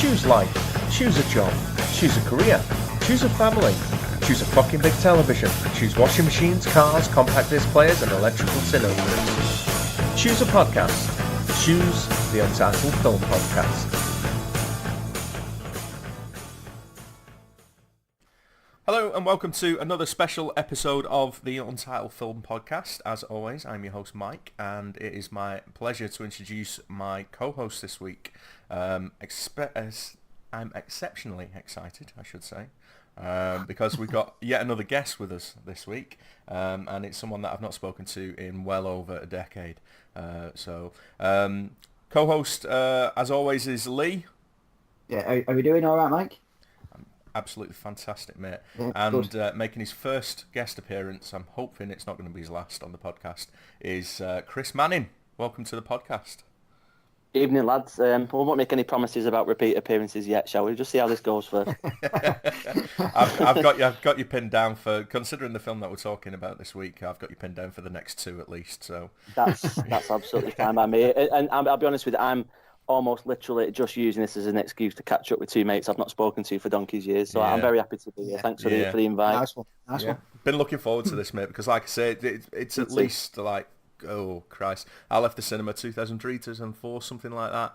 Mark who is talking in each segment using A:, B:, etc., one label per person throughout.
A: Choose life. Choose a job. Choose a career. Choose a family. Choose a fucking big television. Choose washing machines, cars, compact disc players, and electrical cinemas. Choose a podcast. Choose the Untitled Film Podcast. Hello and welcome to another special episode of the Untitled Film Podcast. As always, I'm your host Mike, and it is my pleasure to introduce my co-host this week. I'm exceptionally excited, I should say, because we've got yet another guest with us this week, and it's someone that I've not spoken to in well over a decade. Co-host, as always, is Lee.
B: Yeah, are we doing all right, Mike?
A: Absolutely fantastic, mate.
B: Yeah,
A: and making his first guest appearance, I'm hoping it's not going to be his last on the podcast, is Chris Manning. Welcome to the podcast.
C: Evening, lads. We won't make any promises about repeat appearances yet, shall we? Just see how this goes first.
A: I've got you pinned down for, considering the film that we're talking about this week, I've got you pinned down for the next two at least. So
C: that's absolutely fine by me. And I'll be honest with you, I'm almost literally just using this as an excuse to catch up with two mates I've not spoken to for donkey's years. So yeah. I'm very happy to be here. Thanks for the invite.
B: Nice one.
A: Been looking forward to this, mate, because like I say, it's at least like, oh Christ, I left the cinema 2003, 2004, something like that,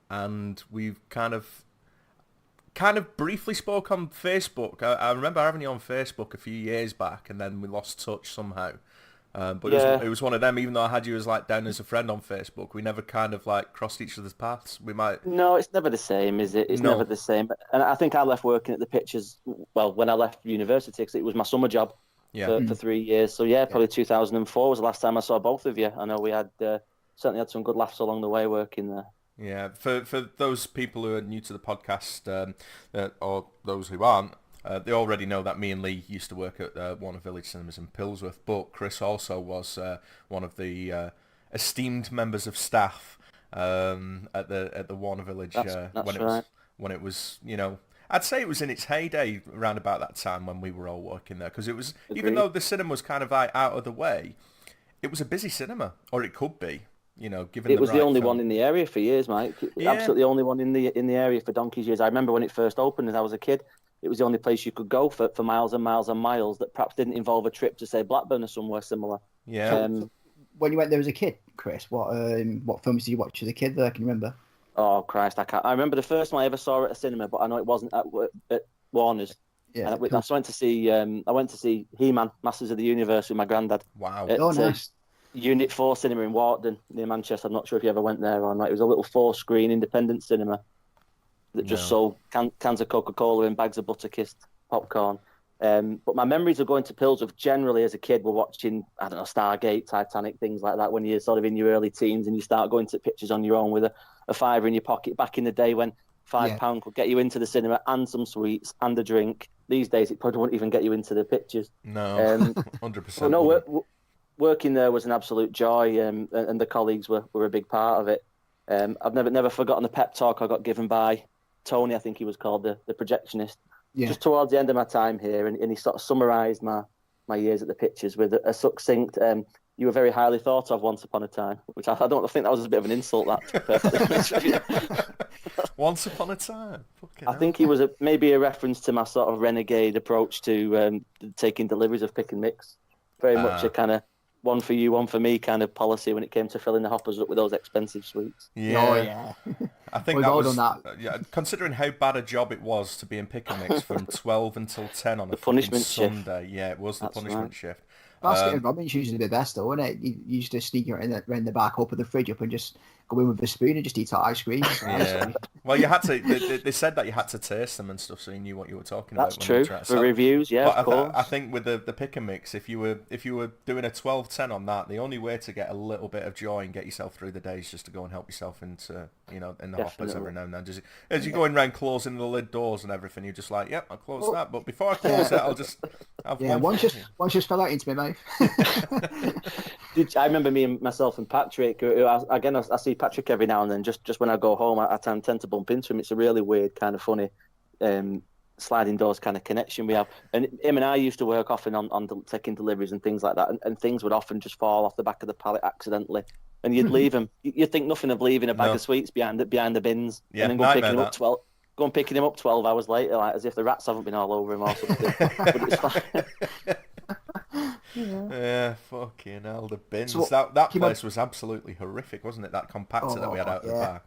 A: and we've kind of briefly spoke on Facebook. I remember having you on Facebook a few years back, and then we lost touch somehow. But it was one of them. Even though I had you as like down as a friend on Facebook, we never kind of like crossed each other's paths. We might.
C: No, it's never the same, is it? It's never the same. And I think I left working at the pictures. Well, when I left university, because it was my summer job for 3 years. So probably 2004 was the last time I saw both of you. I know we had certainly had some good laughs along the way working there.
A: Yeah, for those people who are new to the podcast, or those who aren't. They already know that me and Lee used to work at Warner Village Cinemas in Pilsworth, but Chris also was one of the esteemed members of staff at the Warner Village when it was, you know, I'd say it was in its heyday around about that time when we were all working there, because it was, even though the cinema was kind of like out of the way, it was a busy cinema, or it could be, you know, given
C: it was the only one in the area for years, Mike. Yeah. Absolutely the only one in the area for donkey's years. I remember when it first opened as I was a kid. It was the only place you could go for miles and miles and miles that perhaps didn't involve a trip to, say, Blackburn or somewhere similar.
A: Yeah.
B: When you went there as a kid, Chris, what films did you watch as a kid that I can remember?
C: Oh, Christ, I can't. I remember the first one I ever saw at a cinema, but I know it wasn't at Warner's. Yeah. I went to see He-Man, Masters of the Universe with my granddad.
A: Wow.
C: Nice. Unit 4 cinema in Warton, near Manchester. I'm not sure if you ever went there or not. It was a little 4-screen independent cinema that just sold cans of Coca-Cola and bags of Butterkist popcorn. But my memories of going to Pilsworth generally as a kid were watching, I don't know, Stargate, Titanic, things like that, when you're sort of in your early teens and you start going to pictures on your own with a fiver in your pocket. Back in the day when £5 could get you into the cinema and some sweets and a drink. These days it probably won't even get you into the pictures.
A: No, 100%.
C: Well, no, working there was an absolute joy, and the colleagues were a big part of it. I've never forgotten the pep talk I got given by Tony, I think he was called, the projectionist, just towards the end of my time here, and he sort of summarised my years at the pictures with a succinct, you were very highly thought of once upon a time, which I think that was a bit of an insult, that.
A: Once upon a time?
C: I think he was maybe a reference to my sort of renegade approach to taking deliveries of pick and mix. Very much a kind of one for you, one for me kind of policy when it came to filling the hoppers up with those expensive sweets.
A: Yeah.
B: Oh, yeah.
A: I think that was, considering how bad a job it was to be in pick and mix from 12 until 10 on a punishment Sunday. Shift. Yeah, it was the punishment shift.
B: Basket and Robbins used to be the best, though, wasn't it? You used to sneak around the back, open the fridge up, and just go in with a spoon and just eat ice cream.
A: Yeah. Well, you had to. They said that you had to taste them and stuff, so you knew what you were talking about.
C: That's true. For reviews, yeah, of course.
A: I think with the pick and mix, if you were doing a 12-10 on that, the only way to get a little bit of joy and get yourself through the day is just to go and help yourself into, you know, in the hoppers every now and then. Just as you're going around closing the lid doors and everything, you're just like, yep, I'll close that. But before I close it, I'll just have
B: one just fell out into my mouth.
C: I remember me and myself and Patrick. I see Patrick every now and then. Just when I go home, I tend to bump into him. It's a really weird, kind of funny sliding doors kind of connection we have. And him and I used to work often on taking deliveries and things like that, and things would often just fall off the back of the pallet accidentally. And you'd leave them. You'd think nothing of leaving a bag of sweets behind the bins, and then go picking him up 12 hours later, like as if the rats haven't been all over him or something. But it's fine.
A: Yeah, fucking hell, the bins. So that place was absolutely horrific, wasn't it? That compactor that we had out the back.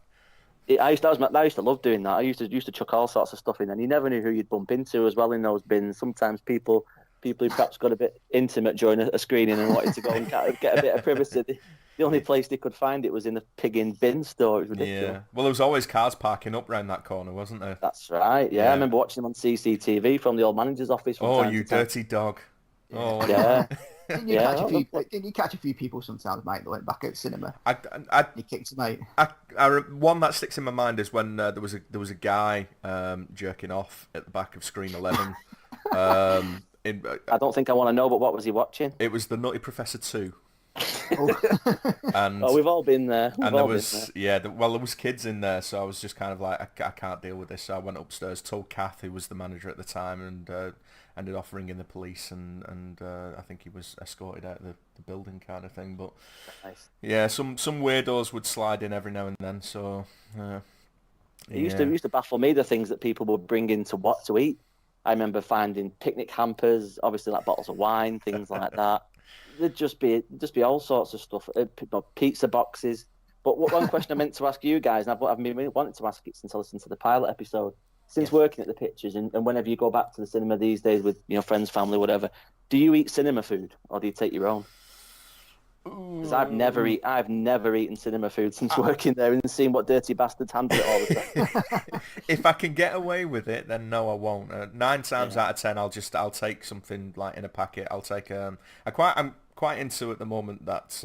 C: I used to love doing that. I used to chuck all sorts of stuff in, and you never knew who you'd bump into as well in those bins. Sometimes people who perhaps got a bit intimate during a screening and wanted to go and get a bit of privacy. The only place they could find it was in a pig in bin store. It was ridiculous.
A: Yeah. Well, there was always cars parking up round that corner, wasn't there?
C: That's right. Yeah, I remember watching them on CCTV from the old manager's office.
A: Oh, you dirty dog.
C: Oh, yeah.
B: Didn't you catch a few people sometimes, mate, that went back at cinema? You kicked them out.
A: One that sticks in my mind is when there was a guy jerking off at the back of screen 11. I
C: don't think I want to know, but what was he watching?
A: It was The Nutty Professor 2.
C: And we've all been there.
A: There was kids in there, so I was just kind of like, I can't deal with this. So I went upstairs, told Kath, who was the manager at the time, and ended off ringing the police, and I think he was escorted out of the building, kind of thing. But
C: nice.
A: Yeah, some weirdos would slide in every now and then. So
C: it used to baffle me, the things that people would bring in to eat. I remember finding picnic hampers, obviously like bottles of wine, things like that. There'd just be all sorts of stuff, pizza boxes. But one question I meant to ask you guys, and I've been wanting to ask it since I listened to the pilot episode, since working at the pictures, and whenever you go back to the cinema these days with friends, family, whatever, do you eat cinema food or do you take your own? Because I've never eaten cinema food since working there and seeing what dirty bastards handle it all the time.
A: If I can get away with it, then no, I won't. 9 times out of 10, I'll take something like in a packet. I'll take I'm quite into at the moment that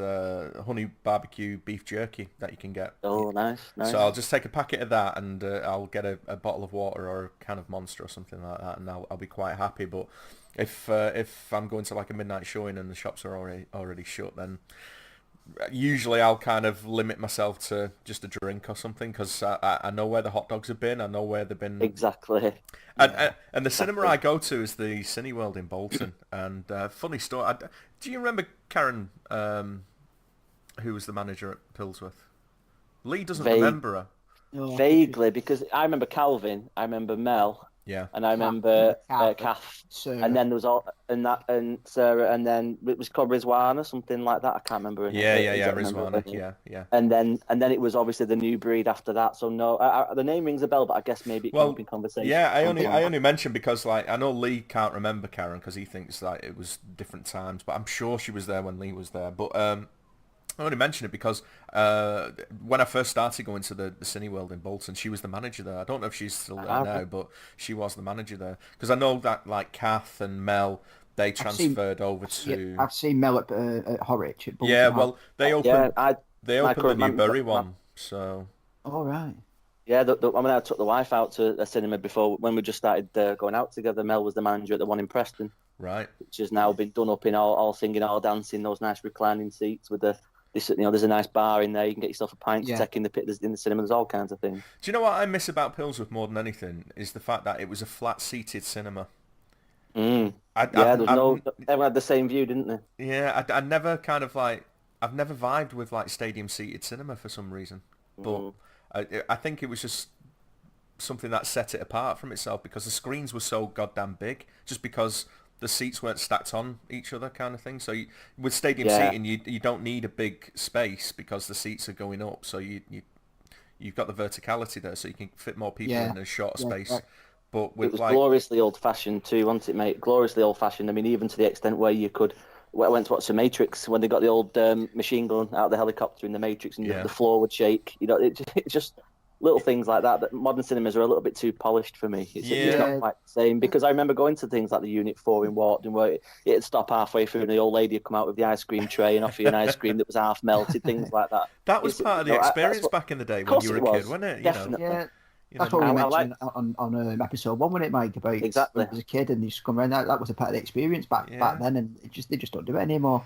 A: honey barbecue beef jerky that you can get.
C: Oh, nice.
A: So I'll just take a packet of that, and I'll get a bottle of water or a can of Monster or something like that, and I'll be quite happy. But if I'm going to like a midnight showing and the shops are already shut, then usually I'll kind of limit myself to just a drink or something, because I know where the hot dogs have been. I know where they've been.
C: Exactly.
A: And the cinema I go to is the Cineworld in Bolton. And funny story. Do you remember Karen, who was the manager at Pillsworth? Lee doesn't remember her.
C: Vaguely, because I remember Calvin, I remember Mel, and I remember Kath, and then there was and Sarah, and then it was called Rizwan or something like that. I can't remember her name.
A: Rizwan, yeah.
C: And then it was obviously the new breed after that. So no, the name rings a bell, but I guess maybe it came up in conversation.
A: Yeah, I only mentioned because like I know Lee can't remember Karen because he thinks like it was different times, but I'm sure she was there when Lee was there. But I only mention it because when I first started going to the Cineworld in Bolton, she was the manager there. I don't know if she's still there now, but she was the manager there. Because I know that like Kath and Mel, they transferred over to...
B: Yeah, I've seen Mel at Horwich. At Bolton.
A: Yeah, well, they opened the Newbury one, so...
B: All right.
C: Yeah, I took the wife out to a cinema before, when we just started going out together. Mel was the manager at the one in Preston.
A: Right.
C: Which has now been done up in all singing, all dancing, those nice reclining seats with there's a nice bar in there. You can get yourself a pint to take in the cinema. There's all kinds of things.
A: Do you know what I miss about Pillsworth more than anything? Is the fact that it was a flat-seated cinema.
C: Everyone had the same view, didn't they?
A: Yeah, I never kind of like... I've never vibed with like stadium-seated cinema for some reason. But I think it was just something that set it apart from itself because the screens were so goddamn big. Just because... the seats weren't stacked on each other kind of thing. So with stadium seating, you don't need a big space because the seats are going up. So you've got the verticality there, so you can fit more people in a shorter space. Right. But with
C: it was gloriously old-fashioned too, wasn't it, mate? Gloriously old-fashioned. I mean, even to the extent where I went to watch The Matrix when they got the old machine gun out of the helicopter in The Matrix and the floor would shake. It just... little things like that modern cinemas are a little bit too polished for me. It's not quite the same, because I remember going to things like the Unit 4 in Warden where it'd stop halfway through and the old lady would come out with the ice cream tray and offer you an ice cream that was half melted, things like that.
A: That was part of the experience back in the day when you were a kid, wasn't it?
C: Definitely.
B: Yeah. That's what we mentioned on episode 1, wasn't it, Mike? About
C: exactly.
B: When I was a kid and you just come around. That was a part of the experience back then, and they just don't do it anymore.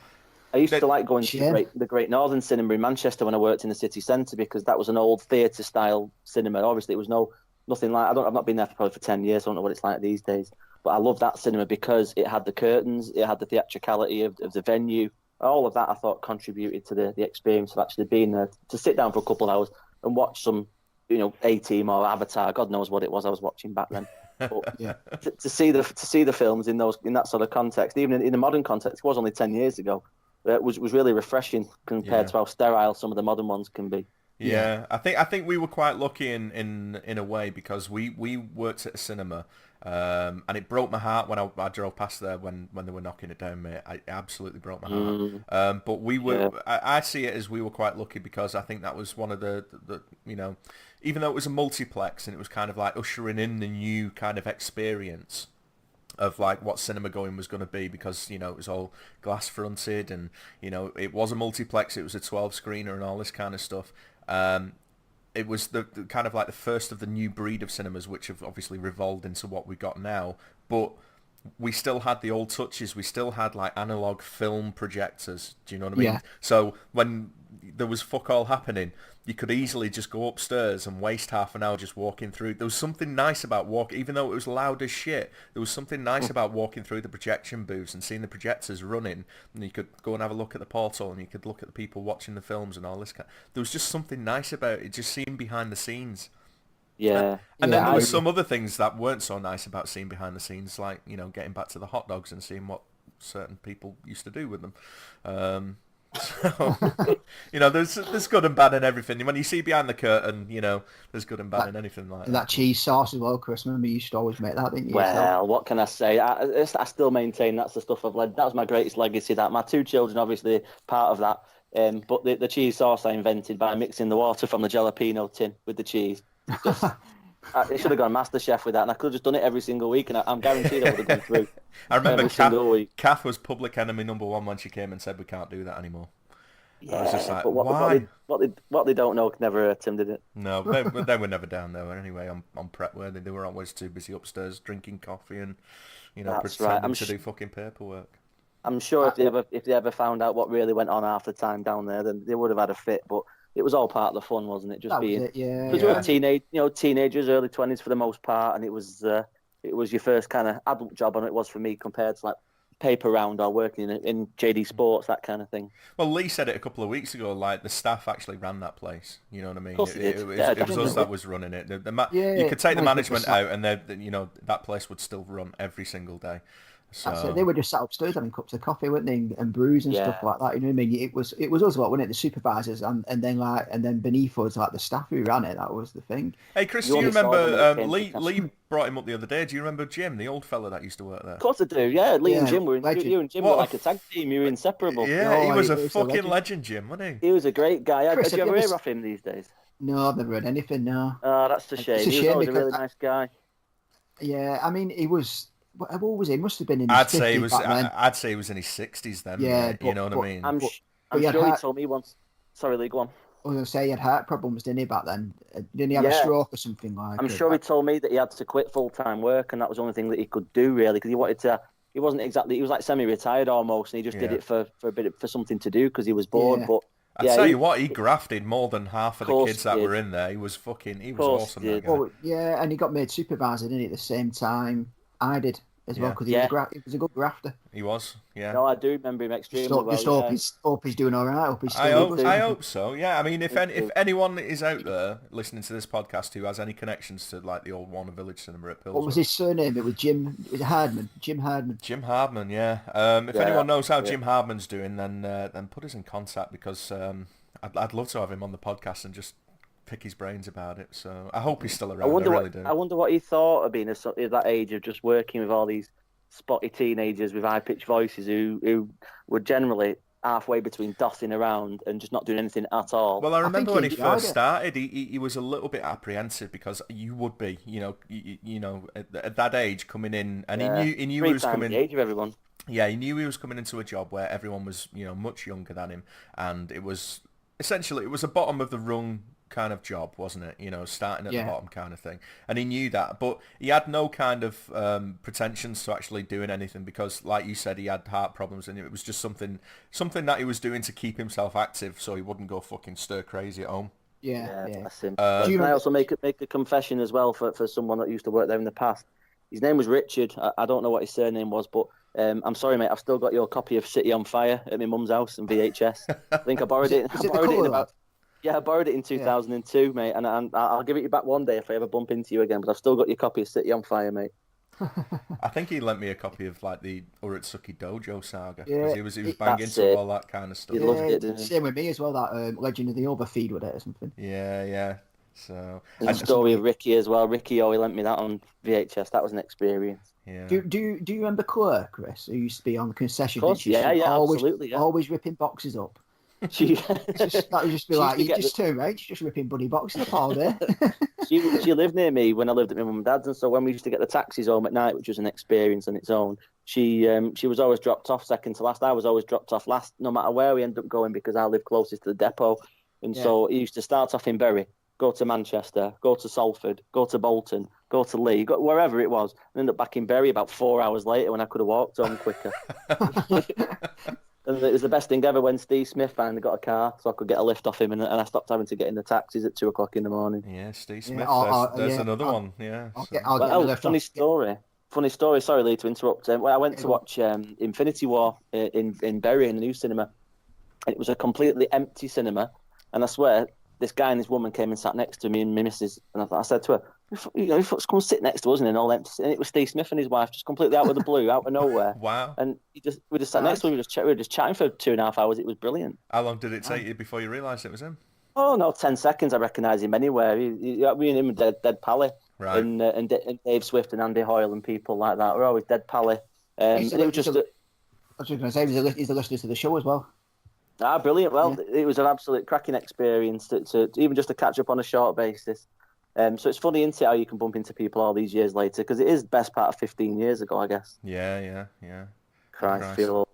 C: I used to like going to the Great Northern Cinema in Manchester when I worked in the city centre, because that was an old theatre-style cinema. Obviously, it was no nothing like. I've not been there probably for 10 years. I don't know what it's like these days. But I love that cinema because it had the curtains, it had the theatricality of the venue. All of that I thought contributed to the experience of actually being there. To sit down for a couple of hours and watch some, A-Team or Avatar, God knows what it was I was watching back then. But
B: Yeah.
C: to see the films in that sort of context, even in the modern context, it was only 10 years ago. It was really refreshing compared to how sterile some of the modern ones can be.
A: Yeah, I think we were quite lucky in a way because we worked at a cinema, and it broke my heart when I drove past there when they were knocking it down, mate. It absolutely broke my heart. But we were, I see it as we were quite lucky because I think that was one of the even though it was a multiplex and it was kind of like ushering in the new kind of experience of like what cinema going was going to be because it was all glass fronted and it was a multiplex, it was a 12 screener and all this kind of stuff. It was the kind of like the first of the new breed of cinemas which have obviously revolved into what we got now, but we still had the old touches. We still had like analog film projectors. Do you know what I mean?
B: Yeah.
A: So when there was fuck all happening, you could easily just go upstairs and waste half an hour just walking through. There was something nice about even though it was loud as shit, there was something nice about walking through the projection booths and seeing the projectors running, and you could go and have a look at the portal and you could look at the people watching the films and all this kind. There was just something nice about it, just seeing behind the scenes.
C: Yeah.
A: And then there were some other things that weren't so nice about seeing behind the scenes, like, getting back to the hot dogs and seeing what certain people used to do with them. So, there's good and bad in everything. When you see behind the curtain, there's good and bad in anything like that.
B: And that cheese sauce as well, Chris. Remember you used to always make that, didn't you?
C: Well, what can I say? I still maintain that's the stuff I've led. That was my greatest legacy. That my two children, obviously, part of that. But the cheese sauce I invented by mixing the water from the jalapeno tin with the cheese. Just, I should have gone MasterChef with that, and I could have just done it every single week, and I'm guaranteed I would have gone through.
A: I remember
C: every single week.
A: Kath was public enemy #1 when she came and said we can't do that anymore.
C: Yeah,
A: I was just like,
C: but
A: why?
C: What they don't know can never hurt him, did it?
A: No, they were never down there anyway on prep worthy. They were always too busy upstairs drinking coffee and pretending to do fucking paperwork.
C: I'm sure if they ever found out what really went on half the time down there, then they would have had a fit. But it was all part of the fun, wasn't it? Just
B: that
C: being,
B: was it, yeah.
C: Because we were teenagers, early 20s for the most part, and it was your first kind of adult job, and it was for me compared to like paper round or working in JD Sports, that kind of thing.
A: Well, Lee said it a couple of weeks ago. Like the staff actually ran that place. You know what I mean?
C: Of course
A: it was us that was running it. You could take the management out, and that place would still run every single day. So
B: That's it. They were just sat upstairs having cups of coffee, weren't they, and brews and stuff like that. You know what I mean? It was us, wasn't it? The supervisors and then beneath us, like the staff who ran it. That was the thing.
A: Hey Chris, do you remember Lee brought him up the other day? Do you remember Jim, the old fella that used to work there?
C: Of course I do. Yeah, Lee and Jim were you and Jim were like a tag team. You were inseparable.
A: Yeah, he was a fucking legend, Jim, wasn't he?
C: He was a great guy.
B: Chris,
C: Have you ever heard of him these days?
B: No, I've never heard anything. No.
C: Oh, that's a shame. He was always a really nice guy.
B: Yeah, I mean, he was. What was he? He must have been in his
A: I'd
B: 50s
A: say he was.
B: back then.
A: I'd say he was in his 60s then.
B: Yeah,
A: you know what I mean.
C: I'm sure he told me once. Sorry, Lee, go on.
B: I was going to say he had heart problems, didn't he, back then? Didn't he have a stroke or something like that?
C: I'm sure he told me that he had to quit full-time work, and that was the only thing that he could do, really, because he wanted to. He wasn't exactly. He was like semi-retired almost, and he just did it for something to do because he was bored.
B: Yeah.
C: But
A: I tell you what, he grafted more than half of the kids that were in there. He was awesome. That guy.
B: Well, yeah, and he got made supervisor, didn't he, at the same time I did as well, because he was a good grafter.
A: He was, yeah.
C: No, I do remember him extremely well.
B: Just hope he's doing all right.
A: I hope so. Yeah, I mean, if anyone is out there listening to this podcast who has any connections to like the old Warner Village Cinema at Pillsbury.
B: What was his surname? It was Jim. It was Hardman. Jim Hardman.
A: Jim Hardman, yeah. If anyone knows how Jim Hardman's doing, then put us in contact because I'd love to have him on the podcast and just pick his brains about it. So I hope he's still around.
C: I wonder what he thought of being at that age of just working with all these spotty teenagers with high-pitched voices who were generally halfway between dossing around and just not doing anything at all.
A: Well, I remember when he first started, he was a little bit apprehensive because you would be, at that age coming in, and he knew he was coming.
C: The age of everyone.
A: Yeah, he knew he was coming into a job where everyone was, much younger than him, and it was essentially a bottom of the rung kind of job, wasn't it? Starting at the bottom kind of thing. And he knew that, but he had no kind of pretensions to actually doing anything because, like you said, he had heart problems, and it was just something that he was doing to keep himself active so he wouldn't go fucking stir crazy at home.
B: Yeah.
C: Bless him.
A: Uh,
C: Can I also make a confession as well for someone that used to work there in the past? His name was Richard. I don't know what his surname was, but I'm sorry, mate. I've still got your copy of City on Fire at my mum's house in VHS. I think I borrowed it.
B: Is
C: I
B: it the
C: borrowed it in
B: colour
C: about.
B: lad?
C: Yeah, I borrowed it in 2002, mate, and I'll give it you back one day if I ever bump into you again. But I've still got your copy of City on Fire, mate.
A: I think he lent me a copy of like the Uritsuki Dojo saga
B: Yeah,
A: because he was banging
C: That's
A: into
C: it.
A: all that kind of stuff.
C: He loved it, didn't he?
B: Same with me as well. That Legend of the Overfeed with it or something.
A: Yeah. So
C: There's a story of Ricky as well. Ricky, he lent me that on VHS. That was an experience.
A: yeah.
B: Do you remember Claire, Chris, who used to be on the concession?
C: Of course,
B: She used to
C: absolutely, yeah.
B: always ripping boxes up.
C: She,
B: That would just be
C: She used
B: like,
C: to
B: you
C: get
B: just turn around, she's just ripping bloody boxes up all day.
C: she lived near me when I lived at my mum and dad's, and so when we used to get the taxis home at night, which was an experience on its own, she was always dropped off second to last. I was always dropped off last, no matter where we ended up going, because I lived closest to the depot. And so he used to start off in Bury, go to Manchester, go to Salford, go to Bolton, go to Leigh, go wherever it was, and end up back in Bury about 4 hours later when I could have walked home quicker. And it was the best thing ever when Steve Smith finally got a car, so I could get a lift off him, and I stopped having to get in the taxis at 2 o'clock in the morning.
A: Yeah, Steve Smith.
B: Yeah,
A: There's another one. Yeah.
B: I'll
A: so-
B: get another
C: Funny story. Funny story. Sorry, Lee, to interrupt. I went to watch Infinity War in Bury in the new cinema, and it was a completely empty cinema. And I swear, this guy and this woman came and sat next to me and my missus, and I said to her, "You come sit next to us," and all empty. And it was Steve Smith and his wife, just completely out of the blue, out of nowhere.
A: Wow.
C: And we just sat next to him. We were just chatting for 2.5 hours. It was brilliant.
A: How long did it take you before you realised it was him?
C: Oh no, 10 seconds. I recognised him anywhere. Me and him were dead pally.
A: Right.
C: And Dave Swift and Andy Hoyle and people like that were always dead pally. And it was just
B: I was just going to say, he's a listener to the show as well.
C: brilliant. Well, it was an absolute cracking experience to even just to catch up on a short basis. So it's funny, isn't it, how you can bump into people all these years later, because it is the best part of 15 years ago, I guess.
A: Yeah.
C: Christ, feel old.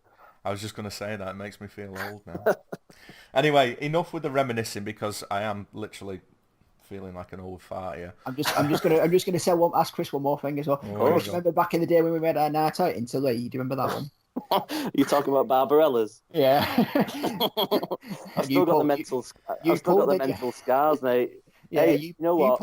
A: I was just going to say that. It makes me feel old now. Anyway, enough with the reminiscing, because I am literally feeling like an old fart here.
B: I'm just gonna say ask Chris one more thing as well.
A: Chris,
B: Remember back in the day when we went our night out into Leigh? Do you remember that one?
C: You're talking about Barbarella's?
B: Yeah.
C: I've still got the mental scars, mate.
B: Yeah,
C: hey, you know what?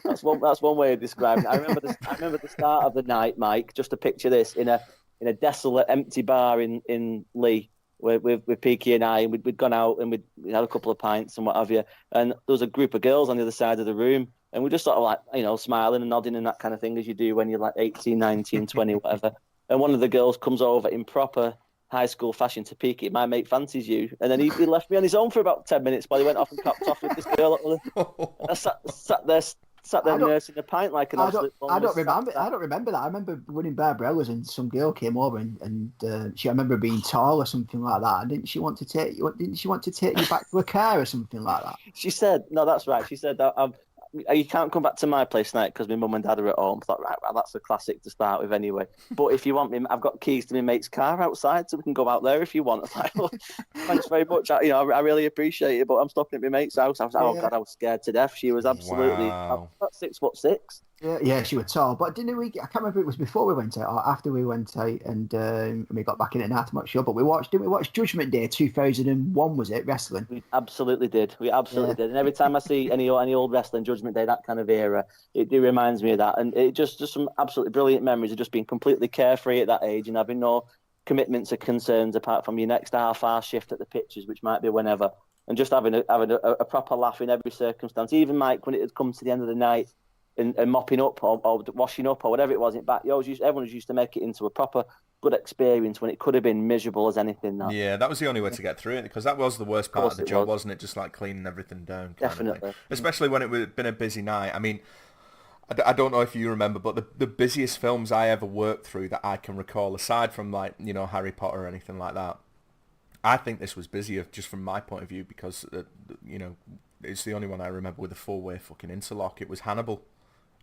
C: That's one way of describing it. I remember the start of the night, Mike. Just to picture this in a desolate, empty bar in Leigh with Peaky and I, and we'd gone out and we'd had a couple of pints and what have you. And there was a group of girls on the other side of the room, and we just sort of like, smiling and nodding and that kind of thing as you do when you're like 18, 19, 20, whatever. And one of the girls comes over in proper high school fashion to Peaky, "My mate fancies you," and then he left me on his own for about 10 minutes while he went off and copped off with this girl. And I sat there nursing a pint like an absolute.
B: I don't remember that. I remember winning Barbarella's and some girl came over and I remember being tall or something like that. And didn't she want to take you back to a car or something like that?
C: She said, "No, that's right." She said that you can't come back to my place tonight because my mum and dad are at home. I thought, right, well, that's a classic to start with anyway. But if you want me, I've got keys to my mate's car outside, so we can go out there if you want. I was like, well, thanks very much. I really appreciate it, but I'm stopping at my mate's house. I was scared to death. She was absolutely about 6'6".
B: Yeah, she was tall. But didn't we? I can't remember if it was before we went out or after we went out, and we got back in at night. I'm not sure, but didn't we watch Judgment Day 2001? Was it wrestling?
C: We absolutely did. Did. And every time I see any old wrestling, Judgment Day, that kind of era, it reminds me of that. And it just some absolutely brilliant memories of just being completely carefree at that age and having no commitments or concerns apart from your next half-hour shift at the pitches, which might be whenever, and just having a proper laugh in every circumstance. Even Mike, when it had come to the end of the night. And mopping up or washing up or whatever it was, everyone was used to make it into a proper good experience when it could have been miserable as anything. That.
A: Yeah, that was the only way to get through it, because that was the worst part of the job, wasn't it? Just like cleaning everything down.
C: Definitely.
A: Especially when it had been a busy night. I mean, I don't know if you remember, but the busiest films I ever worked through that I can recall, aside from like, Harry Potter or anything like that, I think this was busier just from my point of view because, it's the only one I remember with a 4-way fucking interlock. It was Hannibal.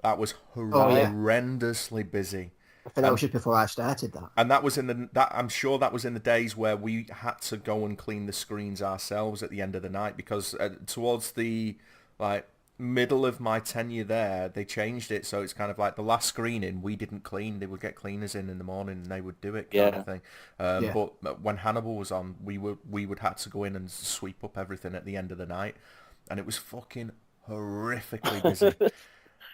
A: That was horrendously busy.
B: I think that was just before I started that.
A: And that was I'm sure that was in the days where we had to go and clean the screens ourselves at the end of the night, because towards the middle of my tenure there, they changed it so it's kind of like the last screening we didn't clean. They would get cleaners in the morning and they would do it kind of thing. But when Hannibal was on, we would have to go in and sweep up everything at the end of the night, and it was fucking horrifically busy.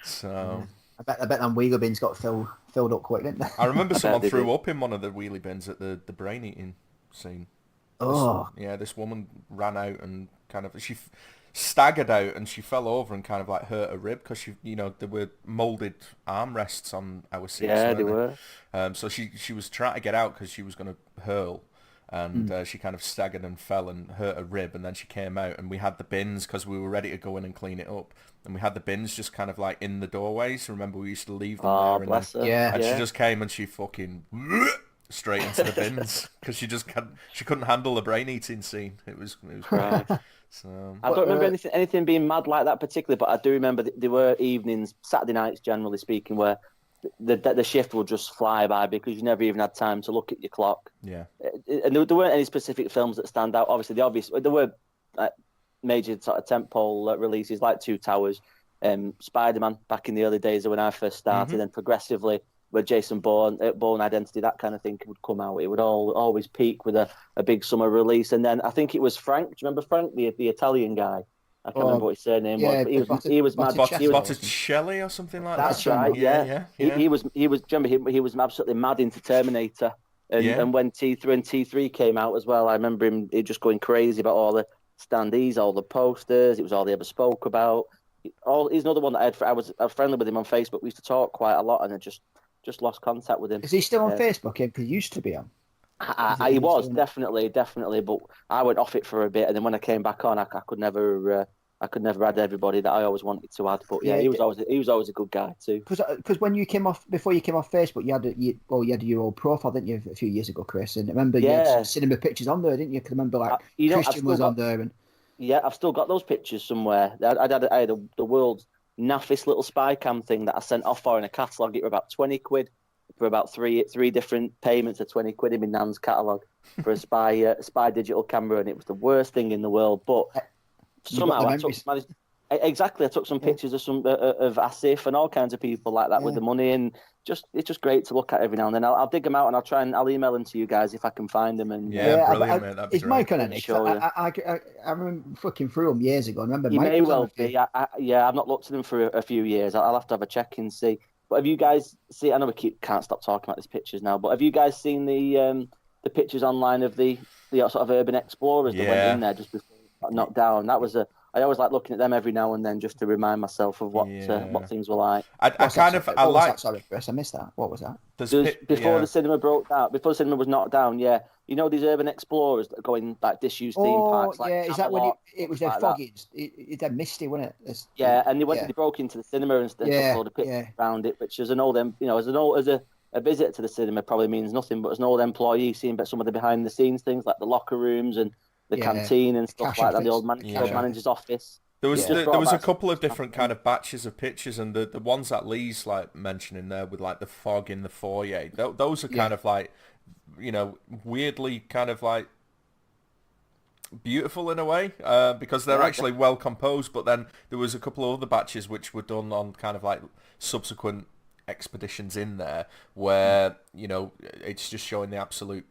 A: So
B: I bet them wheelie bins got filled up quick, didn't they?
A: I remember someone threw up in one of the wheelie bins at the brain eating scene.
B: Oh.
A: This woman ran out and kind of she staggered out and she fell over and kind of like hurt her rib because there were molded armrests on our seats.
C: Yeah, they were.
A: So she was trying to get out because she was going to hurl, and she kind of staggered and fell and hurt her rib, and then she came out and we had the bins because we were ready to go in and clean it up, and we had the bins just kind of like in the doorways. Remember, we used to leave them there. And
C: bless her.
B: Yeah.
A: And she just came and she fucking straight into the bins because she couldn't handle the brain eating scene. It was great. So
C: I don't remember anything being mad like that particularly, but I do remember there were evenings, Saturday nights generally speaking, where the shift would just fly by because you never even had time to look at your clock.
A: Yeah.
C: And there weren't any specific films that stand out. Obviously, there were major sort of tentpole releases like Two Towers, Spider-Man back in the early days when I first started, and progressively where Jason Bourne Identity, that kind of thing would come out. It would always peak with a big summer release. And then I think it was Frank. Do you remember Frank, the Italian guy? I can't remember what his surname was. He was mad.
A: Botticelli or something like that.
C: That's right. Yeah. He was. Remember, he was absolutely mad into Terminator. And when T3 came out as well, I remember him just going crazy about all the standees, all the posters. It was all they ever spoke about. He's another one that I was friendly with him on Facebook. We used to talk quite a lot, and I just lost contact with him.
B: Is he still on Facebook? Because he used to be on.
C: He was definitely, but I went off it for a bit, and then when I came back on, I could never add everybody that I always wanted to add. But he was always a good guy too.
B: Because when you came off, before you came off Facebook, you had your old profile, didn't you, a few years ago, Chris? And I remember you had cinema pictures on there, didn't you? Because I remember Christian was on there, and
C: I've still got those pictures somewhere. I had the world's naffest little spy cam thing that I sent off for in a catalogue. It was about 20 quid for about three different payments of 20 quid in my nan's catalogue for a spy digital camera, and it was the worst thing in the world. But somehow I took some pictures of of Asif and all kinds of people like that with the money, and it's just great to look at every now and then. I'll dig them out and I'll email them to you guys if I can find them. And
A: brilliant, mate. That'd be
B: is
A: great.
B: Mike on it? I remember fucking through them years ago. I remember
C: he
B: Mike
C: may well
B: be.
C: I've not looked at them for a few years. I'll have to have a check and see. But have you guys seen? I know we can't stop talking about these pictures now. But have you guys seen the pictures online of the sort of urban explorers that went in there just before they got knocked down? That was I always like looking at them every now and then just to remind myself of what things were like.
B: Sorry, Chris, I missed that. What was that?
C: Before the cinema broke down, before the cinema was knocked down. Yeah, you know these urban explorers that go in like disused theme parks. Like
B: is that when it was like foggy? It dead misty, wasn't it?
C: And they broke into the cinema and took all the pictures around it, which as an old as a visit to the cinema probably means nothing, but as an old employee seeing some of the behind the scenes things like the locker rooms and the canteen and stuff like that, the old manager's office.
A: There was a couple of different kind of batches of pictures, and the ones that Lee's like mentioning there with like the fog in the foyer. Those are kind of like, weirdly kind of like beautiful in a way, because they're actually well composed. But then there was a couple of other batches which were done on kind of like subsequent expeditions in there where it's just showing the absolute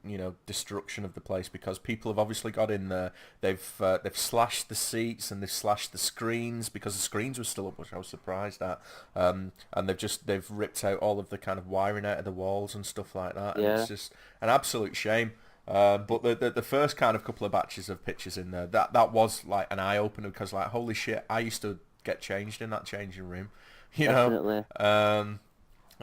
A: destruction of the place, because people have obviously got in there, they've slashed the seats and they've slashed the screens because the screens were still up, which I was surprised at, and they've ripped out all of the kind of wiring out of the walls and stuff like that, and it's just an absolute shame. But the first kind of couple of batches of pictures in there, that was like an eye opener, because like holy shit, I used to get changed in that changing room,
C: Definitely.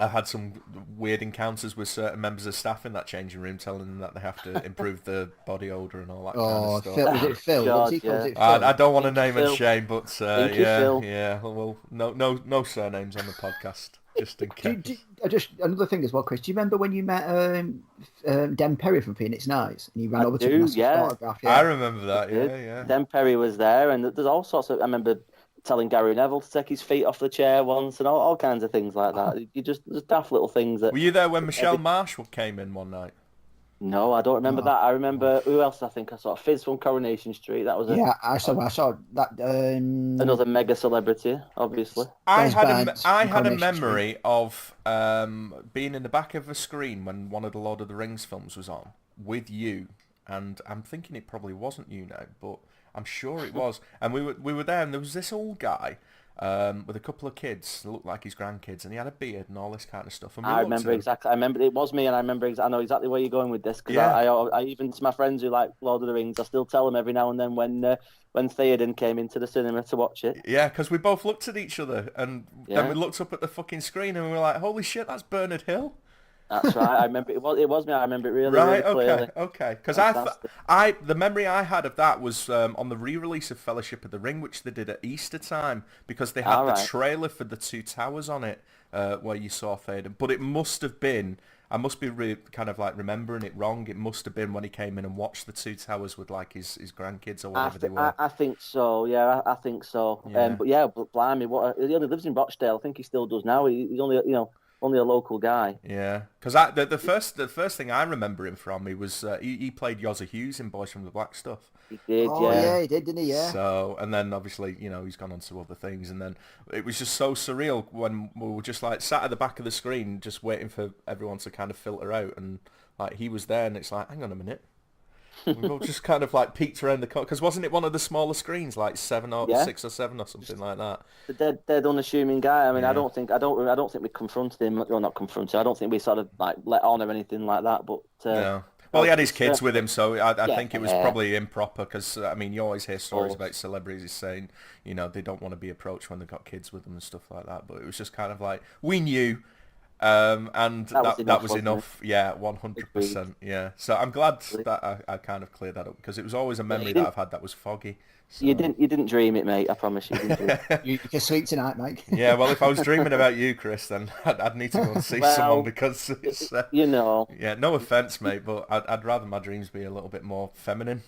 A: I've had some weird encounters with certain members of staff in that changing room, telling them that they have to improve the body odour and all that kind of stuff.
B: Was it Phil?
C: God,
B: Was Phil?
A: I don't want to name and shame, but
C: Phil.
A: Well, no surnames on the podcast, just in case.
B: Another thing as well, Chris. Do you remember when you met Den Perry from Phoenix Nights, and you ran over to him? Photograph?
A: I remember that. Yeah.
C: Den Perry was there, and there's all sorts of. I remember telling Gary Neville to take his feet off the chair once, and all kinds of things like that. There's daft little things that.
A: Were you there when Michelle Marsh came in one night?
C: No, I don't remember
B: Oh.
C: that. I remember who else I think I saw. Fizz from Coronation Street. That was
B: Yeah, I saw that.
C: another mega celebrity, obviously.
B: Des Barnes
A: I
B: from
A: had a
B: Coronation Street.
A: memory of being in the back of a screen when one of the Lord of the Rings films was on with you, and I'm thinking it probably wasn't you now, but I'm sure it was. And we were there, and there was this old guy with a couple of kids that looked like his grandkids, and he had a beard and all this kind of stuff. And we
C: I
A: looked
C: remember
A: at him.
C: exactly. I remember it was me, and I know exactly where you're going with this because
A: Yeah.
C: I even to my friends who like Lord of the Rings, I still tell them every now and then when Theoden came into the cinema to watch it.
A: Yeah, because we both looked at each other, and then
C: Yeah.
A: we looked up at the fucking screen, and we were like, "Holy shit, that's Bernard Hill!"
C: That's right. I remember it was me. I remember it really,
A: Right,
C: really clearly.
A: okay. Because
C: Fantastic.
A: the memory I had of that was on the re-release of Fellowship of the Ring, which they did at Easter time, because they had
C: All
A: the
C: right.
A: trailer for the Two Towers on it, where you saw Theoden. But it must have been, I must be kind of like remembering it wrong. It must have been when he came in and watched the Two Towers with like his grandkids or whatever they were.
C: I think so. Yeah, I think so.
A: Yeah.
C: But yeah, but blimey, he only lives in Rochdale. I think he still does now. He's only only a local guy.
A: Yeah, because the first thing I remember him from, he was he played Yozza Hughes in Boys from the Black Stuff.
C: He did.
B: Oh yeah, he did, didn't he? Yeah.
A: So, and then obviously, he's gone on to other things, and then it was just so surreal when we were just like sat at the back of the screen, just waiting for everyone to kind of filter out, and like he was there, and it's like, hang on a minute, we all just kind of like peeked around the corner, because wasn't it one of the smaller screens, like 6 or 7 or something like that?
C: The dead unassuming guy. I mean,
A: Yeah.
C: I don't think we confronted him. Well, not confronted. I don't think we sort of like let on or anything like that. But
A: No. Well, he had his kids with him, so I
C: Yeah,
A: think it was
C: yeah.
A: probably improper, because, I mean, you always hear stories about celebrities saying, they don't want to be approached when they've got kids with them and stuff like that, but it was just kind of like, we knew, and that was enough. Yeah, 100%, yeah. So I'm glad that I kind of cleared that up, because it was always a memory that I've had that was foggy. So.
C: You didn't dream it, mate. I promise you didn't dream it.
B: You can sleep tonight, Mike.
A: Yeah, well, if I was dreaming about you, Chris, then I'd need to go and see someone, because it's... Yeah, no offence, mate, but I'd rather my dreams be a little bit more feminine.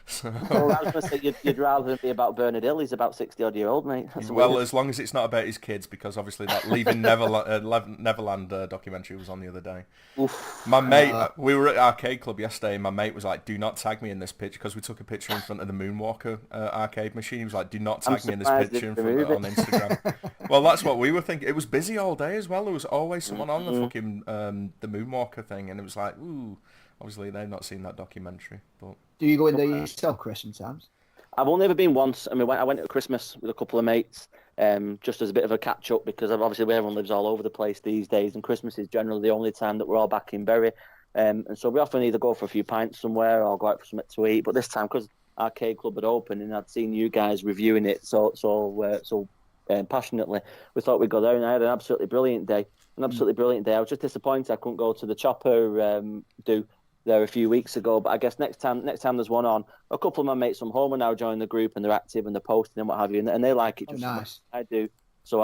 A: So...
C: Well, I was going to say, you'd rather it be about Bernard Hill. He's about 60-odd-year-old, mate.
A: Well, as long as it's not about his kids, because obviously that Leaving Neverland documentary was on the other day.
C: Oof.
A: My mate, we were at Arcade Club yesterday, and my mate was like, do not tag me in this picture, because we took a picture in front of the Moonwalker arcade machine. He was like, do not tag me in this picture on Instagram. Well, that's what we were thinking. It was busy all day as well. There was always someone on the fucking the Moonwalker thing, and it was like, ooh, obviously they've not seen that documentary, but...
B: Do you go in there yourself, Chris, sometimes?
C: I've only ever been once. I mean, I went at Christmas with a couple of mates, just as a bit of a catch-up, because obviously everyone lives all over the place these days, and Christmas is generally the only time that we're all back in Bury. And so we often either go for a few pints somewhere or go out for something to eat. But this time, because Arcade Club had opened and I'd seen you guys reviewing it so passionately, we thought we'd go there, and I had an absolutely brilliant day. I was just disappointed I couldn't go to the Chopper do there a few weeks ago, but I guess next time there's one on. A couple of my mates from home are now joining the group, and they're active and they're posting and what have you, and they like it just as much as I do. So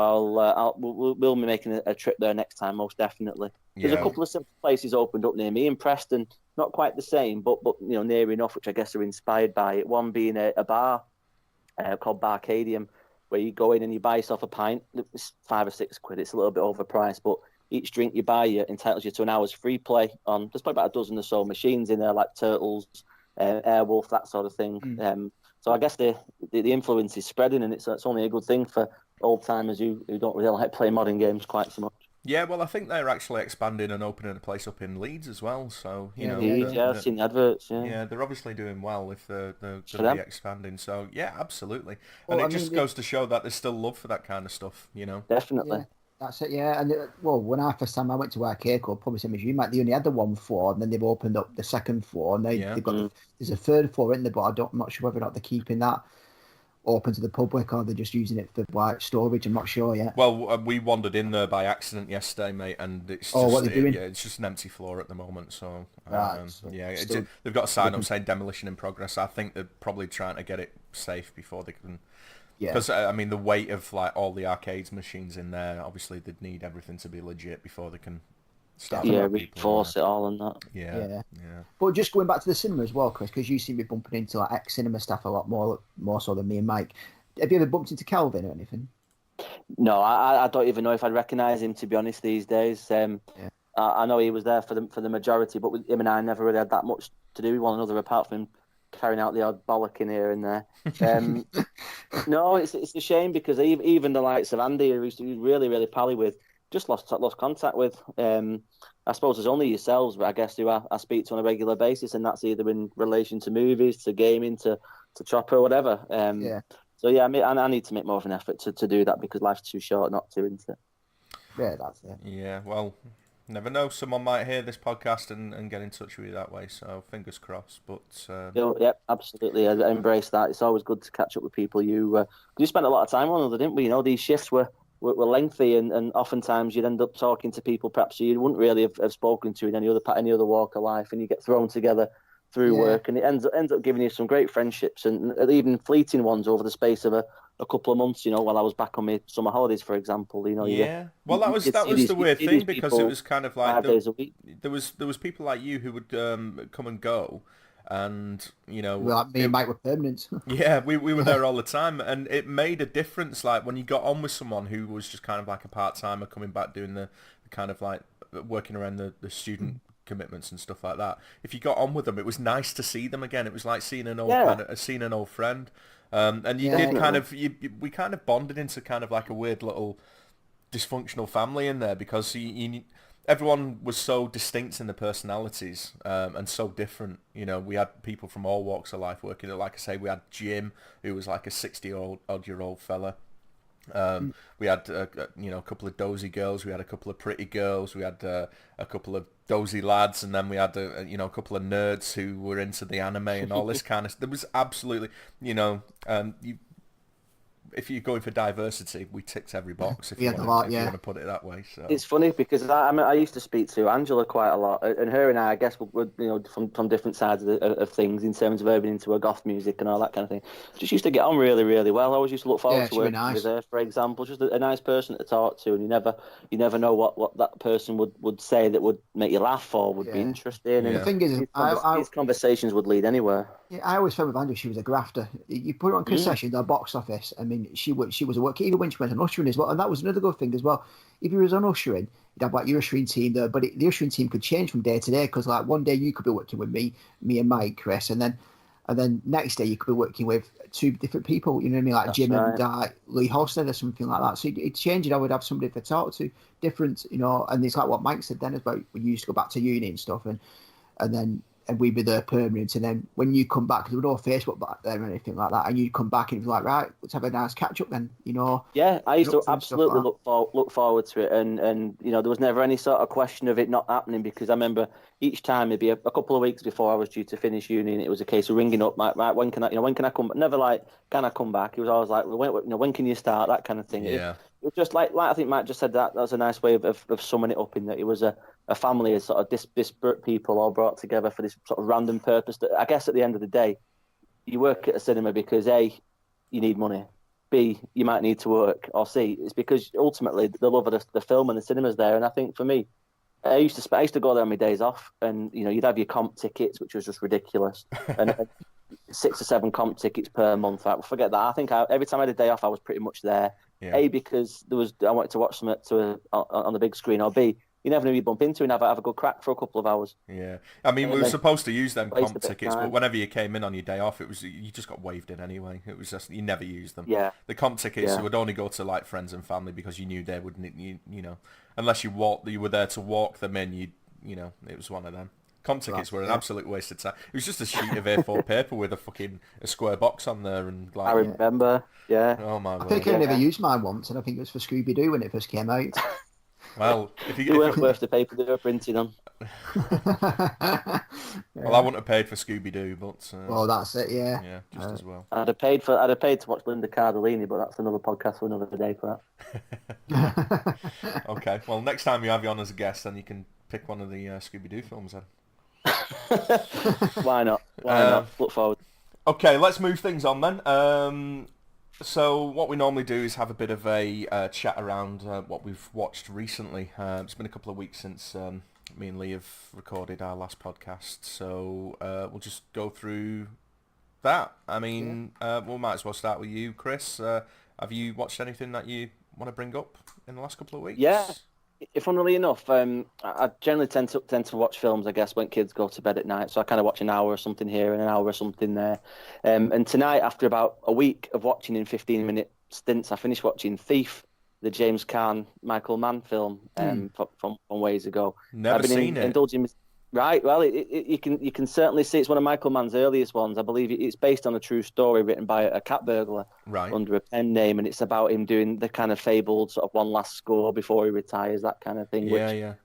C: we'll be making a trip there next time, most definitely. There's a couple of simple places opened up near me in Preston, not quite the same, but near enough, which I guess are inspired by it. One being a bar called Barcadium, where you go in and you buy yourself a pint. It's £5 or £6. It's a little bit overpriced, but each drink you buy entitles you to an hour's free play on. There's probably about a dozen or so machines in there, like Turtles, Airwolf, that sort of thing. So I guess the influence is spreading, and it's only a good thing for old timers who don't really like playing modern games quite so much.
A: Yeah, well, I think they're actually expanding and opening a place up in Leeds as well. So
C: I've seen the adverts. Yeah,
A: they're obviously doing well if they're going to be expanding. So yeah, absolutely. And it just goes to show that there's still love for that kind of stuff.
C: Definitely.
B: Yeah, that's it. Yeah, and when I first time I went to Arcade Club, probably same as you, Mike, they only had the one floor, and then they've opened up the second floor, and they've got there's a third floor in there, but I'm not sure whether or not they're keeping that open to the public or they're just using it for like storage. I'm not sure yet.
A: Well, we wandered in there by accident yesterday, mate, and it's
B: what they're doing?
A: It's just an empty floor at the moment. So
B: so
A: they've got a sign up saying demolition in progress. I think they're probably trying to get it safe before they can. Yeah. Because I mean, the weight of like all the arcades machines in there, obviously they'd need everything to be legit before they can start.
C: Reinforce it all and that.
A: Yeah.
B: But just going back to the cinema as well, Chris, because you seem to be bumping into like ex-cinema staff a lot more so than me and Mike. Have you ever bumped into Kelvin or anything?
C: No, I don't even know if I'd recognise him, to be honest, these days. I know he was there for the majority, but him and I never really had that much to do with one another apart from carrying out the odd bollocking here and there. No, it's a shame because even the likes of Andy, who used to be really, really pally with, just lost contact with. I suppose there's only yourselves, but I guess who I speak to on a regular basis, and that's either in relation to movies, to gaming, to Chopper, whatever. So yeah, I need to make more of an effort to do that because life's too short not to, isn't it?
B: Yeah, that's it.
A: Yeah, well, never know. Someone might hear this podcast and get in touch with you that way. So fingers crossed. But
C: yep, absolutely. I embrace that. It's always good to catch up with people. You spent a lot of time on other, didn't we? You know, these shifts were lengthy, and oftentimes you'd end up talking to people perhaps you wouldn't really have spoken to in any other walk of life, and you get thrown together through work, and it ends up giving you some great friendships and even fleeting ones over the space of a couple of months. You know, while I was back on my summer holidays, for example. You know,
A: well, that was the weird thing because it was kind of like
C: 5 days a week.
A: There was people like you who would come and go, and you know,
B: like me and Mike were permanent.
A: Yeah, we were there all the time, and it made a difference. Like when you got on with someone who was just kind of like a part timer coming back doing the kind of like working around the student commitments and stuff like that. If you got on with them, it was nice to see them again. It was like seeing an old friend. And you did kind of we kind of bonded into kind of like a weird little dysfunctional family in there because everyone was so distinct in their personalities and so different. You know, we had people from all walks of life working. Like I say, we had Jim, who was like a 60-odd-year-old fella. We had a couple of dozy girls. We had a couple of pretty girls. We had a couple of dozy lads, and then we had a couple of nerds who were into the anime and all this kind of. There was absolutely, if you're going for diversity, we ticked every box. If you want to put it that way. So
C: it's funny because I used to speak to Angela quite a lot, and her and I guess were from different sides of things in terms of urban into her goth music and all that kind of thing. Just used to get on really, really well. I always used to look forward to working with her, for example. Just a nice person to talk to, and you never know what that person would say that would make you laugh or would be interesting. And
B: the thing is,
C: these conversations would lead anywhere.
B: Yeah, I always found with Andrew, she was a grafter. You put her on concessions or box office. I mean, she was a worker, even when she went on ushering as well. And that was another good thing as well. If you was on ushering, you'd have like your ushering team there, but the ushering team could change from day to day because like one day you could be working with me and Mike, Chris, and then next day you could be working with two different people. You know what I mean, like that's Jim and Lee Holstead or something like that. So it's changing. I would have somebody to talk to, different, and it's like what Mike said then about when you used to go back to uni and stuff, and then. And we'd be there permanent, and then when you come back, there was no Facebook back there or anything like that, and you'd come back and it was like, right, let's have a nice catch up then,
C: Yeah, I used to absolutely look forward to it, and there was never any sort of question of it not happening because I remember each time it'd be a couple of weeks before I was due to finish uni, and it was a case of ringing up, right, when can I come back? Never like, can I come back? It was always like, when can you start? That kind of thing.
A: Yeah.
C: It was just like I think Matt just said that was a nice way of summing it up in that it was a family of sort of disparate people all brought together for this sort of random purpose that I guess at the end of the day, you work at a cinema because A, you need money, B, you might need to work, or C, it's because ultimately the love of the film and the cinema's there. And I think for me, I used to go there on my days off and, you'd have your comp tickets, which was just ridiculous. and 6 or 7 comp tickets per month. Forget that. I think every time I had a day off, I was pretty much there. Yeah. A, because I wanted to watch something on the big screen, or B, you never knew you'd bump into and have a good crack for a couple of hours.
A: Yeah, I mean, we were supposed to use them comp tickets, but whenever you came in on your day off, you just got waved in anyway. It was just you never used them.
C: Yeah,
A: the comp tickets would only go to like friends and family because you knew they wouldn't. Unless you were there to walk them in. It was one of them. Comp tickets were an absolute waste of time. It was just a sheet of A4 paper with a square box on there and like.
C: I remember. Yeah.
A: Oh my word.
B: I think I never used mine once, and I think it was for Scooby Doo when it first came out.
A: Well,
C: they weren't worth the paper they were printed on.
A: Well, I wouldn't have paid for Scooby Doo, but
B: well, that's it. Yeah.
A: Yeah, just as well.
C: I'd have paid to watch Linda Cardellini, but that's another podcast for another day for
A: that. Okay. Well, next time you have you on as a guest, then you can pick one of the Scooby Doo films then.
C: Why not? Why not? Look forward.
A: Okay, let's move things on then. So what we normally do is have a bit of a chat around what we've watched recently. It's been a couple of weeks since me and Lee have recorded our last podcast, so we'll just go through that. I mean, we might as well start with you, Chris. Have you watched anything that you want to bring up in the last couple of weeks?
C: Yeah. funnily enough, I generally tend to watch films, I guess, when kids go to bed at night. So I kind of watch an hour or something here and an hour or something there. And tonight, after about a week of watching in 15-minute stints, I finished watching Thief, the James Caan, Michael Mann film from ways ago.
A: Never seen it.
C: Indulging. Right, well, you can certainly see it's one of Michael Mann's earliest ones. I believe it's based on a true story written by a cat burglar under a pen name, and it's about him doing the kind of fabled sort of one last score before he retires, that kind of thing.
A: Yeah.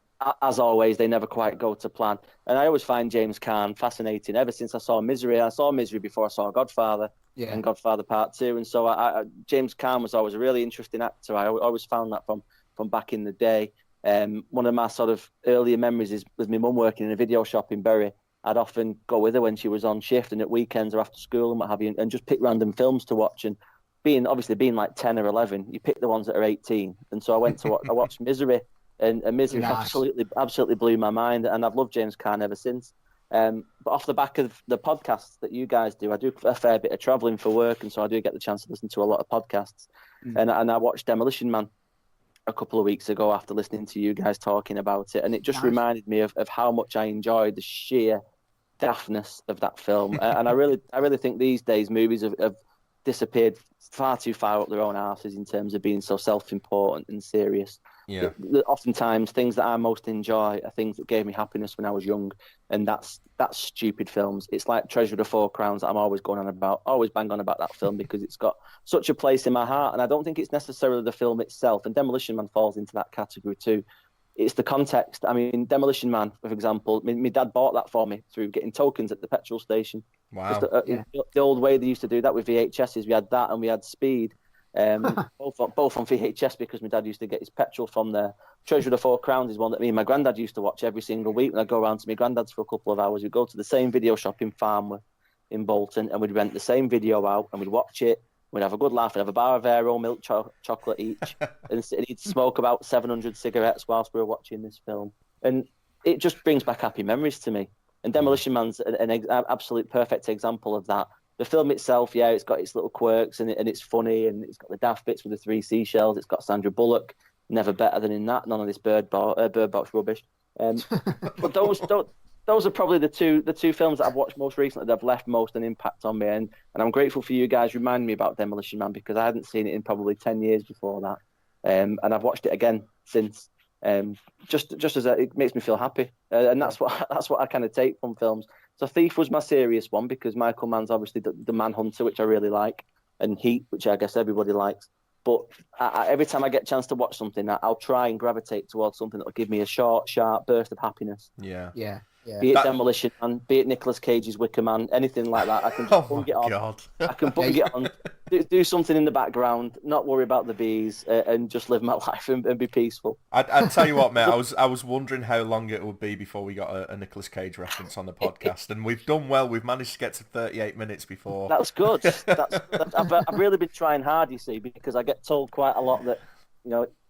C: As always, they never quite go to plan. And I always find James Caan fascinating. Ever since I saw Misery before I saw Godfather and Godfather Part 2, and so James Caan was always a really interesting actor. I always found that from back in the day. One of my sort of earlier memories was my mum working in a video shop in Bury. I'd often go with her when she was on shift and at weekends or after school and what have you, and just pick random films to watch. And being like 10 or 11, you pick the ones that are 18. And so I watched Misery, and Misery absolutely blew my mind. And I've loved James Caan ever since. But off the back of the podcasts that you guys do, I do a fair bit of travelling for work, and so I do get the chance to listen to a lot of podcasts. And I watched Demolition Man a couple of weeks ago after listening to you guys talking about it, and it just reminded me of how much I enjoyed the sheer daftness of that film. And I really think these days movies have disappeared far too far up their own arses in terms of being so self-important and serious.
A: Yeah.
C: Oftentimes things that I most enjoy are things that gave me happiness when I was young, and that's stupid films. It's like Treasure of the Four Crowns that I'm always bang on about that film because it's got such a place in my heart, and I don't think it's necessarily the film itself, and Demolition Man falls into that category too. It's the context. I mean, Demolition Man, for example, my dad bought that for me through getting tokens at the petrol station.
A: Wow.
C: The old way they used to do that with VHSs, we had that and we had Speed. Both on VHS because my dad used to get his petrol from there. Treasure of the Four Crowns is one that me and my granddad used to watch every single week. When I'd go around to my granddad's for a couple of hours, we'd go to the same video shop in Farnworth in Bolton, and we'd rent the same video out and we'd watch it. We'd have a good laugh. We'd have a bar of Aero milk chocolate each, and he'd smoke about 700 cigarettes whilst we were watching this film. And it just brings back happy memories to me. And Demolition Man's an absolute perfect example of that. The film itself, it's got its little quirks and it's funny, and it's got the daft bits with the three seashells. It's got Sandra Bullock, never better than in that. None of this Bird Box rubbish. But those are probably the two films that I've watched most recently that have left most an impact on me. And I'm grateful for you guys reminding me about Demolition Man because I hadn't seen it in probably 10 years before that. And I've watched it again since. Just as it makes me feel happy, and that's what I kind of take from films. So Thief was my serious one because Michael Mann's obviously the Manhunter, which I really like, and Heat, which I guess everybody likes. But every time I get a chance to watch something, I'll try and gravitate towards something that will give me a short, sharp burst of happiness.
A: Yeah.
C: Be it Demolition Man, be it Nicolas Cage's Wicker Man, anything like that. I can just bung it on.
A: God.
C: I can bung it on, do something in the background, not worry about the bees, and just live my life and be peaceful.
A: I'd tell you what, mate. I was wondering how long it would be before we got a Nicolas Cage reference on the podcast, and we've done well. We've managed to get to 38 minutes before.
C: That's good. I've really been trying hard, you see, because I get told quite a lot that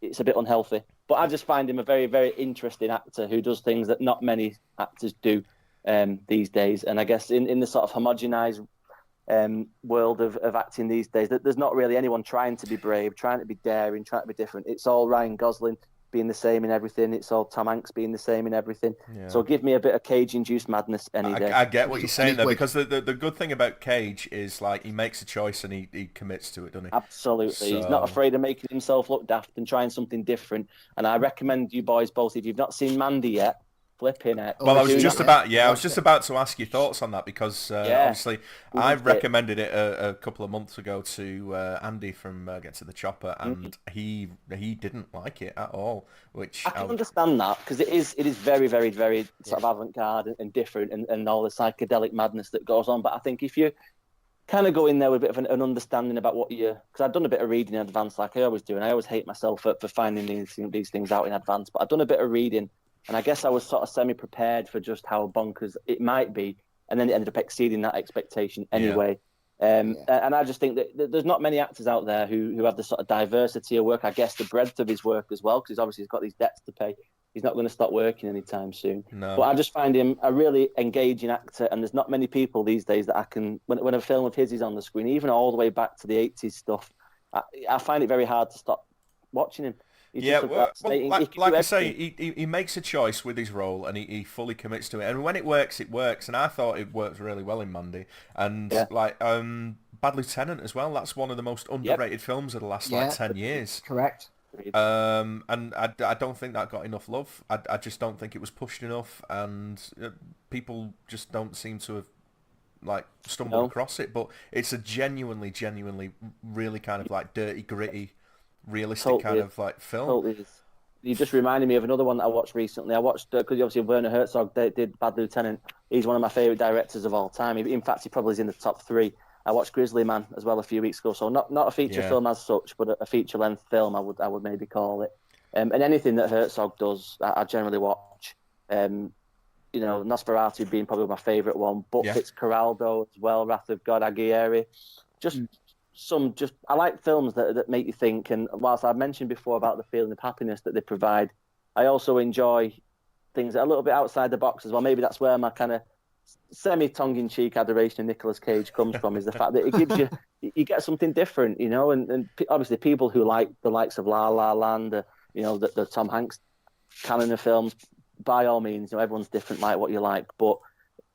C: it's a bit unhealthy. But I just find him a very, very interesting actor who does things that not many actors do these days. And I guess in the sort of homogenized world of acting these days, there's not really anyone trying to be brave, trying to be daring, trying to be different. It's all Ryan Gosling being the same in everything. It's all Tom Hanks being the same in everything. Yeah. So give me a bit of Cage-induced madness any day.
A: I get what you're saying though, because the good thing about Cage is like he makes a choice and he commits to it, doesn't he?
C: Absolutely. So... He's not afraid of making himself look daft and trying something different. And I recommend you boys both, if you've not seen Mandy yet, flipping it.
A: Well, I was just about to ask your thoughts on that because obviously I recommended it a couple of months ago to Andy from Get to the Chopper, and he didn't like it at all. Which
C: I can understand that because it is very, very, very sort of avant-garde and different and all the psychedelic madness that goes on. But I think if you kind of go in there with a bit of an understanding about what because I've done a bit of reading in advance like I always do, and I always hate myself for finding these things out in advance, but I've done a bit of reading. And I guess I was sort of semi-prepared for just how bonkers it might be. And then it ended up exceeding that expectation anyway. And I just think that there's not many actors out there who have the sort of diversity of work, I guess the breadth of his work as well, because he's got these debts to pay. He's not going to stop working anytime soon.
A: No.
C: But I just find him a really engaging actor. And there's not many people these days that I can, when a film of his is on the screen, even all the way back to the 80s stuff, I find it very hard to stop watching him.
A: Yeah, well, like I say, he makes a choice with his role, and he fully commits to it. And when it works, it works. And I thought it worked really well in Mandy. And Bad Lieutenant as well. That's one of the most underrated films of the last 10 years.
B: Correct.
A: And I don't think that got enough love. I just don't think it was pushed enough, and people just don't seem to have stumbled across it. But it's a genuinely really kind of dirty, gritty, realistic kind of film.
C: Totally is. You just reminded me of another one that I watched recently. I watched because obviously Werner Herzog did Bad Lieutenant. He's one of my favourite directors of all time. In fact, he probably is in the top 3. I watched Grizzly Man as well a few weeks ago, so not a feature film as such, but a feature length film I would maybe call it. And anything that Herzog does, I generally watch. Nosferatu being probably my favourite one, but Fitzcarraldo as well, Wrath of God, Aguirre. I like films that make you think. And whilst I've mentioned before about the feeling of happiness that they provide, I also enjoy things that are a little bit outside the box as well. Maybe that's where my kind of semi-tongue-in-cheek adoration of Nicolas Cage comes from, is the fact that it gives you get something different, and obviously people who like the likes of La La Land, the Tom Hanks canon of films, by all means, everyone's different, like what you like, but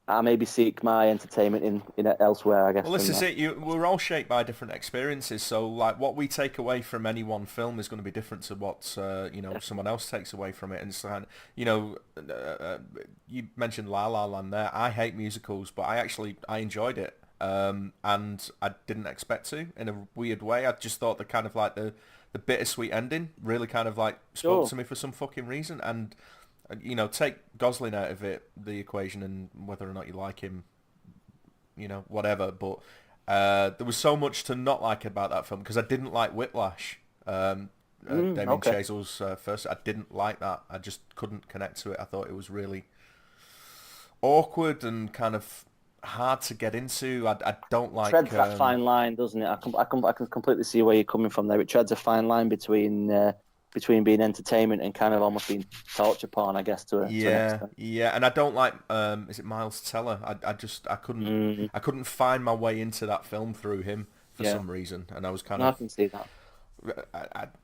C: I maybe seek my entertainment in elsewhere, I guess.
A: Well, this is it. We're all shaped by different experiences, so what we take away from any one film is going to be different to what someone else takes away from it. And so, you mentioned La La Land there. I hate musicals, but I enjoyed it, and I didn't expect to in a weird way. I just thought the kind of the bittersweet ending really kind of spoke to me for some fucking reason. And take Gosling out of the equation, and whether or not you like him, whatever. But there was so much to not like about that film, because I didn't like Whiplash. Damien Chazelle's first. I didn't like that. I just couldn't connect to it. I thought it was really awkward and kind of hard to get into. I don't like.
C: It treads that fine line, doesn't it? I can completely see where you're coming from there. It treads a fine line between being entertainment and kind of almost being torture porn, I guess, to an extent.
A: Yeah, and I don't like. Is it Miles Teller? I couldn't find my way into that film through him for some reason, and I was kind of.
C: I can see that.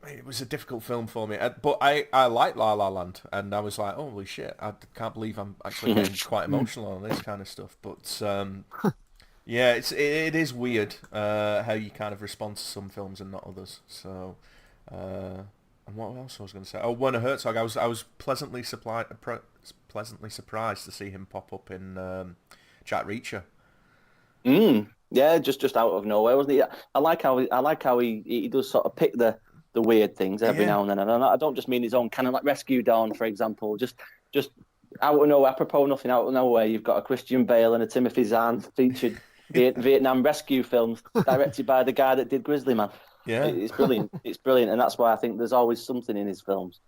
A: It was a difficult film for me, but I like La La Land, and I was like, holy shit, I can't believe I'm actually getting quite emotional on this kind of stuff. But it is weird how you kind of respond to some films and not others. So. And what else I was going to say? Oh, Werner Herzog. I was pleasantly surprised to see him pop up in Jack Reacher.
C: Yeah, just out of nowhere, wasn't he? I like how he does sort of pick the weird things every now and then. And I don't just mean his own kind of like Rescue Dawn, for example. Just out of nowhere, apropos nothing, out of nowhere, you've got a Christian Bale and a Timothy Zahn featured Vietnam rescue films directed by the guy that did Grizzly Man.
A: Yeah,
C: it's brilliant. It's brilliant, and that's why I think there's always something in his films.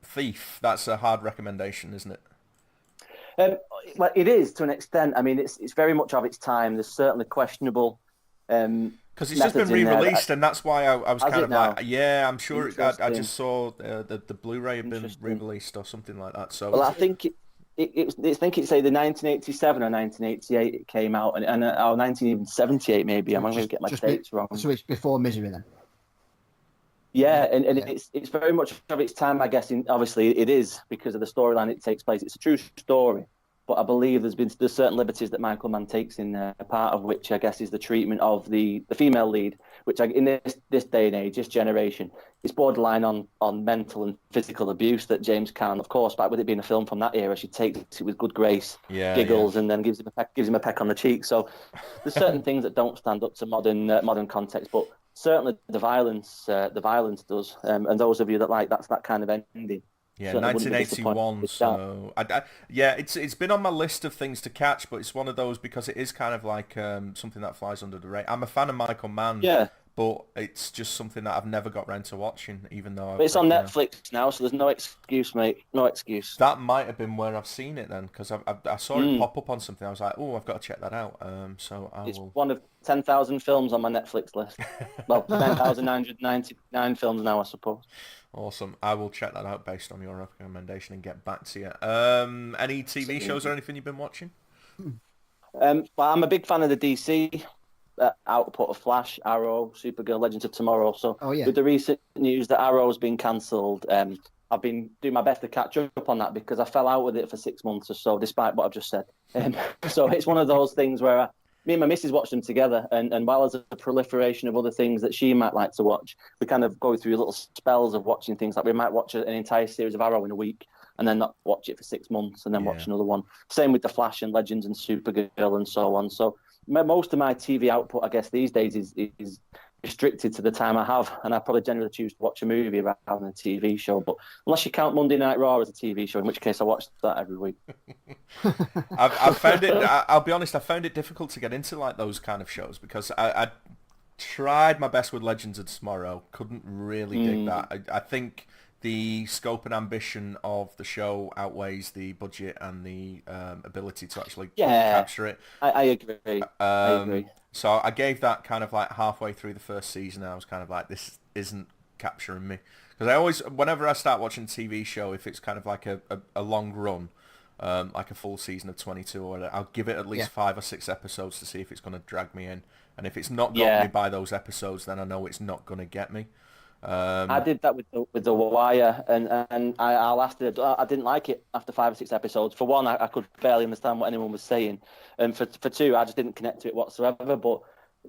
A: Thief. That's a hard recommendation, isn't it?
C: Well, it is to an extent. I mean, it's very much of its time. There's certainly questionable.
A: Because it's just been re-released, and that's why I was kind of like, yeah, I'm sure. I just saw the Blu-ray had been re-released or something like that. So,
C: well, I think I think it's either 1987 or 1988 it came out, or 1978 maybe. I'm going to get my dates wrong.
B: So it's before Misery then.
C: Yeah, and it's very much of its time, I guess. Obviously, it is because of the storyline it takes place. It's a true story, but I believe there's certain liberties that Michael Mann takes in there. Part of which, I guess, is the treatment of the female lead, which in this day and age, this generation, is borderline on mental and physical abuse. That James Caan, of course, but with it being a film from that era, she takes it with good grace, giggles, and then gives him a peck on the cheek. So there's certain things that don't stand up to modern context, but certainly the violence does. And those of you that like that kind of ending.
A: Yeah, 1981. So it's been on my list of things to catch, but it's one of those because it is kind of like something that flies under the radar. I'm a fan of Michael Mann. Yeah. But it's just something that I've never got around to watching, even though...
C: It's on Netflix now, so there's no excuse, mate. No excuse.
A: That might have been where I've seen it then, because I saw it pop up on something. I was like, oh, I've got to check that out. It's
C: one of 10,000 films on my Netflix list. Well, 10,999 films now, I suppose.
A: Awesome. I will check that out based on your recommendation and get back to you. Any TV shows or anything you've been watching?
C: Well, I'm a big fan of the DC output of Flash, Arrow, Supergirl, Legends of Tomorrow. So with the recent news that Arrow's been cancelled, I've been doing my best to catch up on that because I fell out with it for 6 months or so, despite what I've just said. So it's one of those things where me and my missus watch them together, and while there's a proliferation of other things that she might like to watch, we kind of go through little spells of watching things. Like we might watch an entire series of Arrow in a week and then not watch it for 6 months and then watch another one. Same with The Flash and Legends and Supergirl and so on. So most of my TV output, I guess, these days is restricted to the time I have, and I probably generally choose to watch a movie rather than a TV show. But unless you count Monday Night Raw as a TV show, in which case I watch that every week.
A: I've found it. I'll be honest. I found it difficult to get into like those kind of shows because I tried my best with Legends of Tomorrow. Couldn't really dig that. I think the scope and ambition of the show outweighs the budget and the ability to actually capture it.
C: I agree. I agree.
A: So I gave that kind of like halfway through the first season. I was kind of like, this isn't capturing me. Because I always, whenever I start watching a TV show, if it's kind of like a long run, like a full season of 22 or whatever, I'll give it at least 5 or 6 episodes to see if it's going to drag me in. And if it's not got me by those episodes, then I know it's not going to get me.
C: I did that with the Wire, and I lasted. I didn't like it after 5 or 6 episodes. For one, I could barely understand what anyone was saying, and for two, I just didn't connect to it whatsoever. But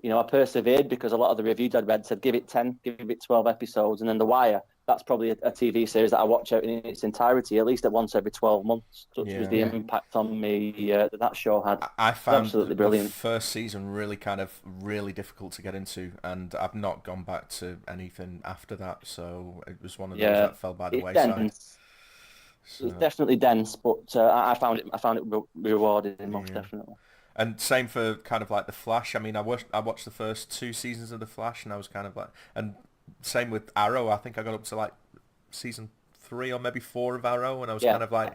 C: I persevered because a lot of the reviews I'd read said give it 10, give it 12 episodes, and then the Wire. That's probably a TV series that I watch out in its entirety, at least at once every 12 months. Such was the impact on me that show had.
A: I found
C: absolutely brilliant.
A: The first season really difficult to get into, and I've not gone back to anything after that. So it was one of those that fell by the wayside.
C: So. It's definitely dense, but I found it rewarding most definitely.
A: And same for kind of like The Flash. I mean, I watched the first 2 seasons of The Flash, and I was kind of like, and same with Arrow. I think I got up to like season 3 or maybe 4 of Arrow, and I was kind of like,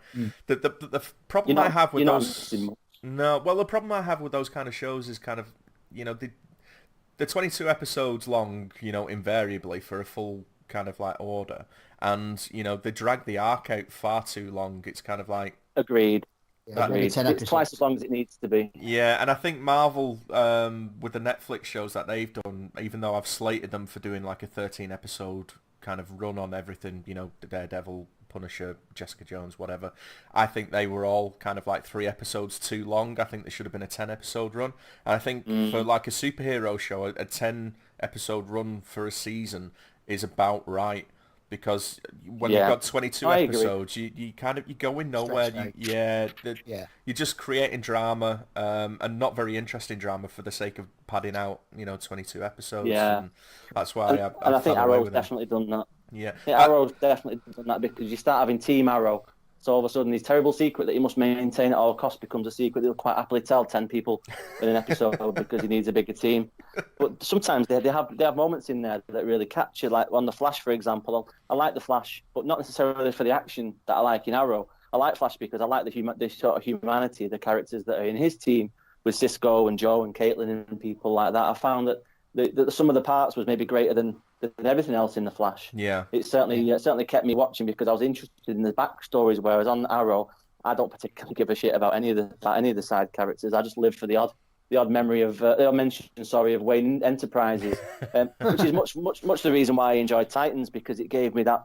A: the problem I have with those. The problem I have with those kind of shows is kind of, they're 22 episodes long, invariably for a full kind of like order, and they drag the arc out far too long. It's kind of like
C: agreed. It's twice as long as it needs to be.
A: Yeah, and I think Marvel, with the Netflix shows that they've done, even though I've slated them for doing like a 13-episode kind of run on everything, Daredevil, Punisher, Jessica Jones, whatever, I think they were all kind of like 3 episodes too long. I think they should have been a 10-episode run. And I think for like a superhero show, a 10-episode run for a season is about right. Because when you've got 22 episodes, you going nowhere. You're just creating drama, and not very interesting drama for the sake of padding out, 22 episodes.
C: Yeah,
A: and that's why I
C: think Arrow's definitely done that.
A: Yeah,
C: Arrow's definitely done that because you start having Team Arrow. So all of a sudden, this terrible secret that you must maintain at all costs becomes a secret they'll quite happily tell 10 people in an episode because he needs a bigger team. But sometimes they have moments in there that really capture, like on The Flash, for example. I like The Flash, but not necessarily for the action that I like in Arrow. I like Flash because I like the sort of humanity, the characters that are in his team with Cisco and Joe and Caitlin and people like that. I found that the some of the parts was maybe greater than everything else in The Flash.
A: Yeah,
C: it certainly kept me watching because I was interested in the backstories. Whereas on Arrow, I don't particularly give a shit about any of the side characters. I just live for the odd memory of the odd mention, of Wayne Enterprises, which is much the reason why I enjoyed Titans, because it gave me that.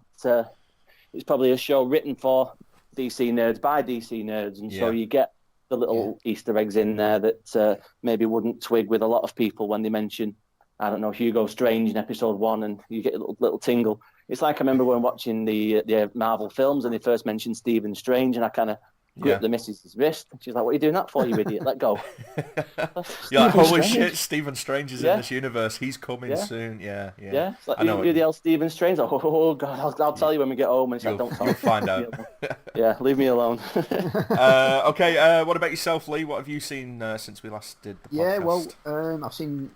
C: It's probably a show written for DC nerds by DC nerds, and so you get the little Easter eggs in there that maybe wouldn't twig with a lot of people when they mention, I don't know, Hugo Strange in episode 1, and you get a little tingle. It's like I remember when watching the Marvel films and they first mentioned Stephen Strange, and I kind of gripped the missus' wrist. She's like, "What are you doing that for, you idiot? Let go."
A: You're like, holy shit, Stephen Strange is in this universe. He's coming soon. Yeah.
C: It's like, who the hell Stephen Strange? Like, oh God, I'll tell you when we get home. And it's like, don't tell me.
A: You'll find out.
C: Leave me alone.
A: Okay, what about yourself, Lee? What have you seen since we last did the podcast?
B: I've seen...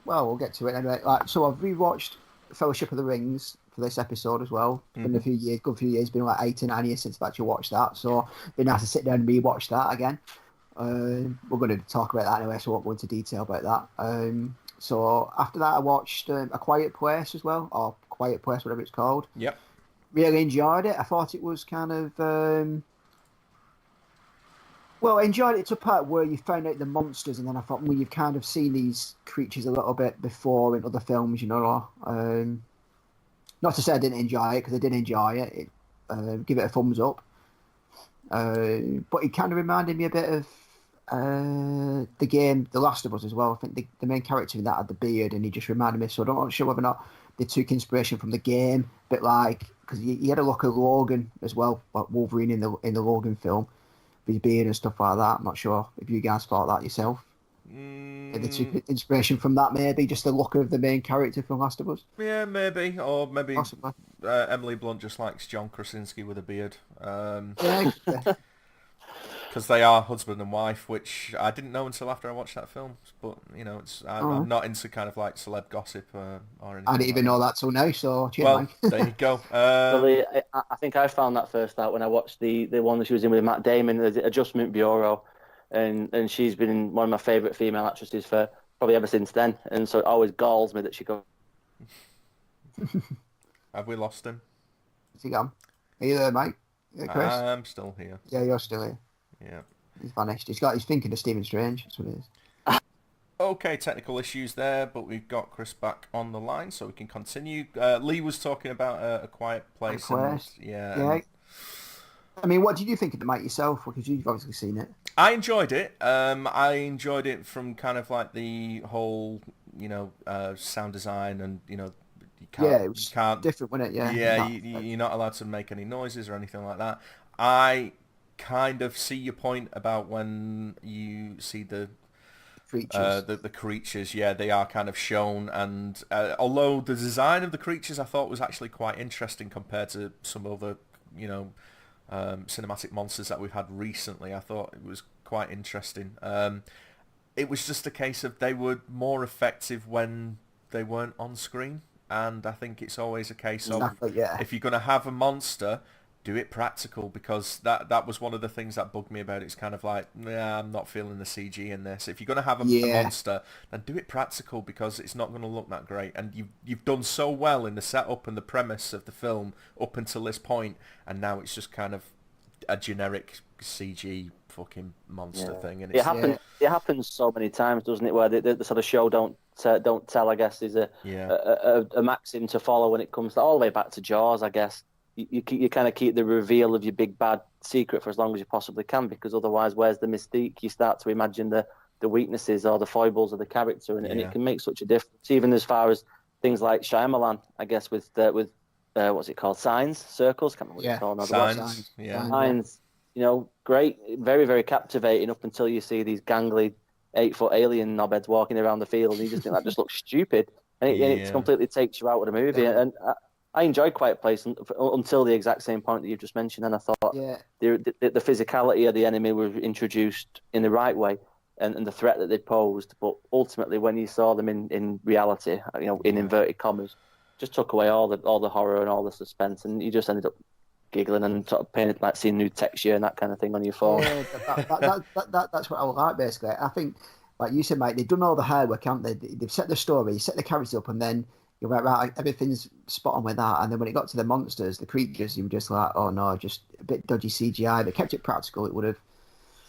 B: well, we'll get to it anyway. So I've rewatched Fellowship of the Rings for this episode as well. It's been a few years, good few years. It's been like 8 to 9 years since I've actually watched that. So it's been nice to sit down and rewatch that again. We're going to talk about that anyway, so I won't go into detail about that. So after that, I watched A Quiet Place as well, or Quiet Place, whatever it's called.
A: Yep.
B: Really enjoyed it. I thought it was kind of... Well, I enjoyed it to a part where you found out the monsters, and then I thought, well, you've kind of seen these creatures a little bit before in other films, you know. Not to say I didn't enjoy it, because I did enjoy it. Give it a thumbs up. But it kind of reminded me a bit of the game The Last of Us as well. I think the main character in that had the beard, and he just reminded me. So I'm not sure whether or not they took inspiration from the game, but like because he had a look at Logan as well, like Wolverine in the Logan film, with his beard and stuff like that. I'm not sure if you guys thought that yourself. They took inspiration from that, maybe just the look of the main character from Last of Us.
A: Yeah, maybe, or maybe
B: Possibly.
A: Emily Blunt just likes John Krasinski with a beard.
B: Yeah.
A: Because they are husband and wife, which I didn't know until after I watched that film. But I'm not into kind of like celeb gossip or anything.
B: I didn't even know that till now. So cheers,
A: well,
B: man.
A: there you go.
C: Well, I think I found that first out when I watched the one that she was in with Matt Damon, the Adjustment Bureau, and she's been one of my favourite female actresses for probably ever since then. And so it always galls me that she goes.
A: Have we lost him?
B: Is he gone? Are you there, mate? Yeah, Chris?
A: I'm still here.
B: Yeah, you're still here.
A: Yeah.
B: He's vanished. He's thinking of Stephen Strange. That's what it is.
A: Okay, technical issues there, but we've got Chris back on the line, so we can continue. Lee was talking about A Quiet Place.
B: Yeah. I mean, what did you think of the Mate yourself? Because you've obviously seen it.
A: I enjoyed it. I enjoyed it from kind of like the whole, sound design and,
B: It was different, wasn't it? Yeah.
A: Yeah, you're not allowed to make any noises or anything like that. I kind of see your point about when you see the
B: creatures.
A: The creatures, yeah, they are kind of shown, and although the design of the creatures I thought was actually quite interesting compared to some other, cinematic monsters that we've had recently, I thought it was quite interesting. It was just a case of they were more effective when they weren't on screen, and I think it's always a case of if you're going to have a monster, do it practical, because that was one of the things that bugged me about it. It's kind of like, I'm not feeling the CG in this. If you're going to have a monster, then do it practical, because it's not going to look that great. And you've done so well in the setup and the premise of the film up until this point, and now it's just kind of a generic CG fucking monster thing. And
C: it happens so many times, doesn't it? Where the sort of show don't tell, I guess, is a maxim to follow when it comes to all the way back to Jaws, I guess. You kind of keep the reveal of your big bad secret for as long as you possibly can, because otherwise, where's the mystique? You start to imagine the weaknesses or the foibles of the character, and it can make such a difference. Even as far as things like Shyamalan, I guess, with what's it called? Signs, circles. Can't remember what it's called now.
A: Signs.
C: Signs. Great, very very captivating up until you see these gangly 8-foot alien knobheads walking around the field, and you just think that just looks stupid, and it completely takes you out of the movie. And I enjoyed Quiet Place until the exact same point that you've just mentioned, and I thought the physicality of the enemy was introduced in the right way, and the threat that they posed. But ultimately, when you saw them in reality, in inverted commas, just took away all the horror and all the suspense, and you just ended up giggling and sort of painted, like seeing new texture and that kind of thing on your phone.
B: Yeah, that's what I like, basically. I think, like you said, mate, they've done all the hard work, haven't they? They've set the story, set the characters up, and then you're right, everything's spot on with that. And then when it got to the monsters, the creatures, you were just like, oh no, just a bit dodgy CGI. They kept it practical, it would have.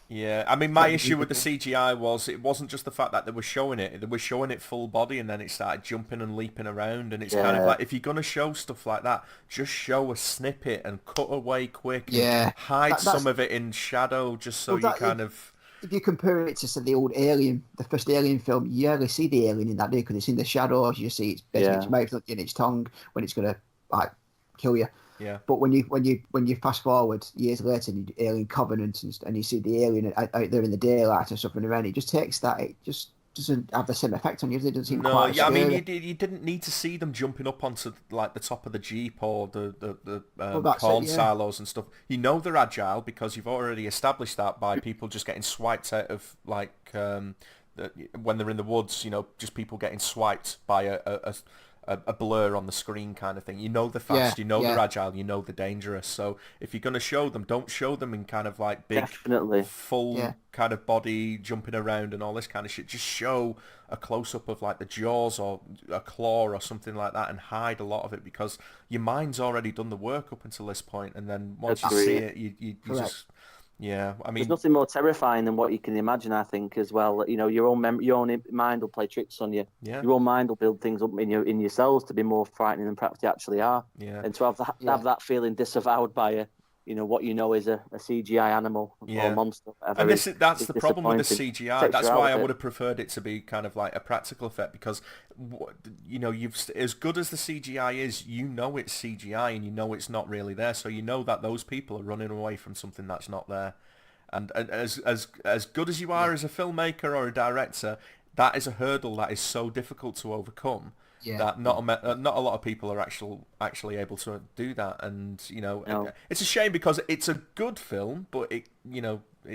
A: Yeah, I mean, my issue with the CGI was it wasn't just the fact that they were showing it. They were showing it full body, and then it started jumping and leaping around. And it's kind of like, if you're going to show stuff like that, just show a snippet and cut away quick.
B: Yeah.
A: Hide some of it in shadow, just so you kind of...
B: If you compare it to, say, the old Alien, the first Alien film, you rarely see the alien in that, do you? Because it's in the shadows. You see its mouth and its tongue when it's going to kill you.
A: Yeah.
B: But when you fast forward years later, and you Alien Covenant and you see the alien out there in the daylight and stuff and around, it just takes that. It just doesn't have the same effect on you. It doesn't seem quite.
A: I mean, you didn't need to see them jumping up onto like the top of the Jeep or the corn silos and stuff. You know they're agile because you've already established that by people just getting swiped out of like when they're in the woods. Just people getting swiped by a blur on the screen kind of thing. You know they're fast, they're agile, you know they're dangerous. So if you're going to show them, don't show them in kind of like big, full kind of body jumping around and all this kind of shit. Just show a close-up of like the jaws or a claw or something like that and hide a lot of it, because your mind's already done the work up until this point, and then once you see it, you Yeah, I mean,
C: there's nothing more terrifying than what you can imagine. I think as well. You know, your own mind will play tricks on you.
A: yeah,
C: Your own mind will build things up in your cells to be more frightening than perhaps they actually are.
A: yeah,
C: And to have that feeling disavowed by what you know is a CGI animal or
A: yeah.
C: monster, whatever,
A: And that's
C: is
A: the problem with the
C: disappointing.
A: CGI.
C: Takes you
A: That's
C: out
A: why I
C: of
A: would
C: it.
A: have preferred it to be kind of like a practical effect because, you've as good as the CGI is, it's CGI and it's not really there. So you know that those people are running away from something that's not there. And as good as you are as a filmmaker or a director, that is a hurdle that is so difficult to overcome.
B: Yeah.
A: That not a lot of people are actually able to do that, and
C: No.
A: it's a shame because it's a good film, but it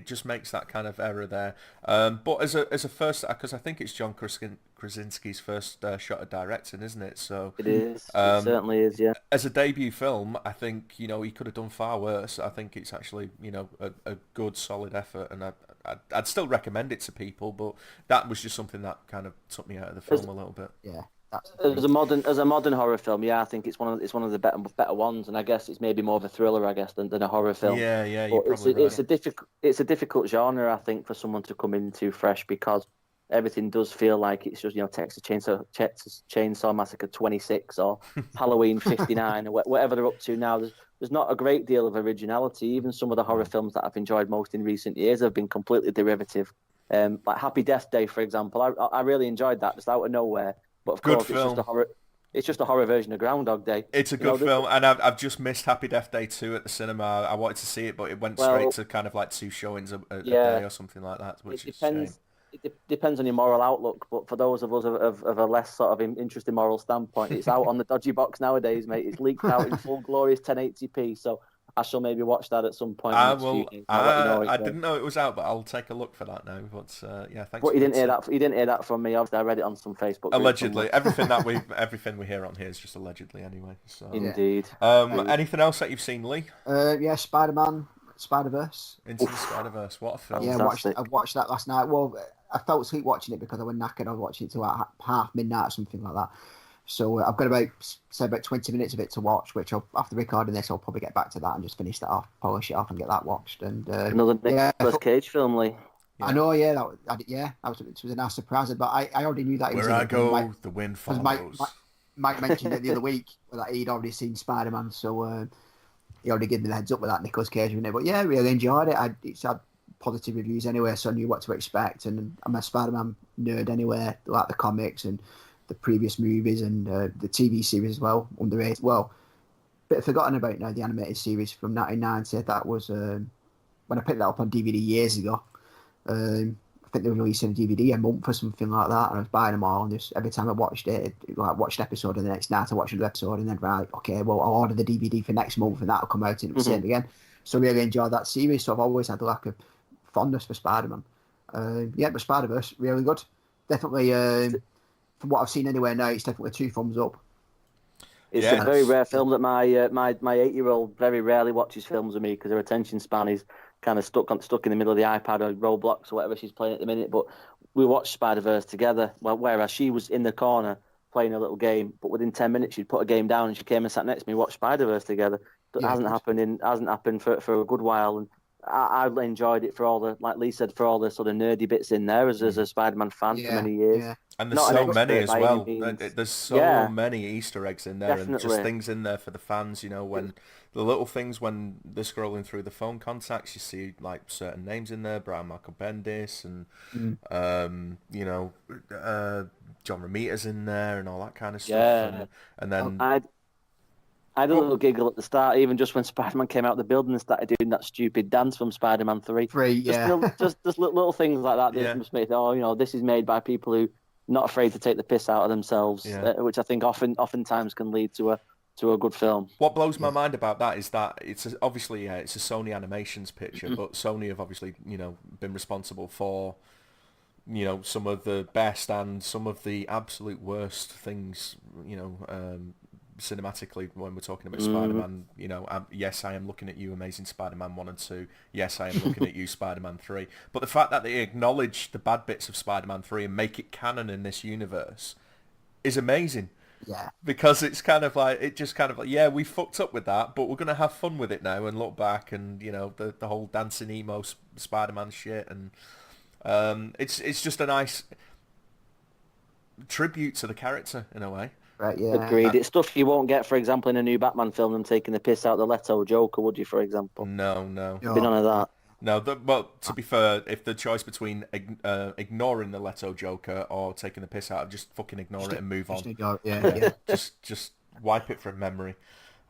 A: just makes that kind of error there. But as a first, because I think it's John Krasinski's first shot at directing, isn't it? So
C: It is. It certainly is. Yeah.
A: as a debut film, I think he could have done far worse. I think it's actually a good solid effort, and I'd still recommend it to people, but that was just something that kind of took me out of the film a little bit.
B: Yeah.
C: As a modern horror film, yeah, I think it's one of the better ones, and I guess it's maybe more of a thriller, I guess, than a horror film.
A: Yeah, you're
C: But
A: probably right.
C: it's a difficult genre, I think, for someone to come into fresh because everything does feel like it's just Texas Chainsaw Massacre 26 or Halloween 59 or whatever they're up to now. There's not a great deal of originality. Even some of the horror films that I've enjoyed most in recent years have been completely derivative. Like Happy Death Day, for example, I really enjoyed that just out of nowhere. But of course, it's just a horror version of Groundhog Day.
A: It's a good film, and I've just missed Happy Death Day 2 at the cinema. I wanted to see it, but it went straight to kind of like 2 showings a day or something like that, which is a shame.
C: It depends on your moral outlook, but for those of us of a less sort of interesting moral standpoint, it's out on the dodgy box nowadays, mate. It's leaked out in full glorious 1080p, so I shall maybe watch that at some point.
A: I didn't know it was out, but I'll take a look for that now. But yeah, thanks.
C: But you didn't hear that. You didn't hear that from me. Obviously, I read it on some Facebook.
A: Allegedly, everything we hear on here is just allegedly, anyway. So.
C: Indeed.
A: Anything else that you've seen, Lee?
B: Yeah, Spider-Man, Spider-Verse.
A: Into the Spider-Verse. What a film!
B: Yeah, I watched that last night. Well, I fell asleep watching it because I was knackered. I was watching it till like half midnight or something like that. So I've got about 20 minutes of it to watch, which after recording this, I'll probably get back to that and just finish that off, polish it off, and get that watched. And
C: another Nicolas Cage film, Lee.
B: Yeah. I know, yeah, it was a nice surprise, but I already knew that.
A: Where I go, the wind follows.
B: Mike mentioned it the other week that he'd already seen Spider-Man, so he already gave me the heads up with that Nicolas Cage in it. But yeah, really enjoyed it. It's had positive reviews anyway, so I knew what to expect. And I'm a Spider-Man nerd anyway, like the comics and the previous movies and the TV series as well, underrated. Well, bit forgotten about now, the animated series from 1990. That was when I picked that up on DVD years ago. I think they were releasing a DVD a month or something like that, and I was buying them all. And just every time I watched it, watched an episode, and the next night I watched another episode, and then okay, well, I'll order the DVD for next month, and that'll come out, and it was the same again. So I really enjoyed that series. So I've always had a fondness for Spider-Man. But Spider-Verse, really good. Definitely. From what I've seen anywhere now, it's definitely 2 thumbs up.
C: It's a very rare film that my 8-year-old very rarely watches films with me because her attention span is kind of stuck in the middle of the iPad or Roblox or whatever she's playing at the minute. But we watched Spider-Verse together, whereas she was in the corner playing a little game, but within 10 minutes she'd put a game down and she came and sat next to me, watched Spider-Verse together. That hasn't happened for a good while, and I enjoyed it for all the, like Lee said, for all the sort of nerdy bits in there as a Spider-Man fan for many years.
B: Yeah.
A: And there's so many as well. There's so many Easter eggs in there,
C: Definitely.
A: And just things in there for the fans. When the little things when they're scrolling through the phone contacts, you see like certain names in there, Brian Michael Bendis, and John Romita's in there, and all that kind of stuff.
C: Yeah.
A: And then
C: I had a little giggle at the start, even just when Spider-Man came out of the building and started doing that stupid dance from Spider-Man 3. Just little things like that.
A: Yeah.
C: Just made, this is made by people who not afraid to take the piss out of themselves, which I think oftentimes can lead to a good film.
A: What blows my mind about that is that it's obviously it's a Sony Animations picture, but Sony have obviously been responsible for some of the best and some of the absolute worst things cinematically when we're talking about Spider-Man. Yes, I am looking at you, Amazing Spider-Man 1 and 2. Yes, I am looking at you, Spider-Man 3. But the fact that they acknowledge the bad bits of Spider-Man 3 and make it canon in this universe is amazing.
B: Yeah.
A: Because it's kind of like, yeah, we fucked up with that, but we're going to have fun with it now and look back and, you know, the whole dancing emo Spider-Man shit. And it's just a nice tribute to the character in a way.
B: Right, yeah.
C: Agreed. It's stuff you won't get, for example, in a new Batman film, them taking the piss out of the Leto Joker, would you, for example?
A: No.
C: There'd be none of that.
A: No, well, to be fair, if the choice between ignoring the Leto Joker or taking the piss out, just fucking ignore it and move on.
B: Yeah.
A: Just wipe it from memory.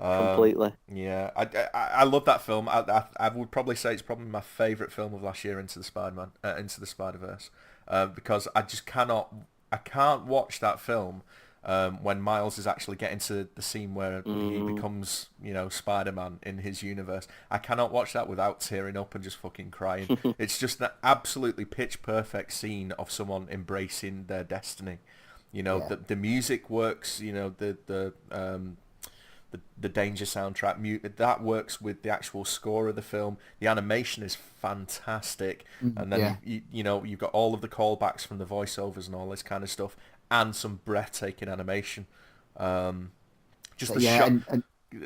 C: Completely.
A: Yeah, I love that film. I would probably say it's probably my favourite film of last year, Into the Spider-Verse, because I can't watch that film when Miles is actually getting to the scene where he becomes, you know, Spider-Man in his universe. I cannot watch that without tearing up and just fucking crying. It's just an absolutely pitch perfect scene of someone embracing their destiny. You know, the music works. You know, the Danger soundtrack that works with the actual score of the film. The animation is fantastic, and then you know, you've got all of the callbacks from the voiceovers and all this kind of stuff, and some breathtaking animation. Just the shot.
B: And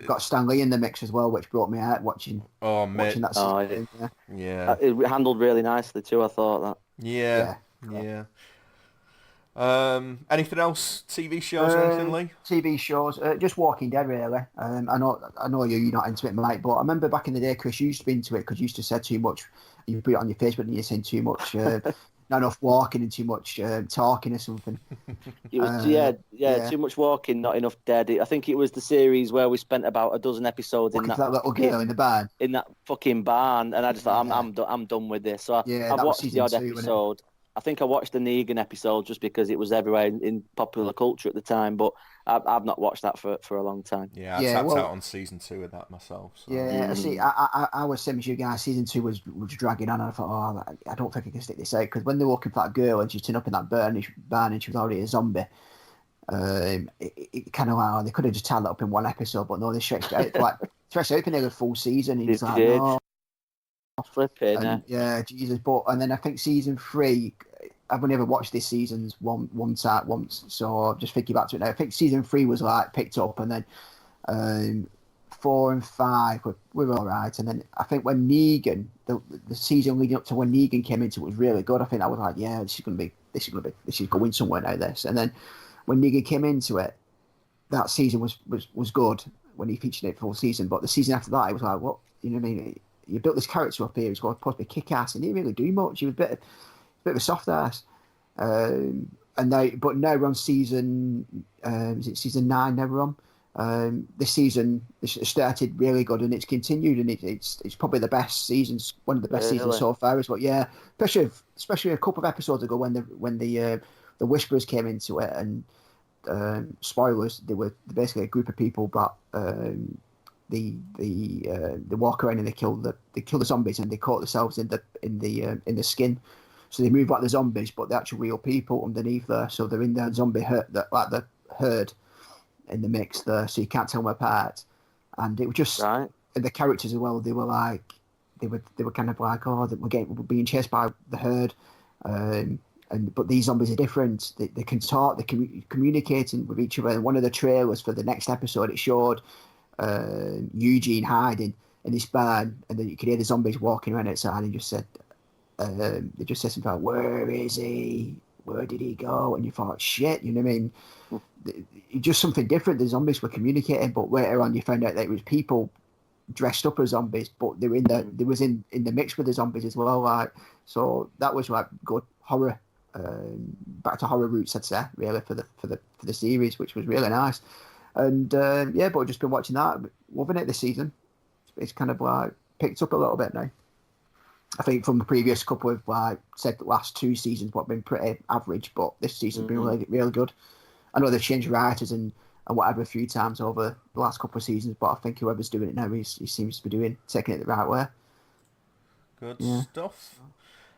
B: got Stan Lee in the mix as well, which brought me out watching that scene.
A: Yeah.
C: It handled really nicely too, I thought that.
A: Yeah. Anything else? TV shows or anything, Lee?
B: TV shows, just Walking Dead, really. I know you're not into it, Mike, but I remember back in the day, Chris used to be into it because you used to say too much. You put it on your Facebook and you're saying too much, not enough walking and too much talking or something.
C: It was, too much walking, not enough dead. I think it was the series where we spent about a dozen episodes in that
B: little girl in the barn.
C: In that fucking barn, and I just thought, I'm done with this. So I've watched the odd episode. I think I watched the Negan episode just because it was everywhere in popular culture at the time, but I've not watched that for a long time.
A: Yeah, I tapped out on season 2 of that myself. So.
B: Yeah, see, I was same as you guys. Season 2 was dragging on, and I thought, I don't think I can stick this out, because when they're looking for that girl and she turned up in that barn and she was already a zombie, it kind of like, they could have just tied that up in one episode, but no, they stretched it out for nearly a full season. He's like, no.
C: Flipping,
B: yeah, Jesus. And then I think season 3, I've only ever watched this season's once, so just thinking back to it now. I think season 3 was like picked up, and then 4 and 5 were all right. And then I think when Negan, the season leading up to when Negan came into it was really good. I think I was like, yeah, this is going somewhere now. This, and then when Negan came into it, that season was good when he featured it full season. But the season after that, it was like, what, you know what I mean? You built this character up here. He's supposed to be kick-ass, and he didn't really do much. He was a bit of a soft ass. Now we're on season. Is it season 9? Now we're on. This season it started really good, and it's continued, and it's probably the best seasons, one of the best seasons so far. As well, yeah. Especially a couple of episodes ago when the Whisperers came into it, and spoilers, they were basically a group of people that. They walk around and they kill the zombies, and they caught themselves in the skin, so they move like the zombies, but they're actual real people underneath there. So they're in the zombie the herd in the mix there, so you can't tell them apart. And it was just and the characters as well. They were like they were kind of like, we're being chased by the herd, but these zombies are different. They can talk, they can communicating with each other. And one of the trailers for the next episode, it showed Eugene hiding in this barn, and then you could hear the zombies walking around outside, and they just said something like, where is he? Where did he go? And you thought, shit, you know what I mean? Just something different. The zombies were communicating, but later on you found out that it was people dressed up as zombies, but they were in the mix with the zombies as well. Like, so that was like good horror, back to horror roots, I'd say, really, for the series, which was really nice. And but I've just been watching that, loving it this season. It's kind of like picked up a little bit now. I think from the previous couple of said the last 2 seasons, what been pretty average, but this season's been really, really good. I know they've changed writers and whatever a few times over the last couple of seasons, but I think whoever's doing it now, he seems to be taking it the right way.
A: Good stuff.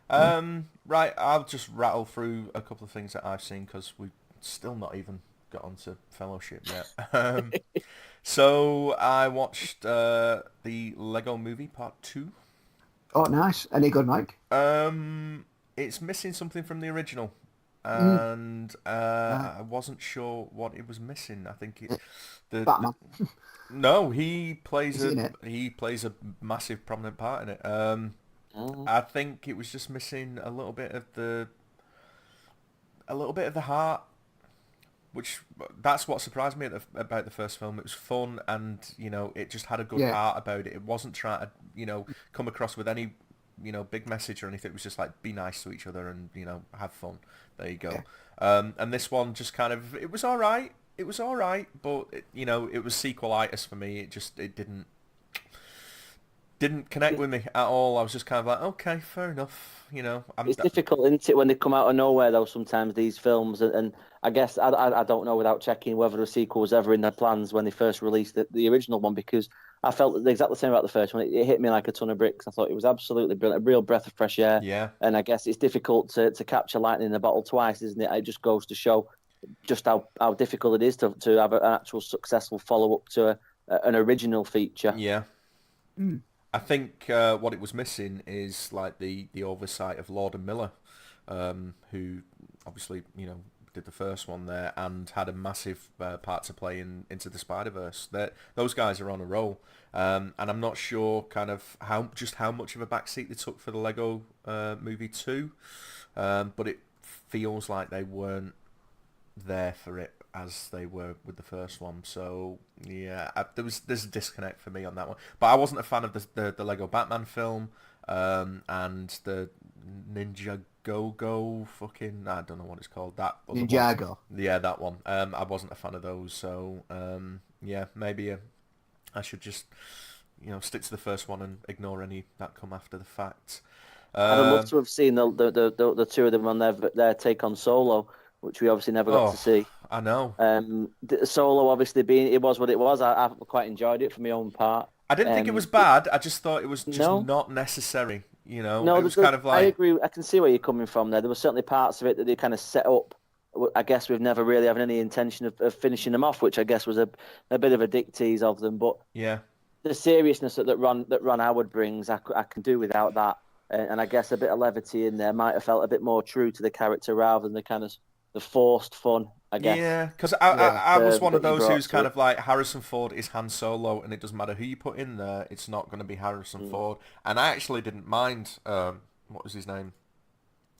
A: Right, I'll just rattle through a couple of things that I've seen, because we've still not even got onto Fellowship yet. So I watched the Lego Movie Part 2.
B: Oh, nice. Any good, Mike?
A: It's missing something from the original. and I wasn't sure what it was missing. I think
B: Batman.
A: No, he plays
B: Is he in it?
A: a massive prominent part in it. I think it was just missing a little bit of the heart, which that's what surprised me about the first film. It was fun, and it just had a good heart about it. It wasn't trying to come across with any big message or anything. It was just like, be nice to each other and have fun. There you go. And this one just kind of, it was all right. It was all right, but it was sequelitis for me. It didn't connect with me at all. I was just kind of like, okay, fair enough.
C: It's difficult, isn't it, when they come out of nowhere though? Sometimes these films, and I guess I don't know without checking whether a sequel was ever in their plans when they first released the original one, because I felt exactly the same about the first one. It hit me like a ton of bricks. I thought it was absolutely brilliant, a real breath of fresh air.
A: Yeah.
C: And I guess it's difficult to capture lightning in a bottle twice, isn't it? It just goes to show just how difficult it is to have an actual successful follow up to an original feature.
A: Yeah. I think what it was missing is like the oversight of Lord and Miller, who obviously did the first one there and had a massive part to play in Into the Spider-Verse. Those guys are on a roll, and I'm not sure kind of how much of a backseat they took for the Lego Movie 2, but it feels like they weren't there for it as they were with the first one. So yeah, there's a disconnect for me on that one. But I wasn't a fan of the Lego Batman film, and the Ninjago fucking, I don't know what it's called. That
B: Ninjago.
A: Yeah, that one. I wasn't a fan of those. So yeah, maybe I should just stick to the first one and ignore any that come after the fact.
C: I'd love to have seen the two of them on their take on Solo, which we obviously never got to see.
A: I know.
C: Solo obviously it was what it was. I quite enjoyed it for my own part.
A: I didn't think it was bad. I just thought it was just not necessary.
C: No,
A: it was kind of like...
C: I agree. I can see where you're coming from there. There were certainly parts of it that they kind of set up. I guess we've never really having any intention of finishing them off, which I guess was a bit of a dick tease of them. But
A: yeah,
C: the seriousness that Ron Howard brings, I can do without that. And I guess a bit of levity in there might have felt a bit more true to the character rather than the kind of the forced fun, I guess.
A: Yeah, because I was one of those who's kind of like, Harrison Ford is Han Solo, and it doesn't matter who you put in there, it's not going to be Harrison Ford. And I actually didn't mind, what was his name?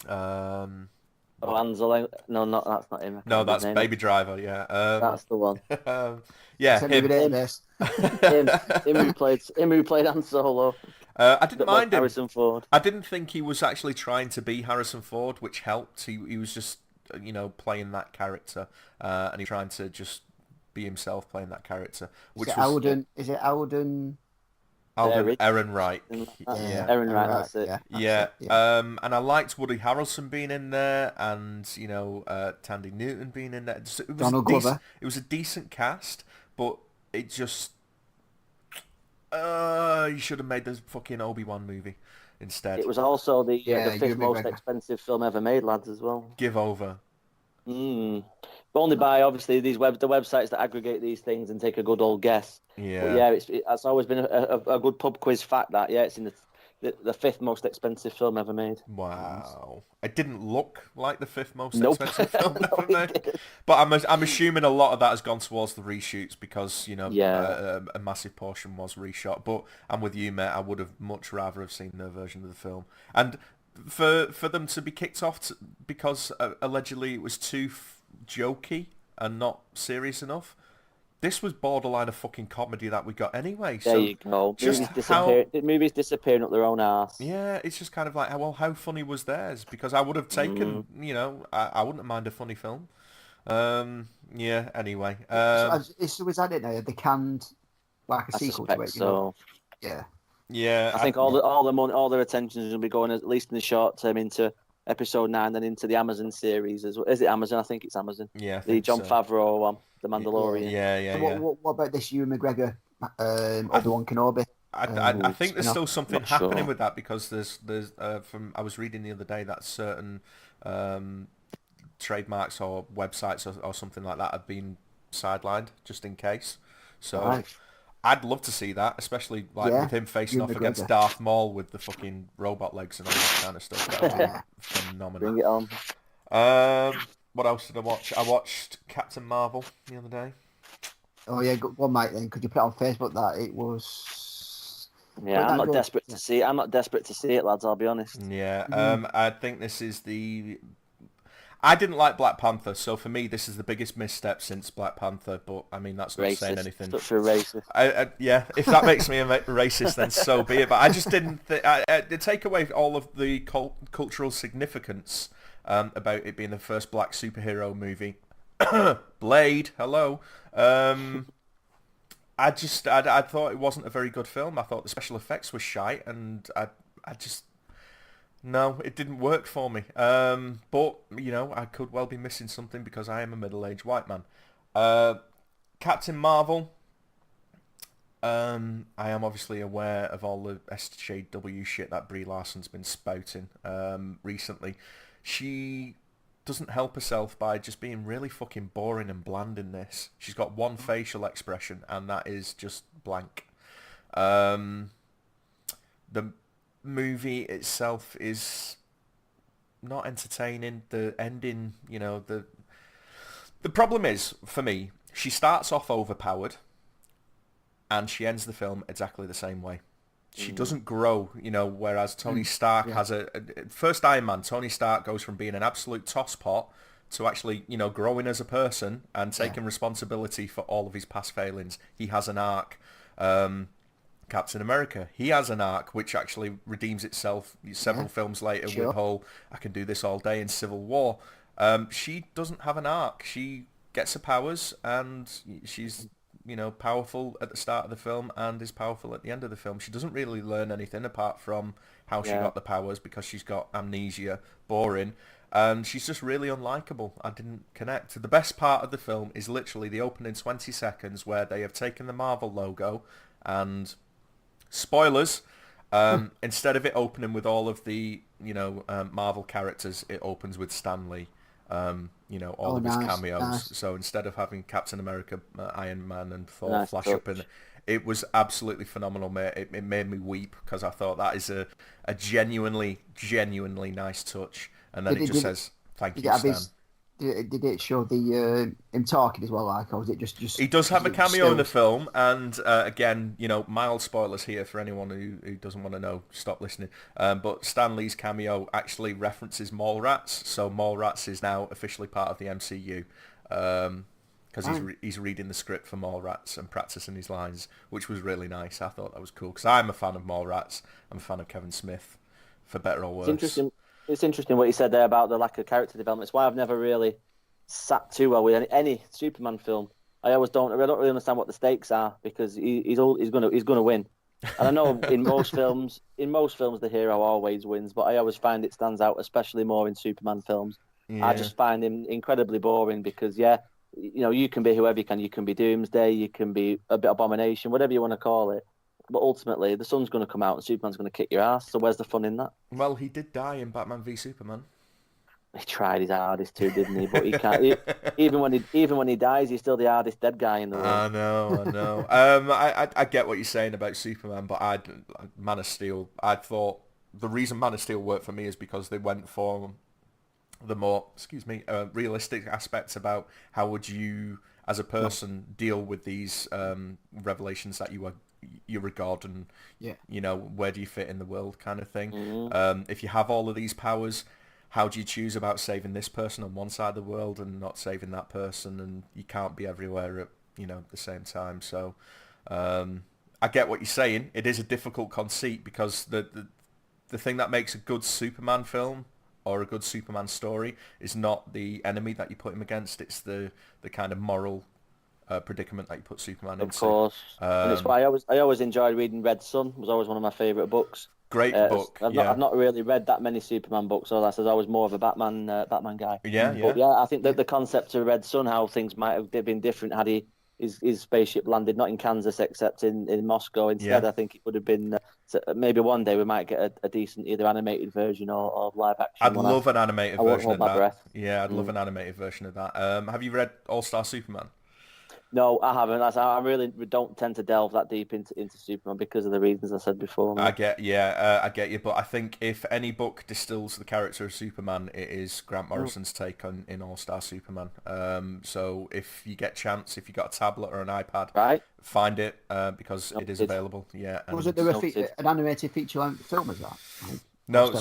C: Angelo? No, that's not him.
A: No, that's Baby Driver, yeah.
C: That's the one.
A: Yeah, him
C: who played Han Solo.
A: I didn't mind him.
C: Harrison Ford.
A: I didn't think he was actually trying to be Harrison Ford, which helped. He was just playing that character, and he trying to just be himself playing that character.
B: Is it Alden
A: Ehrenreich.
C: Yeah. Ehrenreich, that's it.
A: Yeah. And I liked Woody Harrelson being in there, and Tandy Newton being in there.
B: Donald Glover.
A: It was a decent cast, but it just you should have made the fucking Obi-Wan movie instead.
C: It was also the fifth most expensive film ever made, lads, as well.
A: Give over.
C: But only by, obviously, the websites that aggregate these things and take a good old guess.
A: Yeah.
C: But yeah, it's always been a good pub quiz fact that, yeah, it's in the fifth most expensive film ever made.
A: Wow. It didn't look like the fifth most
C: Nope.
A: expensive film ever made. But I'm assuming a lot of that has gone towards the reshoots because, a massive portion was reshot. But I'm with you, mate. I would have much rather have seen their version of the film. And for them to be kicked off because allegedly it was too jokey and not serious enough. This was borderline a fucking comedy that we got anyway.
C: There you go. Movies disappearing up their own arse.
A: Yeah, it's just kind of like, well, how funny was theirs? Because I would have taken, I wouldn't mind a funny film. Yeah, anyway.
B: So was that it now? They canned like a sequel to it?
C: So.
B: Yeah.
A: Yeah.
C: I think all the money, all their attention is going to be going, at least in the short term, into episode 9, then into the Amazon series as well. Is it Amazon? I think it's Amazon.
A: Yeah.
C: The John Favreau one, The Mandalorian.
A: Yeah.
B: So what about this Ewan McGregor, Obi-Wan Kenobi?
A: I think there's still something happening with that because there's I was reading the other day that certain trademarks or websites or something like that have been sidelined just in case. So. Right. I'd love to see that, especially with him facing off against Darth Maul with the fucking robot legs and all that kind of stuff. That would be phenomenal.
C: Bring it on.
A: What else did I watch? I watched Captain Marvel the other day.
B: Oh yeah, good one, mate. Then could you put it on Facebook that it was?
C: Yeah, I'm not
B: good?
C: desperate to see it. I'm not desperate to see it, lads. I'll be honest.
A: Yeah, I think this is the... I didn't like Black Panther, so for me this is the biggest misstep since Black Panther, but I mean, that's not saying anything.
C: Such a racist.
A: Yeah, if that makes me a racist, then so be it, but I just didn't to take away all of the cultural significance about it being the first black superhero movie. Blade, hello. I thought it wasn't a very good film. I thought the special effects were shite, and I just... No, it didn't work for me. But, you know, I could well be missing something because I am a middle-aged white man. Captain Marvel. I am obviously aware of all the SJW shit that Brie Larson's been spouting recently. She doesn't help herself by just being really fucking boring and bland in this. She's got one facial expression, and that is just blank. The movie itself is not entertaining. The ending, you know, the problem is, for me, she starts off overpowered and she ends the film exactly the same way. She doesn't grow, you know, whereas Tony Stark has first Iron Man, Tony Stark goes from being an absolute tosspot to actually, you know, growing as a person and taking responsibility for all of his past failings. He has an arc. Captain America, he has an arc which actually redeems itself several films later with whole I can do this all day in Civil War. She doesn't have an arc. She gets her powers and she's, you know, powerful at the start of the film and is powerful at the end of the film. She doesn't really learn anything apart from how she got the powers because she's got amnesia, boring, and she's just really unlikable. I didn't connect. The best part of the film is literally the opening 20 seconds where they have taken the Marvel logo and... Spoilers, instead of it opening with all of the, you know, Marvel characters, it opens with Stan Lee, you know, all of his cameos. Nice. So instead of having Captain America, Iron Man and Thor flash up, and it was absolutely phenomenal, mate. It made me weep because I thought that is a genuinely nice touch. And then it just says, thank you, Stan.
B: Did it show the him talking as well, like, or was it just...
A: He does have a cameo in the film, and again, you know, mild spoilers here for anyone who doesn't want to know, stop listening. But Stan Lee's cameo actually references Mallrats, so Mallrats is now officially part of the MCU, because he's reading the script for Mallrats and practicing his lines, which was really nice. I thought that was cool, because I'm a fan of Mallrats. I'm a fan of Kevin Smith, for better or worse.
C: It's interesting what you said there about the lack of character development. It's why I've never really sat too well with any Superman film. I don't really understand what the stakes are because he's going to win. And I know in most films the hero always wins, but I always find it stands out, especially more in Superman films. Yeah. I just find him incredibly boring because you know, you can be whoever you can. You can be Doomsday, you can be a bit Abomination, whatever you want to call it. But ultimately, the sun's going to come out and Superman's going to kick your ass. So where's the fun in that?
A: Well, he did die in Batman v Superman.
C: He tried his hardest to, didn't he? But he can't. Even when he dies, he's still the hardest dead guy in the world.
A: I know. I get what you're saying about Superman, but Man of Steel. I thought the reason Man of Steel worked for me is because they went for the more, realistic aspects about how would you, as a person, deal with these revelations that you regard, and you know, where do you fit in the world, kind of thing. If you have all of these powers, how do you choose about saving this person on one side of the world and not saving that person? And you can't be everywhere at, you know, the same time. So I get what you're saying. It is a difficult conceit because the thing that makes a good Superman film or a good Superman story is not the enemy that you put him against. It's the kind of moral predicament that you put Superman into.
C: Of course. And it's why I always enjoyed reading Red Son. It was always one of my favourite books.
A: Great book.
C: I've not really read that many Superman books, so that's I was more of a Batman guy. But I think that the concept of Red Son, how things might have been different had his spaceship landed not in Kansas except in Moscow instead. I think it would have been maybe one day we might get a decent either animated version or live action.
A: I'd love an animated version of that.
C: Breath.
A: Yeah, I'd love an animated version of that. Have you read All Star Superman?
C: No, I haven't. I really don't tend to delve that deep into Superman because of the reasons I said before.
A: I get you, but I think if any book distills the character of Superman, it is Grant Morrison's take on in All-Star Superman. So if you get chance, if you got a tablet or an iPad,
C: Right.
A: find it because it is
C: Noted.
A: available. Yeah.
B: Was
A: And
B: it an animated feature-length film? Is that?
A: no,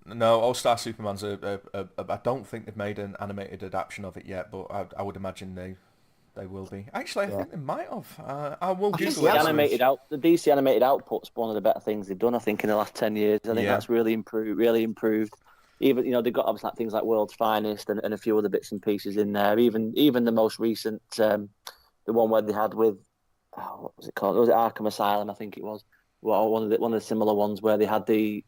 A: no, All-Star Superman's I don't think they've made an animated adaptation of it yet, but I would imagine they will be. Actually, I think they might have. I will Google it.
C: The DC animated output's one of the better things they've done, I think, in the last 10 years. I think that's really improved. Even, they've got obviously things like World's Finest and a few other bits and pieces in there. Even the most recent, the one where they had with, what was it called? Was it Arkham Asylum? I think it was. Well, one of the similar ones where they had the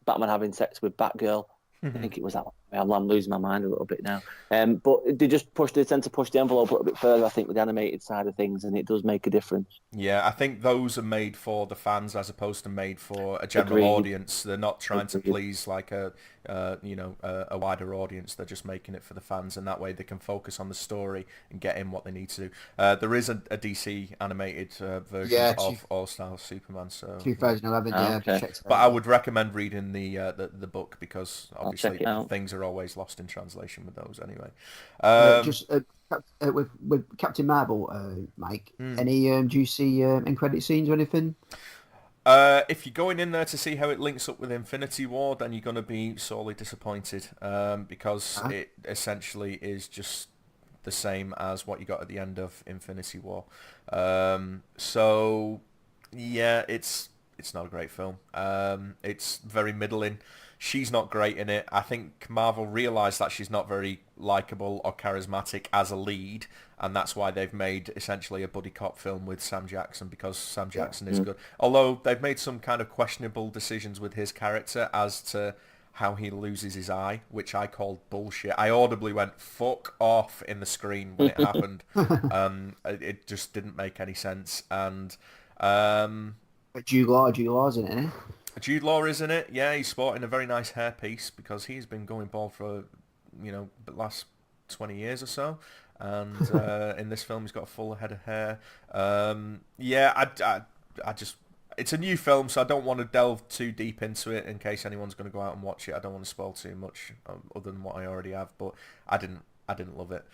C: Batman having sex with Batgirl. I think it was that one. I'm losing my mind a little bit now. But they tend to push the envelope a little bit further, I think, with the animated side of things, and it does make a difference.
A: Yeah, I think those are made for the fans as opposed to made for a general audience. They're not trying to please like a wider audience. They're just making it for the fans, and that way they can focus on the story and get in what they need to. There is a DC animated version of All-Star Superman. So
B: 2011,
C: okay.
A: But I would recommend reading the book because obviously things are always lost in translation with those anyway.
B: With Captain Marvel, Mike, any juicy end credit scenes or anything?
A: If you're going in there to see how it links up with Infinity War, then you're going to be sorely disappointed because it essentially is just the same as what you got at the end of Infinity War. So yeah, it's not a great film. It's very middling. She's not great in it. I think Marvel realised that she's not very likeable or charismatic as a lead, and that's why they've made essentially a buddy cop film with Sam Jackson, because Sam Jackson is good. Although they've made some kind of questionable decisions with his character as to how he loses his eye, which I called bullshit. I audibly went, fuck off in the screen when it happened. It just didn't make any sense. And
B: But Jude Law's in it, eh?
A: Jude Law is in it. Yeah, he's sporting a very nice hairpiece because he's been going bald for, the last 20 years or so. And in this film, he's got a full head of hair. I just... It's a new film, so I don't want to delve too deep into it in case anyone's going to go out and watch it. I don't want to spoil too much other than what I already have, but I didn't love it.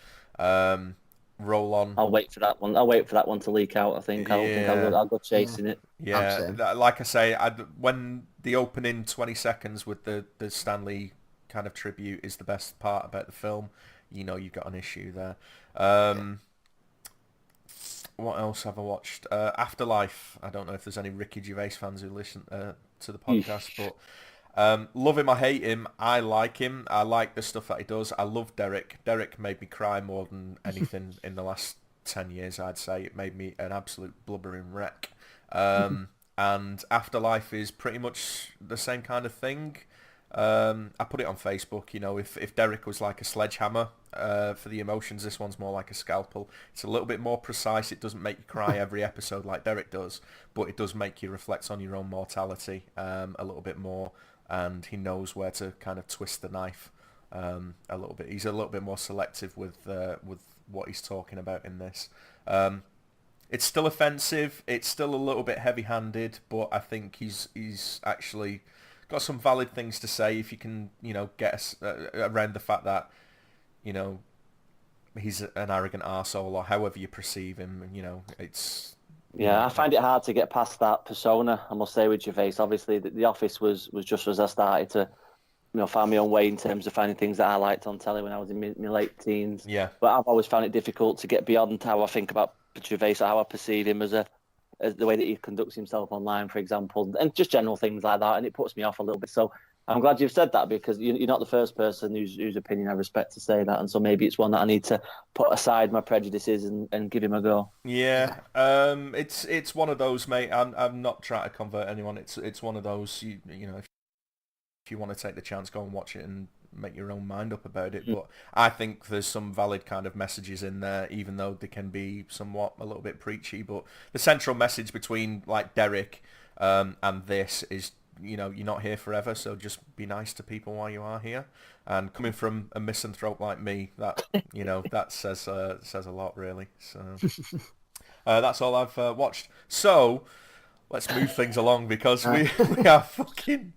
A: Roll on.
C: I'll wait for that one. To leak out. I think. I'll go chasing it.
A: Yeah, like I say, when the opening 20 seconds with the Stan Lee kind of tribute is the best part about the film, you've got an issue there. What else have I watched? Afterlife. I don't know if there's any Ricky Gervais fans who listen to the podcast, but love him, I hate him. I like him. I like the stuff that he does. I love Derek. Derek made me cry more than anything in the last 10 years, I'd say. It made me an absolute blubbering wreck. And Afterlife is pretty much the same kind of thing. I put it on Facebook, if Derek was like a sledgehammer for the emotions, this one's more like a scalpel. It's a little bit more precise. It doesn't make you cry every episode like Derek does, but it does make you reflect on your own mortality a little bit more, and he knows where to kind of twist the knife a little bit. He's a little bit more selective with what he's talking about in this. It's still offensive. It's still a little bit heavy-handed, but I think he's actually got some valid things to say if you can, get us around the fact that, he's an arrogant arsehole or however you perceive him. It's...
C: Yeah, I find it hard to get past that persona, I must say, with Gervais. Obviously, The Office was just as I started to, find my own way in terms of finding things that I liked on telly when I was in my late teens.
A: Yeah.
C: But I've always found it difficult to get beyond how I think about Gervais or how I perceive him as the way that he conducts himself online, for example, and just general things like that. And it puts me off a little bit. So I'm glad you've said that, because you're not the first person whose opinion I respect to say that. And so maybe it's one that I need to put aside my prejudices and give him a go.
A: Yeah. It's one of those, mate. I'm not trying to convert anyone. It's one of those, if you want to take the chance, go and watch it and make your own mind up about it. But I think there's some valid kind of messages in there, even though they can be somewhat a little bit preachy. But the central message between like Derek and this is you're not here forever, so just be nice to people while you are here. And coming from a misanthrope like me, that that says a lot, really. So that's all I've watched. So let's move things along, because we are fucking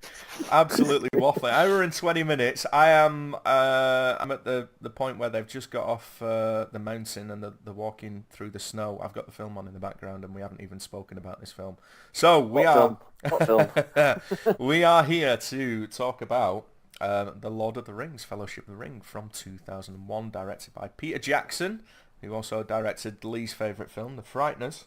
A: absolutely waffling. Hour and 20 minutes. I'm at the point where they've just got off the mountain and they're walking through the snow. I've got the film on in the background, and we haven't even spoken about this film. So
C: What film?
A: we are here to talk about The Lord of the Rings, Fellowship of the Ring, from 2001, directed by Peter Jackson, who also directed Lee's favourite film, The Frighteners.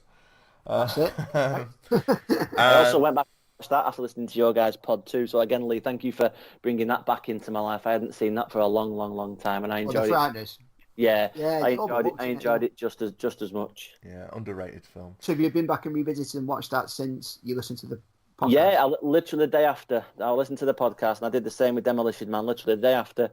B: That's it.
C: I also went back to that after listening to your guys' pod too. So again, Lee, thank you for bringing that back into my life. I hadn't seen that for a long, long, long time, and I enjoyed
B: The
C: it.
B: Frighteners.
C: Yeah,
B: Yeah,
C: I enjoyed it just as much.
A: Yeah, underrated film.
B: So have you been back and revisited and watched that since you listened to the podcast?
C: Yeah, literally the day after, I listened to the podcast, and I did the same with Demolition Man. Literally the day after,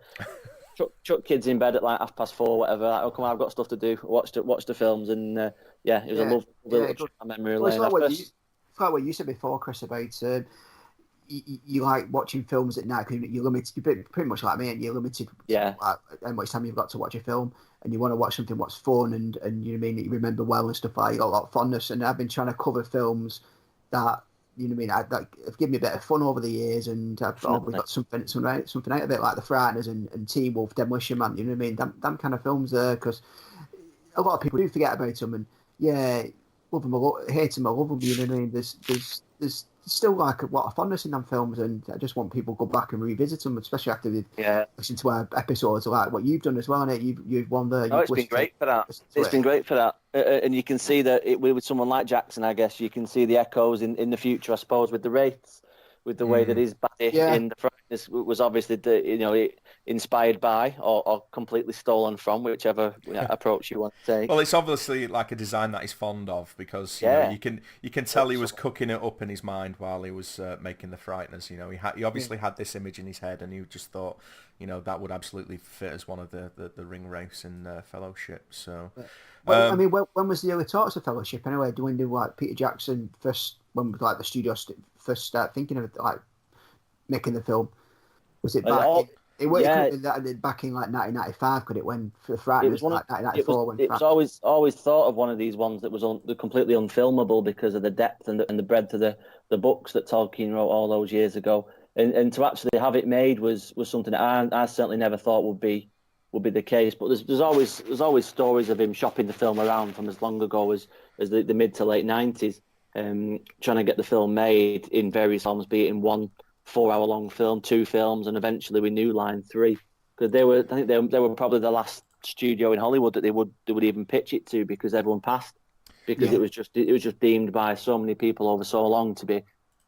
C: chuck kids in bed at like 4:30, whatever. Like, oh, come on, I've got stuff to do. Watch the films, and it was a lovely little memory lane.
B: It's like what you said before, Chris, about you like watching films at night because you're limited. You're pretty much like me, and you're limited.
C: Yeah.
B: How much time you've got to watch a film, and you want to watch something what's fun and you know what I mean, that you remember well and stuff like that. You got a lot of fondness, and I've been trying to cover films that you know what I mean, that have given me a bit of fun over the years, and I've probably got something out of it, like The Frighteners and Teen Wolf, Demolition Man. You know what I mean? Them kind of films there, because a lot of people do forget about them, and love them, hate them, I love them. You know what I mean? There's still like a lot of fondness in them films, and I just want people to go back and revisit them, especially after they listen to our episodes, like what you've done as well. And you've won the.
C: Oh, it's been great for that. It's been great for that, and you can see that with someone like Jackson, I guess you can see the echoes in the future, I suppose, with the Wraiths, with the way that his body in the Frighteners was obviously inspired by or completely stolen from, whichever approach you want to take.
A: Well, it's obviously like a design that he's fond of, because you know, you can tell he was cooking it up in his mind while he was making the Frighteners. You know, he obviously had this image in his head, and he just thought, that would absolutely fit as one of the ring wraiths in Fellowship. So,
B: I mean, when was the early talks of Fellowship anyway? When did like Peter Jackson first, when like the studio first start thinking of like making the film? Was it back? Back in like 1995, could it? When for the Frighteners, it was like 1994.
C: It was always thought of one of these ones that was completely unfilmable because of the depth and the breadth of the books that Tolkien wrote all those years ago. And to actually have it made was something that I certainly never thought would be the case. But there's always stories of him shopping the film around from as long ago as the mid to late 90s, trying to get the film made in various forms, be it in 1 4-hour-long film, 2 films, and eventually with New Line 3, because they were probably the last studio in Hollywood that they would even pitch it to, because everyone passed, because it was just deemed by so many people over so long to be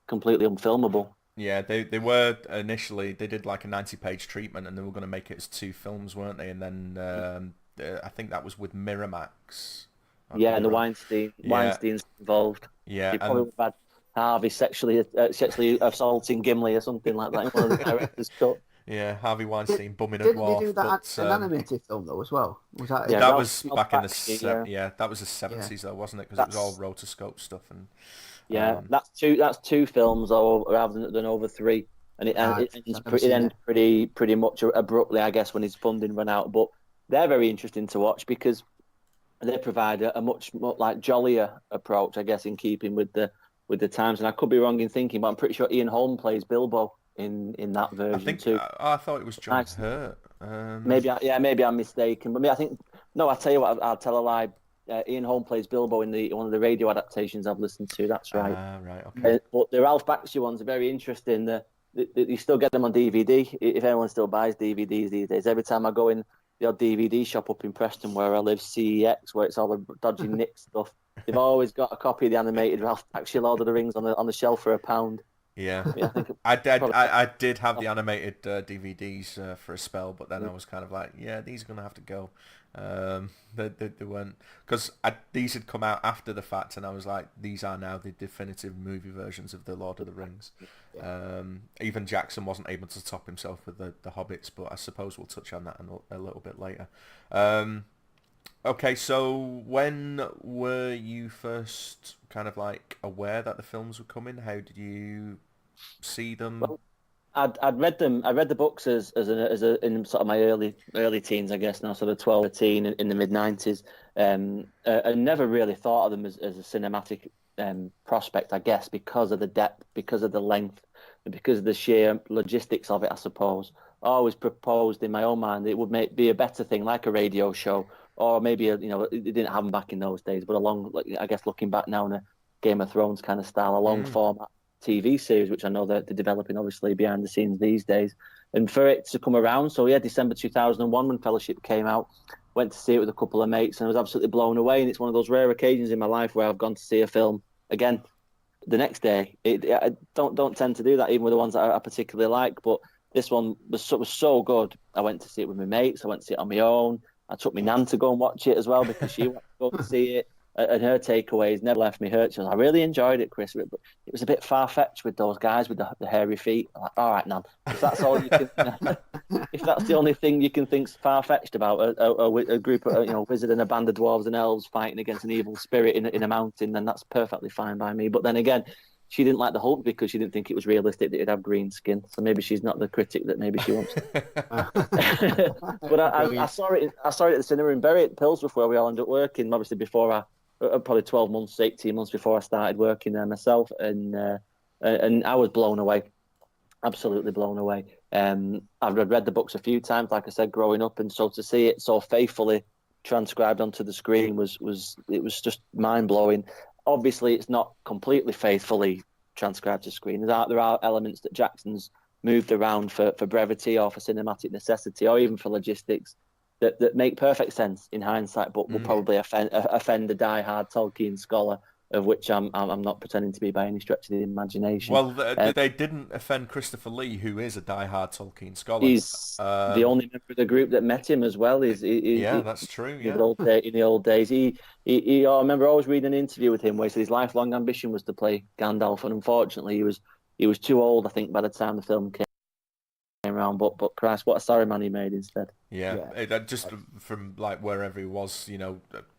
C: completely unfilmable.
A: Yeah, they were initially, they did like a 90-page treatment, and they were going to make it as 2 films, weren't they? And then I think that was with Miramax.
C: And the Weinstein's involved.
A: Yeah,
C: they probably would have had Harvey sexually assaulting Gimli or something like that in one of the director's cut.
A: Yeah, Harvey Weinstein bumming a dwarf.
B: Didn't they do that an animated film though as well? Was that?
A: That was back in the that was the 70s though, wasn't it? Because it was all rotoscope stuff and.
C: That's 2 films rather than over 3, and it ends pretty much abruptly, I guess, when his funding ran out. But they're very interesting to watch because they provide a much more like jollier approach, I guess, in keeping with the times. And I could be wrong in thinking, but I'm pretty sure Ian Holm plays Bilbo in that version too.
A: I thought it was John Hurt.
C: Maybe I'm mistaken, but I think no. I tell you what, I'll tell a lie. Ian Holm plays Bilbo in one of the radio adaptations I've listened to. That's right.
A: Right. Okay.
C: But the Ralph Bakshi ones are very interesting. You still get them on DVD if anyone still buys DVDs these days. Every time I go in the odd DVD shop up in Preston where I live, CEX, where it's all the dodgy Nick stuff, they've always got a copy of the animated Ralph Bakshi Lord of the Rings on the shelf for £1.
A: Yeah, I did have the animated DVDs for a spell, but then I was kind of like, these are gonna have to go. They weren't, because these had come out after the fact, and I was like, these are now the definitive movie versions of the Lord of the Rings. Even Jackson wasn't able to top himself with the Hobbits, but I suppose we'll touch on that a little bit later. Okay, so when were you first kind of like aware that the films were coming? How did you see them?
C: Well, I'd read them. I read the books as in sort of my early teens, I guess now, sort of 12, 13 in the mid-90s. I never really thought of them as a cinematic prospect, I guess, because of the depth, because of the length, and because of the sheer logistics of it, I suppose. I always proposed in my own mind that it would be a better thing, like a radio show, or maybe it didn't happen back in those days, but I guess looking back now in a Game of Thrones kind of style, a long format TV series, which I know that they're developing obviously behind the scenes these days. And for it to come around, so yeah, December 2001 when Fellowship came out, went to see it with a couple of mates and I was absolutely blown away. And it's one of those rare occasions in my life where I've gone to see a film again the next day. I don't tend to do that, even with the ones that I particularly like. But this one was so good. I went to see it with my mates. I went to see it on my own. I took my nan to go and watch it as well because she wanted to go to see it. And her takeaways never left me hurt. She was, I really enjoyed it, Chris, but it was a bit far-fetched with those guys with the hairy feet. I'm like, all right, Nan, if that's all you can, if that's the only thing you can think's far-fetched about a group of visiting a band of dwarves and elves fighting against an evil spirit in a mountain, then that's perfectly fine by me. But then again, she didn't like the Hulk because she didn't think it was realistic that he'd have green skin. So maybe she's not the critic that maybe she wants. But I saw it. I saw it at the cinema in Bury at Pilsworth, where we all ended up working. Obviously, before probably 12 months, 18 months before I started working there myself, and I was blown away, absolutely blown away. I've read the books a few times, like I said, growing up, and so to see it so faithfully transcribed onto the screen was just mind blowing. Obviously, it's not completely faithfully transcribed to screen. There are elements that Jackson's moved around for brevity or for cinematic necessity or even for logistics that make perfect sense in hindsight, but will probably offend a die-hard Tolkien scholar, of which I'm not pretending to be by any stretch of the imagination.
A: Well, they didn't offend Christopher Lee, who is a die-hard Tolkien scholar.
C: He's the only member of the group that met him as well.
A: That's true. Yeah.
C: In the old days, I remember always reading an interview with him where he said his lifelong ambition was to play Gandalf, and unfortunately, he was too old, I think, by the time the film came around. But Christ, what a Saruman he made instead.
A: Yeah. Just from like wherever he was,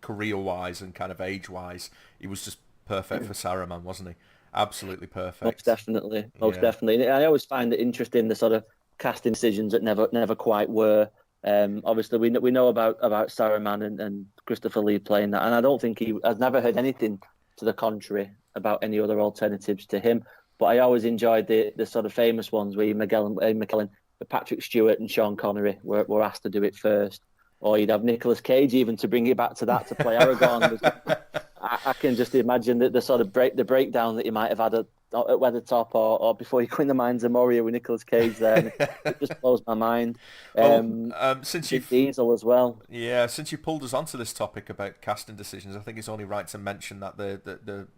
A: career-wise and kind of age-wise, he was just perfect for Saruman, wasn't he? Absolutely perfect.
C: Most definitely. And I always find it interesting, the sort of casting decisions that never quite were. Obviously, we know about Saruman and Christopher Lee playing that, and I don't think I've never heard anything to the contrary about any other alternatives to him. But I always enjoyed the sort of famous ones where McKellen, Patrick Stewart and Sean Connery were asked to do it first. Or you'd have Nicolas Cage even to bring it back to that to play Aragorn. I can just imagine the sort of breakdown that you might have had at Weathertop or before you go in the Mines of Moria with Nicolas Cage there. It just blows my mind.
A: Since you
C: Diesel as well.
A: Yeah, since you pulled us onto this topic about casting decisions, I think it's only right to mention that the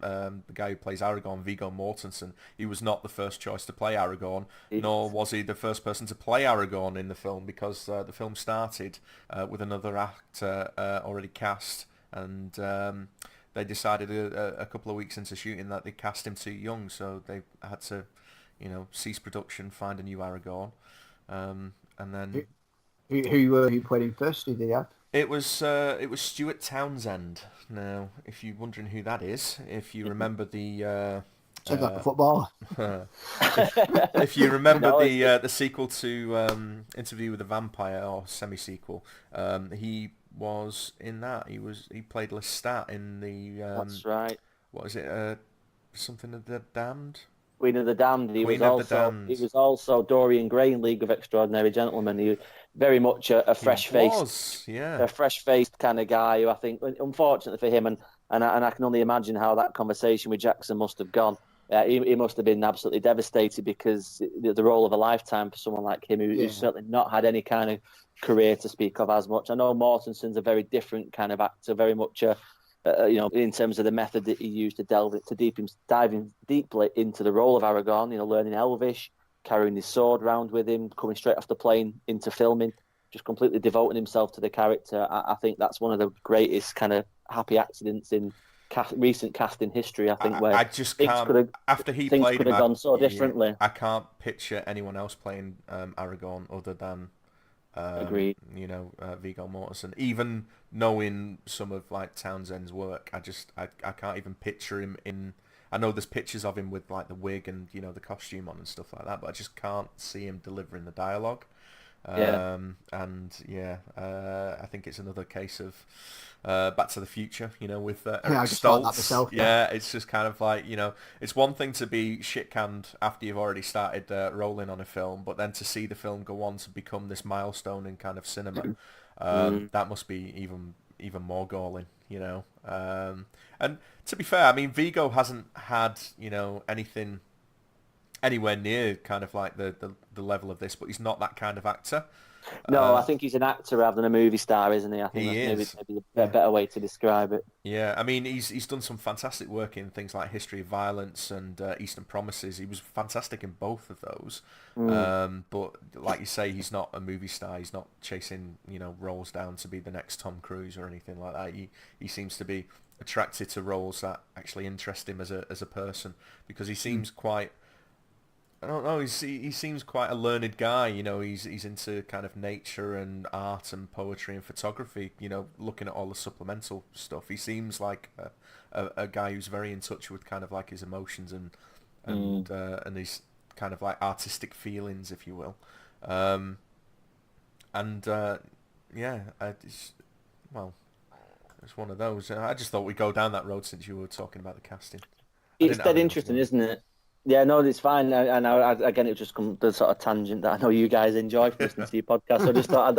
A: guy who plays Aragorn, Viggo Mortensen, he was not the first choice to play Aragorn, nor was he the first person to play Aragorn in the film, because the film started with another actor already cast, and they decided a couple of weeks into shooting that they cast him too young, so they had to, cease production, find a new Aragorn, and then
B: who played him first? Did they have?
A: It was Stuart Townsend. Now, if you're wondering who that is, if you remember the
B: Sounds like a footballer.
A: if you remember the sequel to Interview with a Vampire, or semi-sequel, he was in that. He played Lestat in the.
C: That's right.
A: What is it? Something of the Damned.
C: Queen of the Damned. He was also Dorian Gray in League of Extraordinary Gentlemen. He was very much a fresh-faced, a fresh-faced kind of guy who I think, unfortunately for him, and I can only imagine how that conversation with Jackson must have gone. He must have been absolutely devastated, because the role of a lifetime for someone like him who's certainly not had any kind of career to speak of as much. I know Mortensen's a very different kind of actor, very much in terms of the method that he used to dive in deeply into the role of Aragorn, learning Elvish, carrying his sword around with him, coming straight off the plane into filming, just completely devoting himself to the character. I think that's one of the greatest kind of happy accidents in recent casting history. I think where
A: I just can't. After he
C: things
A: played
C: could
A: him,
C: have gone so differently.
A: I can't picture anyone else playing Aragorn other than
C: agreed.
A: Viggo Mortensen. Even knowing some of like Townsend's work, I can't even picture him in. I know there's pictures of him with like the wig and the costume on and stuff like that, but I just can't see him delivering the dialogue. I think it's another case of Back to the Future, with Eric
B: I just thought that
A: Stoltz.
B: myself,
A: yeah, it's just kind of like, it's one thing to be shit-canned after you've already started rolling on a film, but then to see the film go on to become this milestone in kind of cinema, that must be even more galling, and to be fair, I mean, Vigo hasn't had, anything anywhere near kind of like the level of this, but he's not that kind of actor.
C: No, I think he's an actor rather than a movie star, isn't he? I think that's maybe a better way to describe it.
A: Yeah, I mean, he's done some fantastic work in things like History of Violence and Eastern Promises. He was fantastic in both of those. But like you say, he's not a movie star. He's not chasing, roles down to be the next Tom Cruise or anything like that. He seems to be attracted to roles that actually interest him as a person, because he seems quite... I don't know. He seems quite a learned guy. He's into kind of nature and art and poetry and photography. Looking at all the supplemental stuff, he seems like a guy who's very in touch with kind of like his emotions and his kind of like artistic feelings, if you will. It's one of those. I just thought we'd go down that road since you were talking about the casting.
C: It's dead interesting, isn't it? Yeah, no, it's fine. And again, it just come the sort of tangent that I know you guys enjoy from listening to your podcast. So I just thought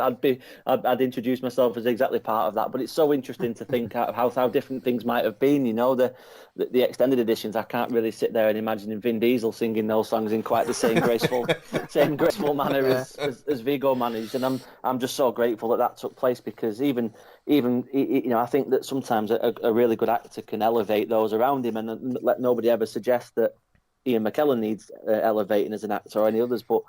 C: I'd introduce myself as exactly part of that. But it's so interesting to think of how different things might have been. The extended editions. I can't really sit there and imagine Vin Diesel singing those songs in quite the same graceful manner as Vigo managed. And I'm just so grateful that took place, because even I think that sometimes a really good actor can elevate those around him, and let nobody ever suggest that Ian McKellen needs elevating as an actor or any others, but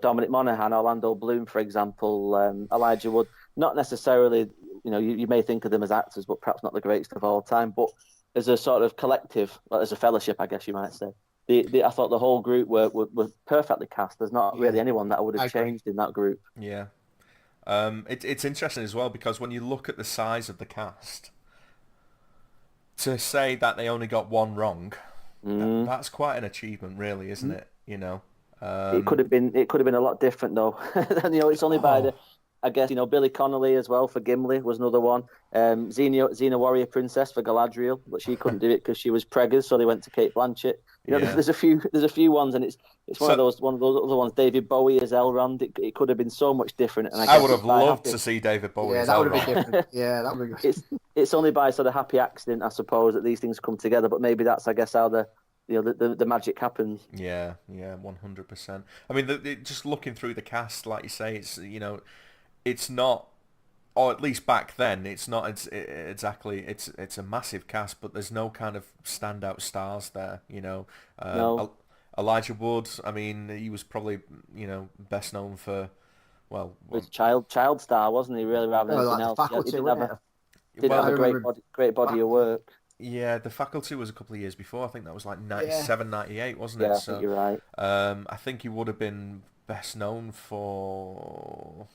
C: Dominic Monaghan, Orlando Bloom, for example, Elijah Wood, not necessarily, you may think of them as actors, but perhaps not the greatest of all time, but as a sort of collective, as a fellowship, I guess you might say. I thought the whole group were perfectly cast. There's not really anyone that I would have changed in that group.
A: Yeah. It's interesting as well, because when you look at the size of the cast, to say that they only got one wrong, that's quite an achievement, really, isn't it? It
C: could have been a lot different, though. It's only by the, I guess, Billy Connolly as well for Gimli was another one. Xena Warrior Princess for Galadriel, but she couldn't do it because she was preggers, so they went to Kate Blanchett. There's a few ones, and it's one of those other ones. David Bowie as Elrond. It could have been so much different. And I
A: would have loved to see David Bowie as Elrond.
B: That would have been different. Yeah, that would be good.
C: It's only by sort of happy accident, I suppose, that these things come together. But maybe that's, I guess, how the magic happens.
A: Yeah, 100%. I mean, just looking through the cast, like you say, it's not, or at least back then, it's not exactly. It's a massive cast, but there's no kind of standout stars there.
C: No.
A: Elijah Wood. I mean, he was probably best known for, well,
C: was child star, wasn't he? Really, rather than anything else.
B: Faculty,
C: he didn't have a great body of work.
A: Yeah, The Faculty was a couple of years before. I think that was like 97, 98, wasn't it?
C: Yeah, I think you're right.
A: I think he would have been best known for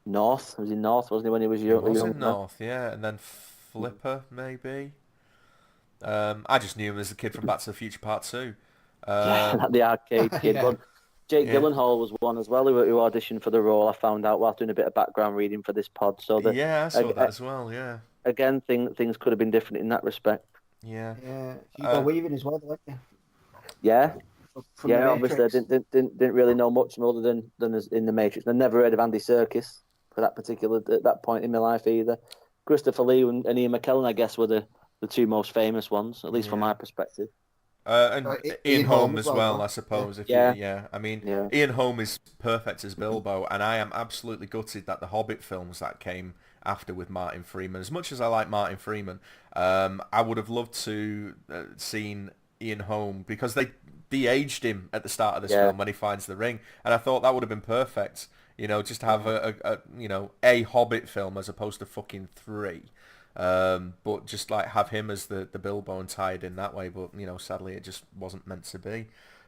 C: North. He was in North, wasn't he, when he was young?
A: He was in North, yeah, and then Flipper, maybe. I just knew him as the kid from Back to the Future Part 2.
C: The arcade kid.
B: Yeah.
C: But Jake Gyllenhaal was one as well who auditioned for the role. I found out while doing a bit of background reading for this pod. So that,
A: I saw that as well. Yeah.
C: Again, things could have been different in that respect.
A: Yeah.
B: Yeah. Hugo Weaving as well, weren't you?
C: Yeah.
B: From
C: Obviously, I didn't really know much more than in the Matrix. I never heard of Andy Serkis for that at that point in my life either. Christopher Lee and Ian McKellen, I guess, were the two most famous ones, at least from my perspective.
A: And Ian Holm as well, I suppose. I mean, Ian Holm is perfect as Bilbo, and I am absolutely gutted that the Hobbit films that came after with Martin Freeman, as much as I like Martin Freeman, I would have loved to seen Ian Holm, because they de-aged him at the start of this film when he finds the ring, and I thought that would have been perfect. Just have a Hobbit film as opposed to fucking 3. But just like have him as the Bilbo and tie it in that way, but sadly it just wasn't meant to be.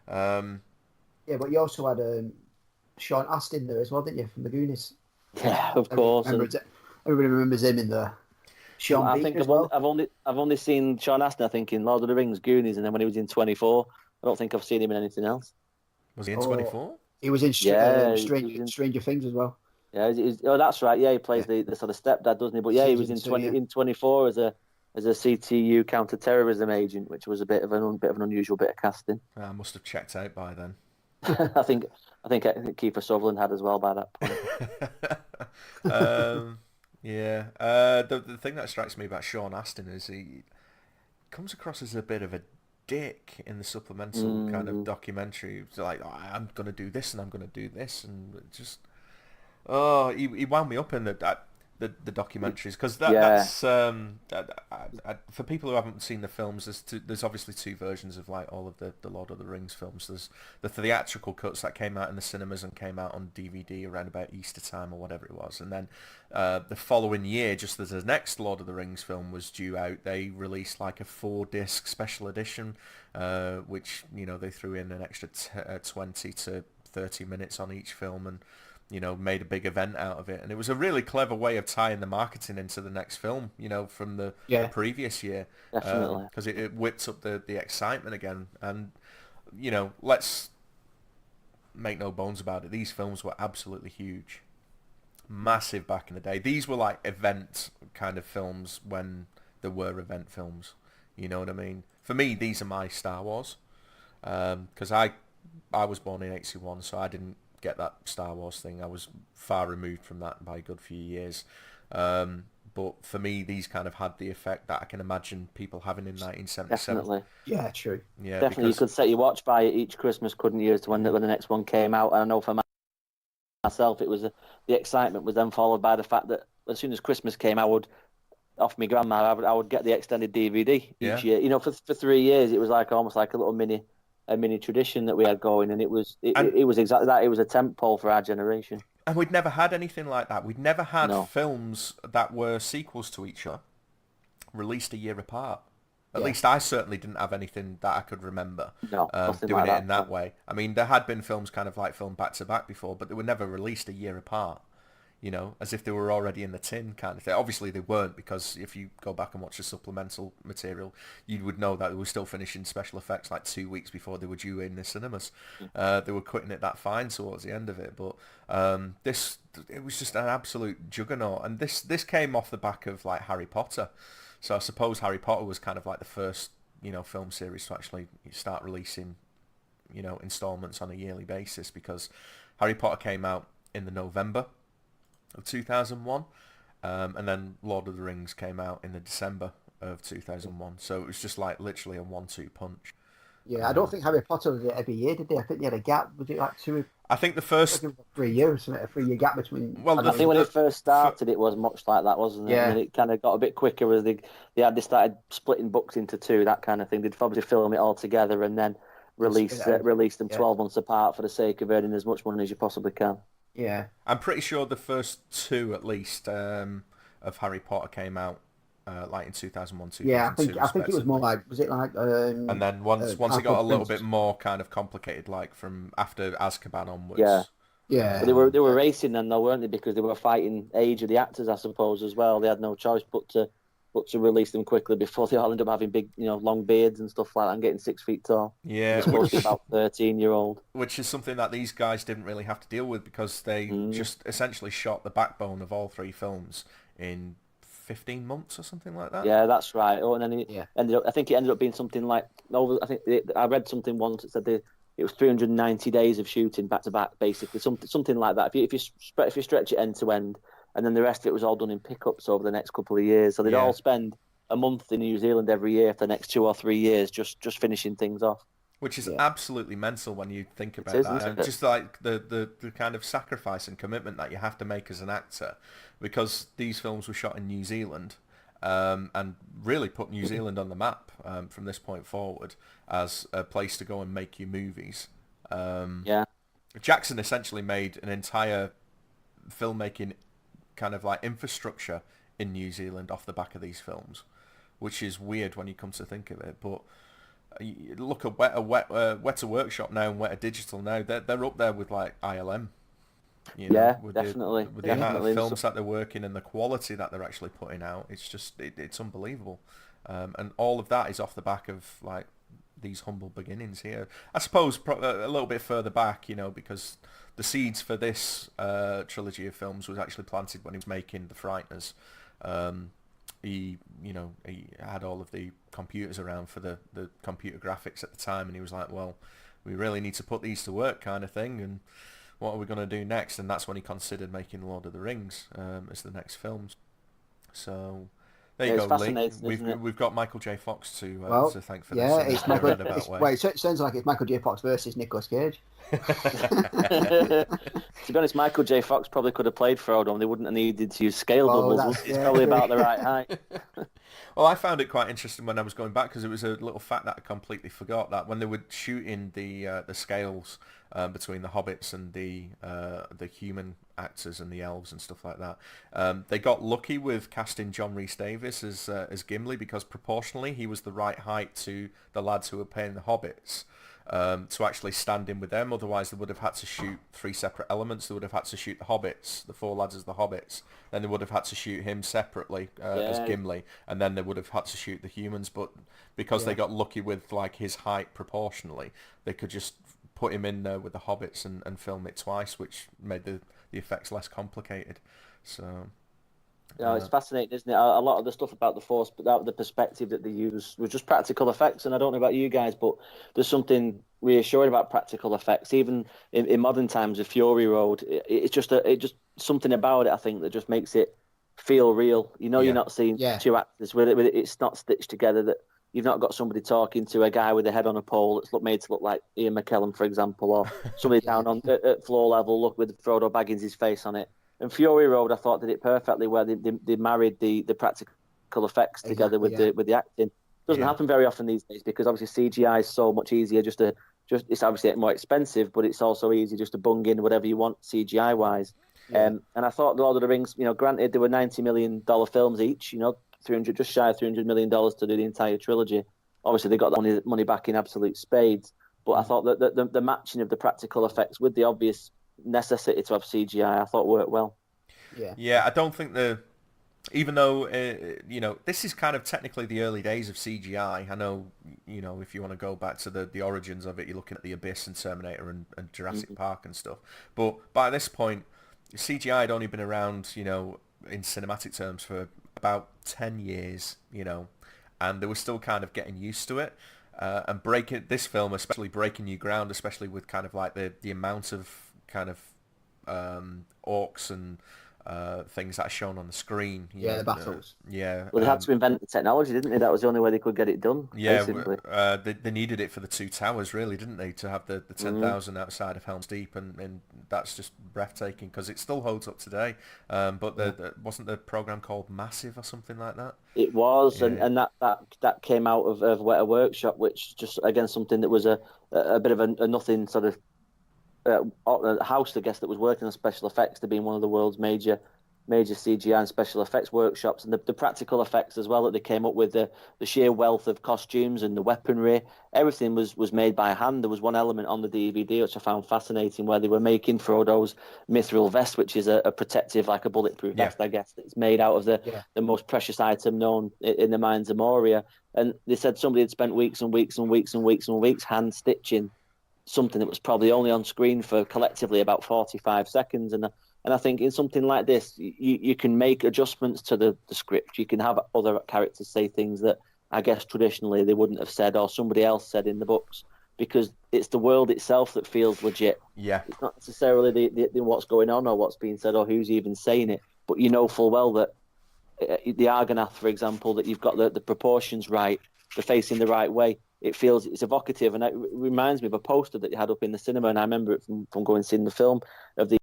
B: Yeah, but you also had Sean Astin there as well, didn't you, from the Goonies?
C: Yeah, of course.
B: Everybody remembers him in there. Sean
C: I
B: Bean
C: think
B: as well.
C: I've only seen Sean Astin, I think, in Lord of the Rings, Goonies, and then when he was in 24. I don't think I've seen him in anything else.
A: Was he in 24?
B: He was in
C: Yeah, he was
B: Stranger Things as well.
C: Yeah, oh, that's right. Yeah, he plays the sort of stepdad, doesn't he? But yeah, he was
B: Season 2,
C: in 24 as a CTU counter-terrorism agent, which was a bit of an unusual bit of casting.
A: I must have checked out by then.
C: I think Kiefer Sutherland had as well by that
A: point. Yeah. The thing that strikes me about Sean Astin is he comes across as a bit of a dick in the supplemental kind of documentary. It's like, oh, I'm going to do this and I'm going to do this, and it just he wound me up in the documentaries, because that's for people who haven't seen the films. There's obviously two versions of like all of the Lord of the Rings films. There's the theatrical cuts that came out in the cinemas and came out on DVD around about Easter time or whatever it was, and then the following year, just as the next Lord of the Rings film was due out, they released like a 4-disc special edition, which they threw in an extra 20 to 30 minutes on each film, and made a big event out of it. And it was a really clever way of tying the marketing into the next film, from the previous year.
C: Definitely.
A: Because it whipped up the excitement again. And, let's make no bones about it. These films were absolutely huge. Massive back in the day. These were like event kind of films when there were event films. You know what I mean? For me, these are my Star Wars. Because I was born in 81, so I didn't get that Star Wars thing. I was far removed from that by a good few years. But for me, these kind of had the effect that I can imagine people having in 1977.
C: Definitely.
B: Yeah, true.
A: Yeah,
C: definitely. You could set your watch by it each Christmas, couldn't you, as to when the next one came out? And I know for myself, it was the excitement was then followed by the fact that as soon as Christmas came, I would, off my grandma, I would get the extended DVD each year. For 3 years, it was like almost like a little mini tradition that we had going, and it was exactly that. It was a tentpole for our generation.
A: And we'd never had anything like that. We'd never had films that were sequels to each other released a year apart. At least I certainly didn't have anything that I could remember doing
C: like
A: it in that way. I mean, there had been films kind of like filmed back to back before, but they were never released a year apart. As if they were already in the tin kind of thing. Obviously they weren't, because if you go back and watch the supplemental material, you would know that they were still finishing special effects like 2 weeks before they were due in the cinemas. They were cutting it that fine towards the end of it. But it was just an absolute juggernaut. And this came off the back of like Harry Potter. So I suppose Harry Potter was kind of like the first, film series to actually start releasing, installments on a yearly basis, because Harry Potter came out in the November of 2001, and then Lord of the Rings came out in the December of 2001. So it was just like literally a 1-2 punch.
B: Yeah, I don't think Harry Potter was it every year, did they? I think they had a gap. Was it like 2?
A: I think the first
B: 3 years, a 3-year gap between.
C: Well, I think when it first started, it was much like that, wasn't it?
B: Yeah.
C: And then it kind of got a bit quicker as they started splitting books into 2, that kind of thing. They'd obviously film it all together and then release them 12 months apart for the sake of earning as much money as you possibly can.
B: Yeah,
A: I'm pretty sure the first 2 at least of Harry Potter came out like in 2001, 2002.
B: Yeah, I think it was more like, was it like?
A: And then once it got a little bit more kind of complicated, like from after Azkaban onwards.
C: Yeah. But they were racing then, though, weren't they? Because they were fighting age of the actors, I suppose, as well. They had no choice but to release them quickly before they all ended up having big, long beards and stuff like that and getting 6 feet tall.
A: Yeah,
C: they're supposed to be about 13-year-old.
A: Which is something that these guys didn't really have to deal with, because they just essentially shot the backbone of all 3 films in 15 months or something like that.
C: Yeah, that's right. Oh, and then I think it ended up being something like I read something once that said it was 390 days of shooting back to back, basically something like that. If you stretch it end to end, and then the rest of it was all done in pickups over the next couple of years. So they'd all spend a month in New Zealand every year for the next 2 or 3 years, just finishing things off.
A: Which is absolutely mental when you think about that. And just like the kind of sacrifice and commitment that you have to make as an actor, because these films were shot in New Zealand, and really put New Zealand on the map from this point forward as a place to go and make your movies. Jackson essentially made an entire filmmaking kind of like infrastructure in New Zealand off the back of these films, which is weird when you come to think of it. But look at Weta Workshop now and Weta Digital now. They're up there with like ILM.
C: Definitely.
A: With the amount of films that they're working and the quality that they're actually putting out, it's just it's unbelievable. And all of that is off the back of like these humble beginnings here. I suppose a little bit further back, because the seeds for this trilogy of films was actually planted when he was making The Frighteners. He had all of the computers around for the computer graphics at the time, and he was like, well, we really need to put these to work kind of thing, and what are we going to do next? And that's when he considered making Lord of the Rings as the next films. So there you go, Lee. We've got Michael J. Fox to thank for this.
B: Yeah, it's Michael. It sounds like it's Michael J. Fox versus Nicolas Cage.
C: To be honest, Michael J. Fox probably could have played Frodo, and they wouldn't have needed to use scale bubbles. It's probably about the right height.
A: Well, I found it quite interesting when I was going back, because it was a little fact that I completely forgot, that when they were shooting the scales between the hobbits and the human actors and the elves and stuff like that, they got lucky with casting John Rhys Davies as Gimli, because proportionally he was the right height to the lads who were playing the hobbits. To actually stand in with them. Otherwise, they would have had to shoot 3 separate elements. They would have had to shoot the hobbits, the 4 lads as the hobbits. Then they would have had to shoot him separately as Gimli, and then they would have had to shoot the humans. But because they got lucky with like his height proportionally, they could just put him in there with the hobbits and film it twice, which made the effects less complicated. So.
C: Yeah, it's fascinating, isn't it? A lot of the stuff about the Force, but the perspective that they use was just practical effects. And I don't know about you guys, but there's something reassuring about practical effects. Even in modern times, with Fury Road, it's just something about it, I think, that just makes it feel real. You're not seeing 2 actors with it. It's not stitched together. That you've not got somebody talking to a guy with a head on a pole that's made to look like Ian McKellen, for example, or somebody down at floor level, with Frodo Baggins' face on it. And Fury Road, I thought, did it perfectly, where they married the practical effects together with the acting. Doesn't happen very often these days, because obviously CGI is so much easier. It's obviously more expensive, but it's also easy just to bung in whatever you want CGI wise. And I thought Lord of the Rings, granted there were $90 million films each, just shy of $300 million to do the entire trilogy. Obviously they got the money back in absolute spades. But I thought that the matching of the practical effects with the obvious necessity to have CGI, I thought worked well.
A: Yeah, I don't think even though this is kind of technically the early days of CGI. I know, if you want to go back to the origins of it, you're looking at the Abyss and Terminator and Jurassic Park and stuff. But by this point, CGI had only been around, in cinematic terms for about 10 years, and they were still kind of getting used to it. And this film, especially breaking new ground, especially with kind of like the amount of kind of orcs and things that are shown on the screen.
B: The battles.
C: Well, they had to invent the technology, didn't they? That was the only way they could get it done.
A: Yeah, they needed it for the 2 towers, really, didn't they? To have the 10,000 outside of Helm's Deep, and that's just breathtaking, because it still holds up today. But wasn't the program called Massive or something like that?
C: It was, and that came out of a workshop, which just again something that was a bit of a nothing sort of house, I guess, that was working on special effects, to being one of the world's major CGI and special effects workshops, and the practical effects as well that they came up with, the sheer wealth of costumes and the weaponry, everything was made by hand. There was one element on the DVD which I found fascinating, where they were making Frodo's mithril vest, which is a protective, like a bulletproof vest, I guess, that's made out of the most precious item known in the mines of Moria. And they said somebody had spent weeks and weeks and weeks and weeks and weeks hand stitching something that was probably only on screen for collectively about 45 seconds. And I think in something like this, you can make adjustments to the script. You can have other characters say things that I guess traditionally they wouldn't have said, or somebody else said in the books, because it's the world itself that feels legit.
A: Yeah.
C: It's not necessarily the what's going on or what's being said or who's even saying it, but you know full well that the Argonath, for example, that you've got the proportions right, the facing the right way. It's evocative, and it reminds me of a poster that you had up in the cinema, and I remember it from going and seeing the film of the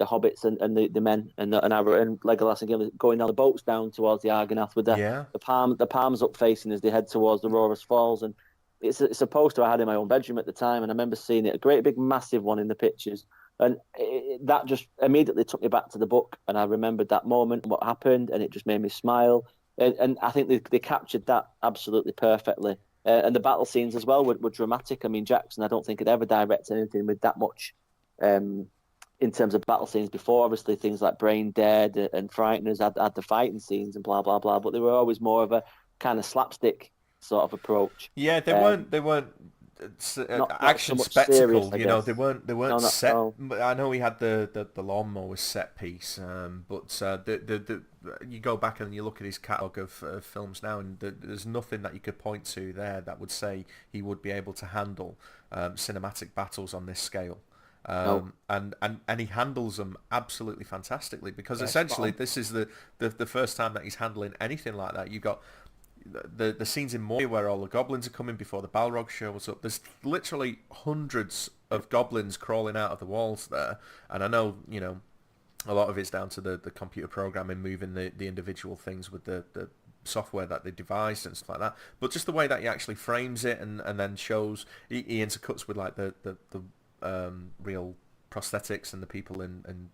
C: hobbits and the men and Legolas and Gimli going on the boats down towards the Argonath with the palms up facing as they head towards the Rorus Falls. And it's a poster I had in my own bedroom at the time, and I remember seeing it, a great big massive one in the pictures, and that just immediately took me back to the book, and I remembered that moment and what happened, and it just made me smile. And I think they captured that absolutely perfectly. And the battle scenes as well were dramatic. I mean, Jackson, I don't think had ever directed anything with that much in terms of battle scenes before. Obviously, things like Brain Dead and Frighteners had the fighting scenes and blah blah blah, but they were always more of a kind of slapstick sort of approach.
A: Yeah, they weren't
C: Not so
A: action
C: much serious,
A: spectacle.
C: I
A: You know,
C: guess.
A: they weren't
C: No, not
A: set.
C: no.
A: I know he had the lawnmower was set piece, but the you go back and you look at his catalogue of films now, and there's nothing that you could point to there that would say he would be able to handle cinematic battles on this scale.
C: No.
A: And he handles them absolutely fantastically, because
B: Yeah,
A: essentially
B: spot
A: this is the first time that he's handling anything like that. You got the scenes in Moria where all the goblins are coming before the Balrog shows up. There's literally hundreds of goblins crawling out of the walls there, and I know, you know, a lot of it's down to the computer programming moving the individual things with the software that they devised and stuff like that. But just the way that he actually frames it and then shows, he intercuts with like the real prosthetics and the people in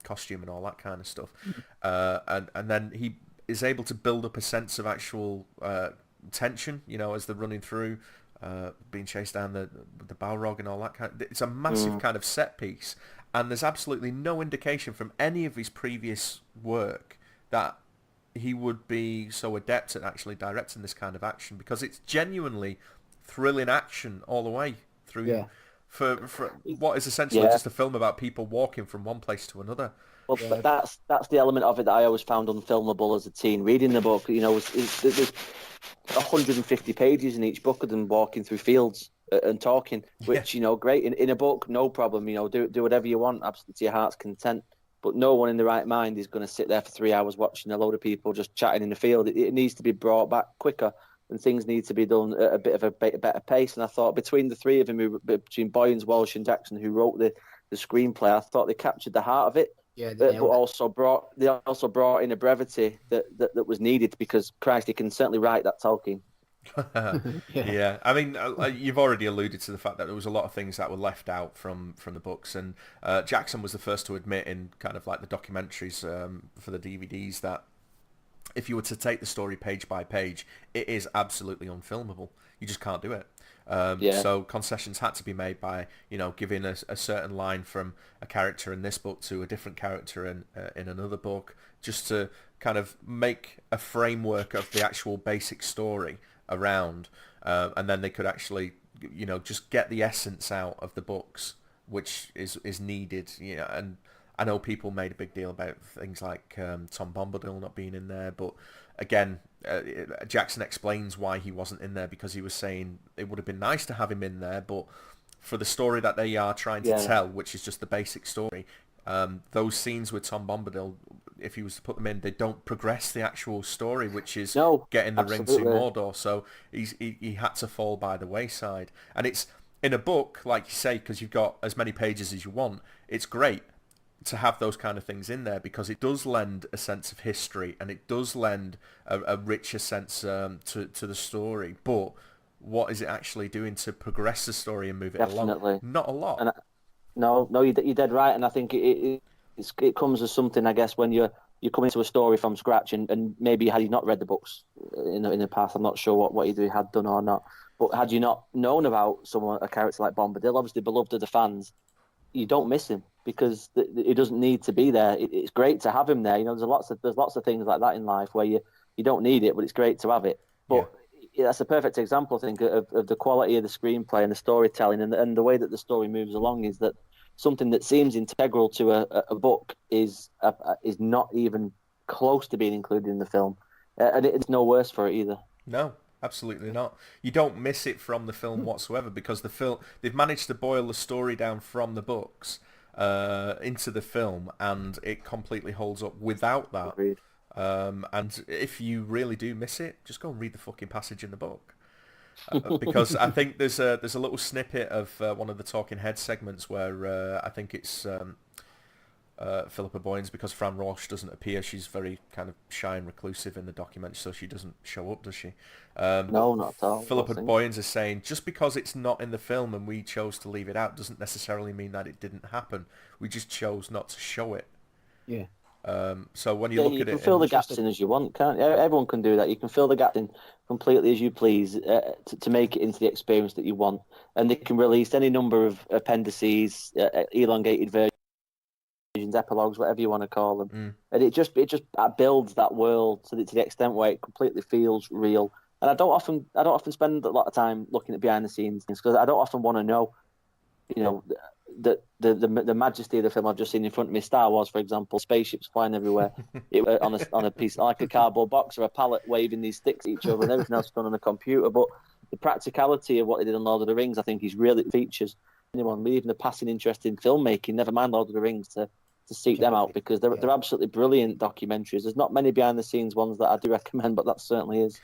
A: costume and all that kind of stuff, and then he is able to build up a sense of actual tension, you know, as they're running through, being chased down the Balrog and all that kind of, it's a massive kind of set piece, and there's absolutely no indication from any of his previous work that he would be so adept at actually directing this kind of action, because it's genuinely thrilling action all the way through.
B: Yeah.
A: For what is essentially just a film about people walking from one place to another.
C: Well, that's the element of it that I always found unfilmable as a teen. Reading the book, you know, there's 150 pages in each book of them walking through fields and talking, which, you know, great. In a book, no problem, you know, do whatever you want, absolutely to your heart's content. But no one in the right mind is going to sit there for 3 hours watching a load of people just chatting in the field. It needs to be brought back quicker, and things need to be done at a bit of a better pace. And I thought between the three of them, between Boyens, Walsh and Jackson, who wrote the screenplay, I thought they captured the heart of it.
B: Yeah,
C: But also brought in a brevity that was needed, because Christ, he can certainly write that Tolkien.
A: Yeah, I mean, you've already alluded to the fact that there was a lot of things that were left out from the books, and Jackson was the first to admit in kind of like the documentaries for the DVDs that if you were to take the story page by page, it is absolutely unfilmable. You just can't do it. So concessions had to be made by, you know, giving a certain line from a character in this book to a different character in another book, just to kind of make a framework of the actual basic story around, and then they could actually, you know, just get the essence out of the books, which is needed. You know, and I know people made a big deal about things like Tom Bombadil not being in there, but again, Jackson explains why he wasn't in there, because he was saying it would have been nice to have him in there, but for the story that they are trying to tell, which is just the basic story, those scenes with Tom Bombadil, if he was to put them in, they don't progress the actual story, which is getting the ring to Mordor. So he had to fall by the wayside. And it's in a book, like you say, because you've got as many pages as you want, it's great to have those kind of things in there, because it does lend a sense of history, and it does lend a richer sense to the story. But what is it actually doing to progress the story and move it along? Not a lot.
C: And no, you're dead right. And I think it comes as something, I guess, when you're coming to a story from scratch, and maybe had you not read the books in the past, I'm not sure what either had done or not, but had you not known about a character like Bombadil, obviously beloved of the fans, you don't miss him, because it doesn't need to be there. It's great to have him there. You know, there's lots of things like that in life where you don't need it, but it's great to have it. But that's a perfect example, I think, of the quality of the screenplay and the storytelling, and the way that the story moves along, is that something that seems integral to a book is not even close to being included in the film, and it's no worse for it either.
A: No. Absolutely not. You don't miss it from the film whatsoever, because they've managed to boil the story down from the books into the film, and it completely holds up without that.
C: Agreed.
A: And if you really do miss it, just go and read the fucking passage in the book. Because I think there's a little snippet of one of the Talking Head segments where I think it's Philippa Boyens, because Fran Walsh doesn't appear. She's very kind of shy and reclusive in the documentary, so she doesn't show up, does she?
C: No, not at all.
A: Philippa Boyens is saying, just because it's not in the film and we chose to leave it out doesn't necessarily mean that it didn't happen. We just chose not to show it.
B: Yeah.
A: So when you look at it,
C: you can fill the gaps in as you want, can't you? Everyone can do that. You can fill the gaps in completely as you please to make it into the experience that you want, and they can release any number of appendices, elongated versions conclusions, epilogues, whatever you want to call them, and it just builds that world to the extent where it completely feels real. And I don't often spend a lot of time looking at behind the scenes because I don't often want to know, the majesty of the film I've just seen in front of me. Star Wars, for example, spaceships flying everywhere, on a piece like a cardboard box or a pallet, waving these sticks at each other, and everything else done on a computer. But the practicality of what they did in Lord of the Rings, I think, is really features anyone with even a passing interest in filmmaking, never mind Lord of the Rings, to seek them out because they're absolutely brilliant documentaries. There's not many behind the scenes ones that I do recommend, but that certainly is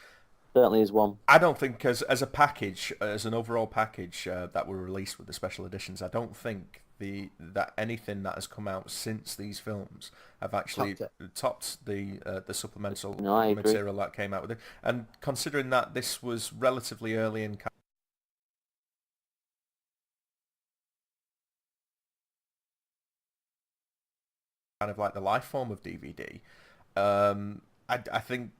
C: one.
A: I don't think as a package, as an overall package that were released with the special editions, I don't think that anything that has come out since these films have actually topped the supplemental material that came out with it. And considering that this was relatively early in kind of like the life form of DVD, I think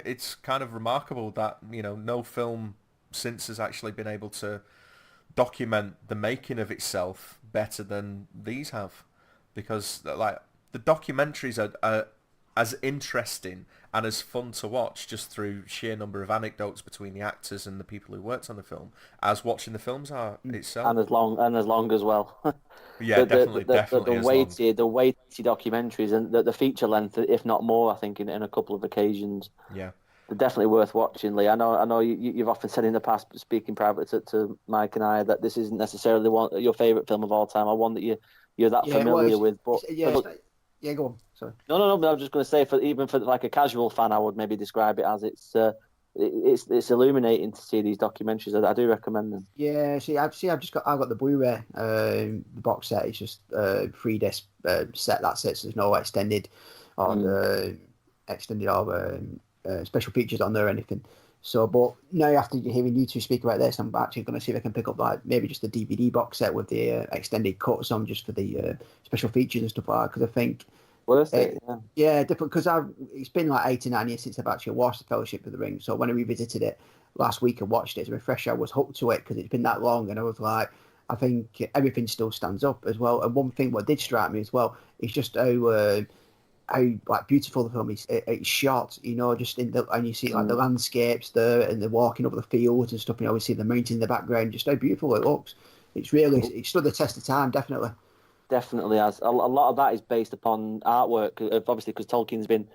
A: it's kind of remarkable that no film since has actually been able to document the making of itself better than these have, because like the documentaries are as interesting and as fun to watch just through sheer number of anecdotes between the actors and the people who worked on the film as watching the films are itself,
C: and as long as well.
A: Yeah, definitely.
C: The weighty documentaries and the feature length, if not more, I think in a couple of occasions.
A: Yeah,
C: they're definitely worth watching, Lee. I know you've often said in the past, speaking privately to Mike and I, that this isn't necessarily your favourite film of all time, or one that you're that familiar with. But
B: go on. Sorry.
C: No. I was just going to say, even for like a casual fan, I would maybe describe it as it's illuminating to see these documentaries. I do recommend them.
B: Yeah, I got the Blu-ray, the box set. It's just 3-disc set. That's it. So there's no extended or special features on there or anything. So, but now after hearing you two speak about this, I'm actually going to see if I can pick up like maybe just the DVD box set with the extended cuts on, just for the special features and stuff like that. Because I think
C: worth it.
B: Yeah, different. Because it's been like 8 to 9 years since I've actually watched the Fellowship of the Ring. So when I revisited it last week and watched it as a refresher, I was hooked to it because it's been that long, and I was like, I think everything still stands up as well. And one thing what did strike me as well is just how like beautiful the film is. It's shot, just and you see like the landscapes there and the walking over the fields and stuff. You see the mountain in the background. Just how beautiful it looks. It stood the test of time, definitely.
C: Definitely has. A lot of that is based upon artwork, obviously, because Tolkien's been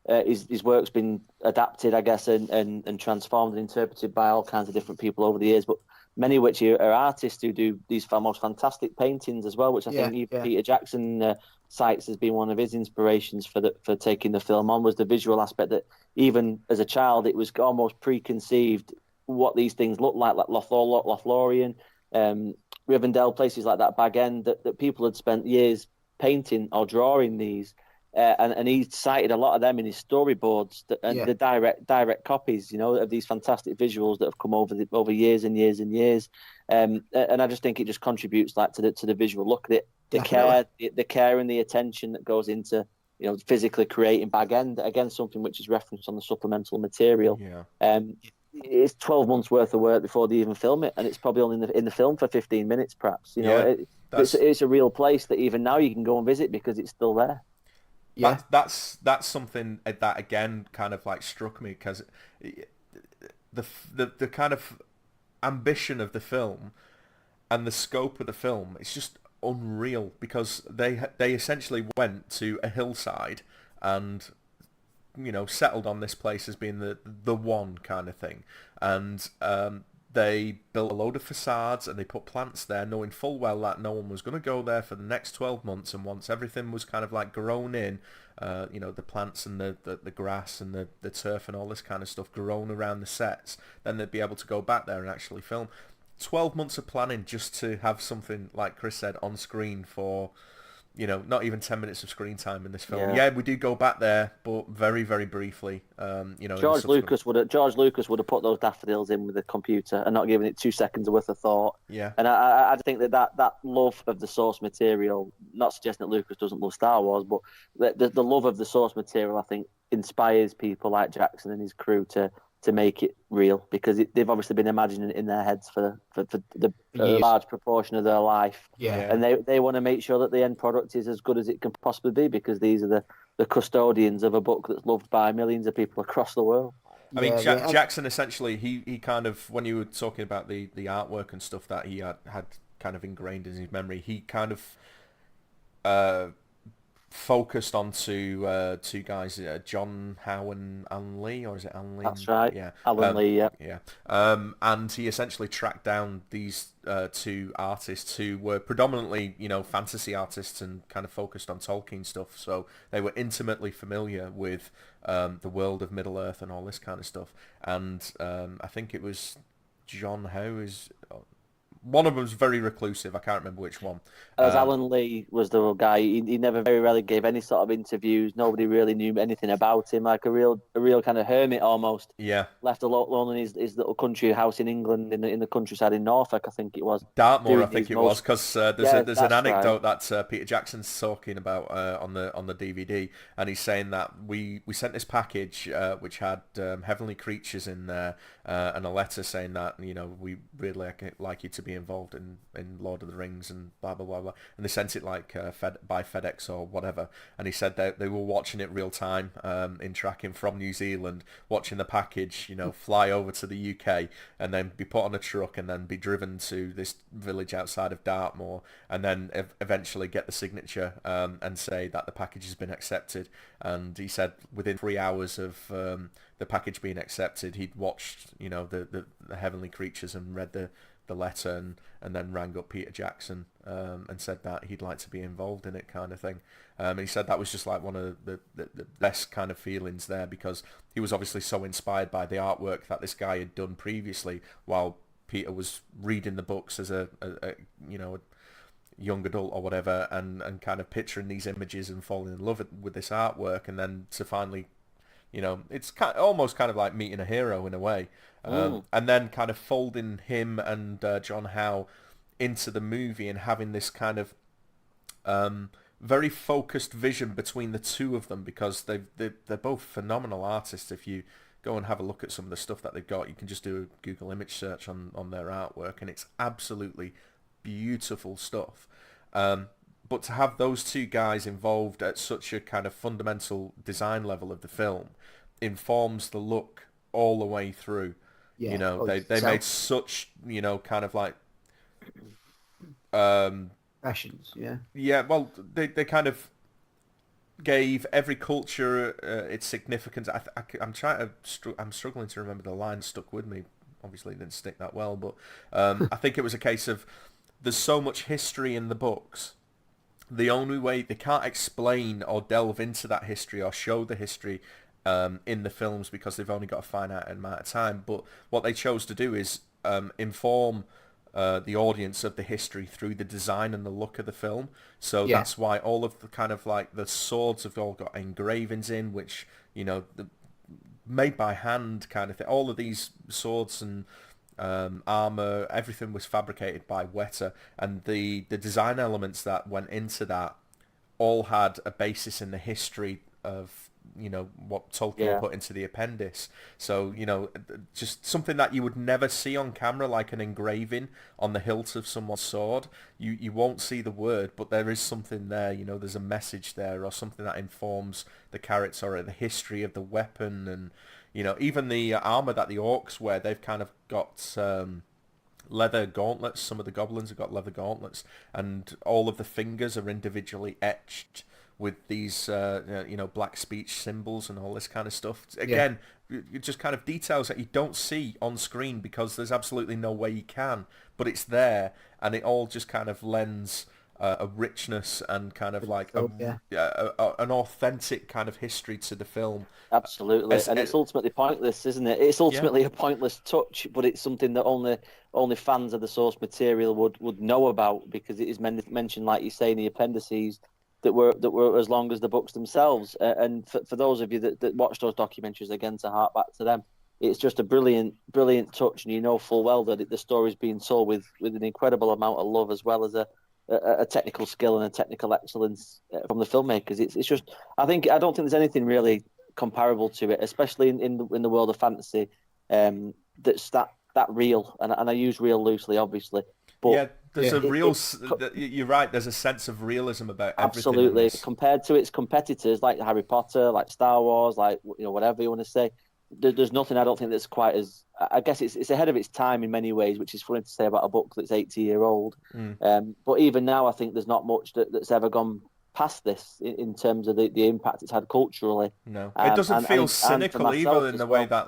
C: his work's been adapted, I guess, and transformed and interpreted by all kinds of different people over the years. But many of which are artists who do these most fantastic paintings as well, which I think Peter Jackson cites as being one of his inspirations for taking the film on, was the visual aspect that even as a child it was almost preconceived what these things look like Lothlorien, Rivendell, places like that, Bag End, that people had spent years painting or drawing these. And he cited a lot of them in his storyboards, the direct copies, of these fantastic visuals that have come over years and years and years. And I just think it just contributes to the visual look at it, the care and the attention that goes into physically creating Bag End, again something which is referenced on the supplemental material. It's 12 months worth of work before they even film it, and it's probably only in the film for 15 minutes, perhaps. It's a real place that even now you can go and visit because it's still there.
A: Yeah, that's something that again kind of like struck me, because the kind of ambition of the film and the scope of the film, it's just unreal, because they essentially went to a hillside and settled on this place as being the one kind of thing, and they built a load of facades and they put plants there, knowing full well that no one was going to go there for the next 12 months. And once everything was kind of like grown in, the plants and the grass and the turf and all this kind of stuff grown around the sets, then they'd be able to go back there and actually film. 12 months of planning just to have something, like Chris said, on screen for, not even 10 minutes of screen time in this film. Yeah, we do go back there, but very, very briefly.
C: George Lucas would have put those daffodils in with a computer and not given it 2 seconds worth of thought.
A: Yeah.
C: And I think that love of the source material, not suggesting that Lucas doesn't love Star Wars, but the love of the source material, I think, inspires people like Jackson and his crew to to make it real, because they've obviously been imagining it in their heads for a large proportion of their life.
B: Yeah.
C: And they want to make sure that the end product is as good as it can possibly be, because these are the custodians of a book that's loved by millions of people across the world.
A: I mean, Jackson essentially, he kind of, when you were talking about the artwork and stuff that he had kind of ingrained in his memory, he kind of focused on two guys, John Howe and Alan Lee, or is it Alan Lee?
C: That's right.
A: Yeah,
C: Alan Lee. Yeah.
A: Yeah. And he essentially tracked down these two artists who were predominantly, fantasy artists and kind of focused on Tolkien stuff. So they were intimately familiar with the world of Middle Earth and all this kind of stuff. And I think it was John Howe is. One of them's very reclusive. I can't remember which one.
C: As Alan Lee was the guy, he never very rarely gave any sort of interviews. Nobody really knew anything about him, like a real kind of hermit almost.
A: Yeah.
C: Left alone in his little country house in England, in the countryside in Norfolk, I think it was.
A: Dartmoor, I think it was, because there's an anecdote
C: right.
A: that Peter Jackson's talking about on the DVD, and he's saying that we sent this package which had heavenly creatures in there, and a letter saying that we really like you to be involved in Lord of the Rings and blah blah blah blah, and they sent it like by FedEx or whatever, and he said that they were watching it real time in tracking from New Zealand, watching the package fly over to the UK and then be put on a truck and then be driven to this village outside of Dartmoor, and then eventually get the signature and say that the package has been accepted. And he said within 3 hours of the package being accepted, he'd watched the heavenly creatures and read the letter and then rang up Peter Jackson and said that he'd like to be involved in it, kind of thing. And he said that was just like one of the best kind of feelings there, because he was obviously so inspired by the artwork that this guy had done previously while Peter was reading the books as a young adult or whatever, and kind of picturing these images and falling in love with this artwork, and then to finally, it's almost kind of like meeting a hero in a way. And then kind of folding him and John Howe into the movie and having this kind of very focused vision between the two of them, because they're both phenomenal artists. If you go and have a look at some of the stuff that they've got, you can just do a Google image search on their artwork, and it's absolutely beautiful stuff. But to have those two guys involved at such a kind of fundamental design level of the film informs the look all the way through.
B: Yeah,
A: they made such, kind of like
B: fashions, yeah.
A: Yeah, well, they kind of gave every culture its significance. I'm struggling to remember, the line stuck with me. Obviously, it didn't stick that well, but I think it was a case of there's so much history in the books. The only way they can't explain or delve into that history or show the history in the films, because they've only got a finite amount of time. But what they chose to do is inform the audience of the history through the design and the look of the film. So that's why all of the kind of like the swords have all got engravings in, which made by hand kind of thing. All of these swords and armor, everything was fabricated by Weta, and the design elements that went into that all had a basis in the history of what Tolkien put into the appendix. So just something that you would never see on camera, like an engraving on the hilt of someone's sword. You won't see the word, but there is something there. There's a message there, or something that informs the character or the history of the weapon. And even the armor that the orcs wear, they've kind of got leather gauntlets. Some of the goblins have got leather gauntlets, and all of the fingers are individually etched with these black speech symbols and all this kind of stuff. Again, just kind of details that you don't see on screen, because there's absolutely no way you can, but it's there, and it all just kind of lends a richness and kind of like an authentic kind of history to the film.
C: Absolutely, and it's ultimately pointless, isn't it? It's ultimately a pointless touch, but it's something that only fans of the source material would know about, because it is mentioned, like you say, in the appendices that were as long as the books themselves. And for those of you that watch those documentaries, again, to hark back to them, it's just a brilliant touch, and full well that the story's being told with an incredible amount of love, as well as a technical skill and a technical excellence from the filmmakers. It's just, I don't think there's anything really comparable to it, especially in the world of fantasy. that's that real, and I use real loosely, obviously. But
A: yeah, there's a real. You're right. There's a sense of realism about everything.
C: Absolutely, compared to its competitors like Harry Potter, like Star Wars, like whatever you want to say. There's nothing I don't think that's quite as. I guess it's ahead of its time in many ways, which is funny to say about a book that's 80-year old. But even now, I think there's not much that's ever gone past this in terms of the impact it's had culturally.
A: No, it doesn't feel cynical either in the way that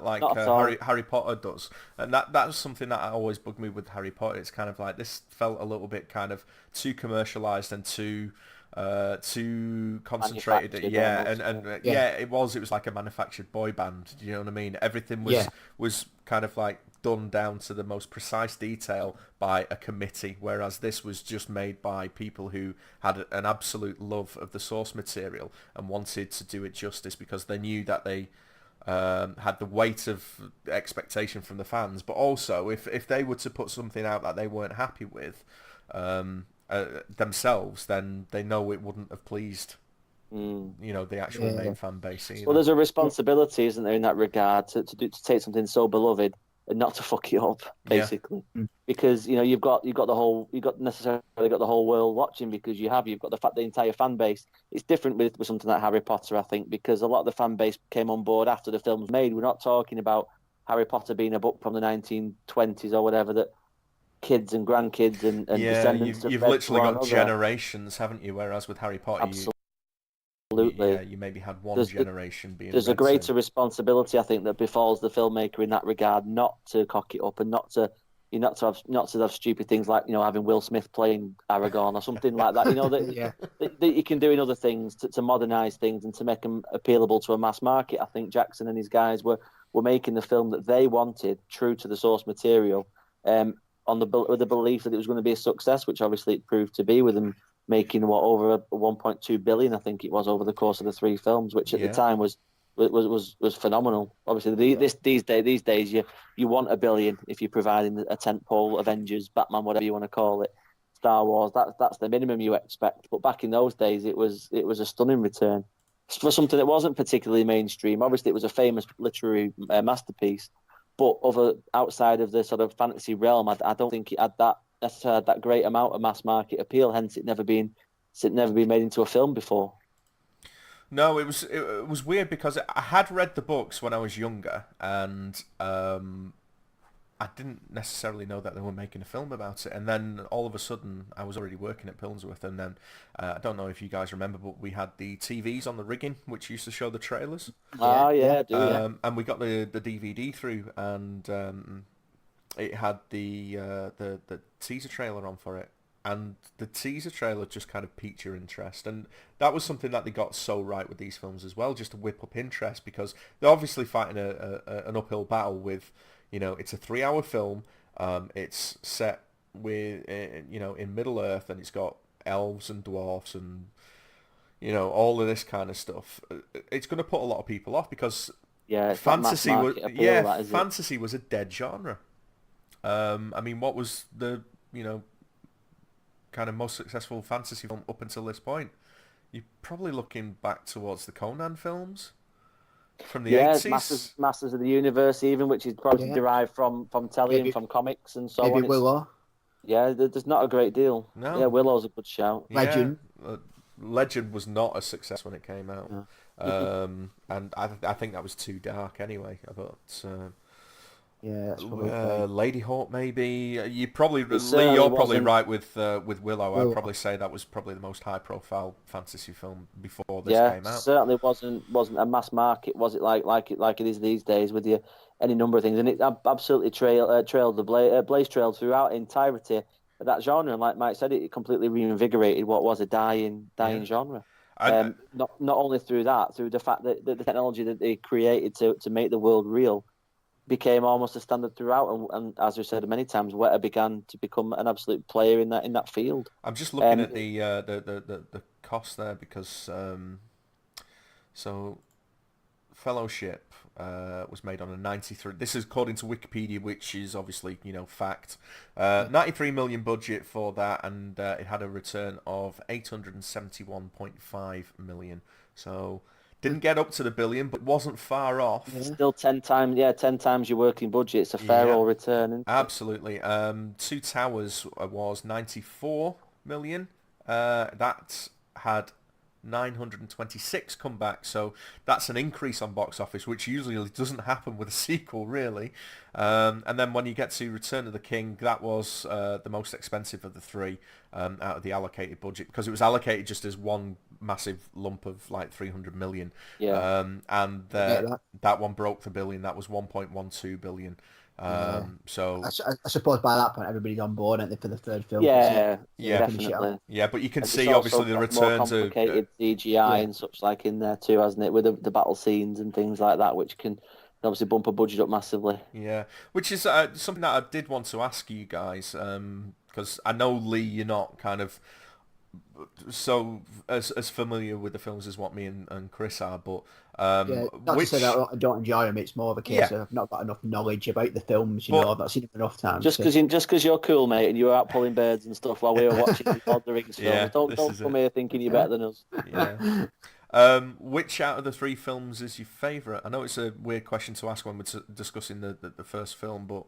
A: Harry Potter does, and that's something that always bugged me with Harry Potter. It's kind of like this felt a little bit kind of too commercialized and too concentrated. It was like a manufactured boy band. Do you know what I mean? Everything was kind of like done down to the most precise detail by a committee, whereas this was just made by people who had an absolute love of the source material and wanted to do it justice because they knew that they had the weight of expectation from the fans, but also if they were to put something out that they weren't happy with themselves, then they know it wouldn't have pleased the actual main fan base either.
C: Well, there's a responsibility, isn't there, in that regard, to take something so beloved and not to fuck it up, basically, because you've necessarily got the whole world watching, because you've got the entire fan base. It's different with something like Harry Potter, I think, because a lot of the fan base came on board after the film was made. We're not talking about Harry Potter being a book from the 1920s or whatever that kids and grandkids and descendants.
A: You've literally got generations, haven't you? Whereas with Harry Potter,
C: absolutely,
A: you maybe had one generation being.
C: There's a greater responsibility, I think, that befalls the filmmaker in that regard, not to cock it up and not to have stupid things like having Will Smith playing Aragorn or something like that. That you can do in other things to modernise things and to make them appealable to a mass market. I think Jackson and his guys were making the film that they wanted, true to the source material. With the belief that it was going to be a success, which obviously it proved to be, with them making over 1.2 billion, I think it was, over the course of the 3 films, which at the time was phenomenal. Obviously, these days you want $1 billion if you're providing a tentpole, Avengers, Batman, whatever you want to call it, Star Wars. That's the minimum you expect. But back in those days, it was a stunning return for something that wasn't particularly mainstream. Obviously, it was a famous literary masterpiece. But outside of the sort of fantasy realm, I don't think it had that great amount of mass market appeal. Hence, it never been made into a film before.
A: No, it was weird because I had read the books when I was younger, and I didn't necessarily know that they were making a film about it. And then all of a sudden, I was already working at Pilnsworth, and then I don't know if you guys remember, but we had the TVs on the rigging, which used to show the trailers.
C: I do.
A: And we got the DVD through, and it had the teaser trailer on for it. And the teaser trailer just kind of piqued your interest. And that was something that they got so right with these films as well, just to whip up interest, because they're obviously fighting an uphill battle with, it's a 3-hour film. It's set with, in Middle Earth, and it's got elves and dwarfs and, all of this kind of stuff. It's going to put a lot of people off because fantasy was a dead genre. I mean, what was the, kind of most successful fantasy film up until this point? You're probably looking back towards the Conan films from the 80s.
C: Masters of the Universe, even, which is probably derived from telly and from comics and so on.
B: Maybe Willow.
C: Yeah, there's not a great deal.
A: No.
C: Yeah, Willow's a good shout.
B: Legend.
A: Legend was not a success when it came out. No. And I think that was too dark anyway. I thought...
B: that's
A: Lady Hawk, maybe. You're probably right with Willow. I'd probably say that was probably the most high-profile fantasy film before this came out.
C: Certainly wasn't a mass market, was it? Like it is these days with any number of things, and it absolutely trailed the blaze trailed throughout entirety of that genre. And like Mike said, it completely reinvigorated what was a dying genre. Not only through the fact that the technology that they created to make the world real became almost a standard throughout, and as we said many times, Weta began to become an absolute player in that field.
A: I'm just looking at the cost there, because so Fellowship was made on a 93. This is according to Wikipedia, which is obviously fact. 93 million budget for that, and it had a return of 871.5 million. So Didn't get up to the billion, but wasn't far off.
C: Still 10 times your working budget. It's a fair old return, isn't it?
A: Absolutely. Two Towers was 94 million. That had 926 come back, so that's an increase on box office, which usually doesn't happen with a sequel, really. And then when you get to Return of the King, that was the most expensive of the three out of the allocated budget, because it was allocated just as one massive lump of like 300 million. And that one broke the billion. That was 1.12 billion. So
B: I suppose by that point everybody's on board, aren't they, for the third film?
C: Definitely.
A: Yeah, but you can see obviously the return
C: more complicated CGI and such like in there too, hasn't it, with the battle scenes and things like that, which can obviously bump a budget up massively.
A: Yeah, which is something that I did want to ask you guys, because I know, Lee, you're not kind of so as familiar with the films as what me and Chris are, but
B: not to say that I don't enjoy them. It's more of a case of I've not got enough knowledge about the films. I've not seen them enough times.
C: Just because you're cool, mate, and you were out pulling birds and stuff while we were watching the Lord of the Rings films, don't come here thinking you're better than us.
A: Which out of the three films is your favourite? I know it's a weird question to ask when we're discussing the first film, but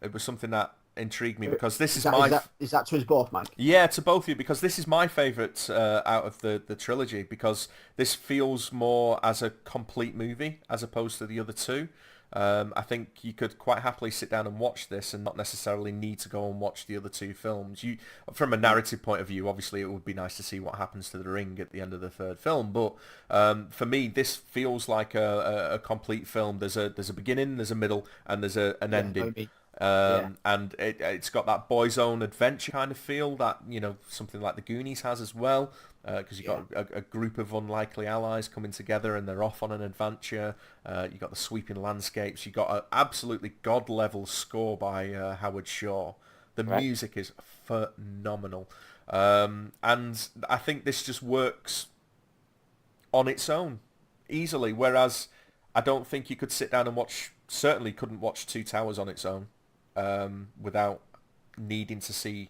A: it was something that intrigued me, because this is
B: that to us both, Mike?
A: Yeah, to both of you, because this is my favourite out of the trilogy, because this feels more as a complete movie as opposed to the other two. I think you could quite happily sit down and watch this and not necessarily need to go and watch the other two films. From a narrative point of view, obviously it would be nice to see what happens to the ring at the end of the third film, but for me this feels like a complete film. There's a beginning, there's a middle, and there's an ending. And it's got that boys' own adventure kind of feel that something like the Goonies has as well, because you've got a group of unlikely allies coming together and they're off on an adventure. You've got the sweeping landscapes. You've got an absolutely god level score by Howard Shore. The music is phenomenal, and I think this just works on its own easily, whereas I don't think you could sit down and certainly couldn't watch Two Towers on its own without needing to see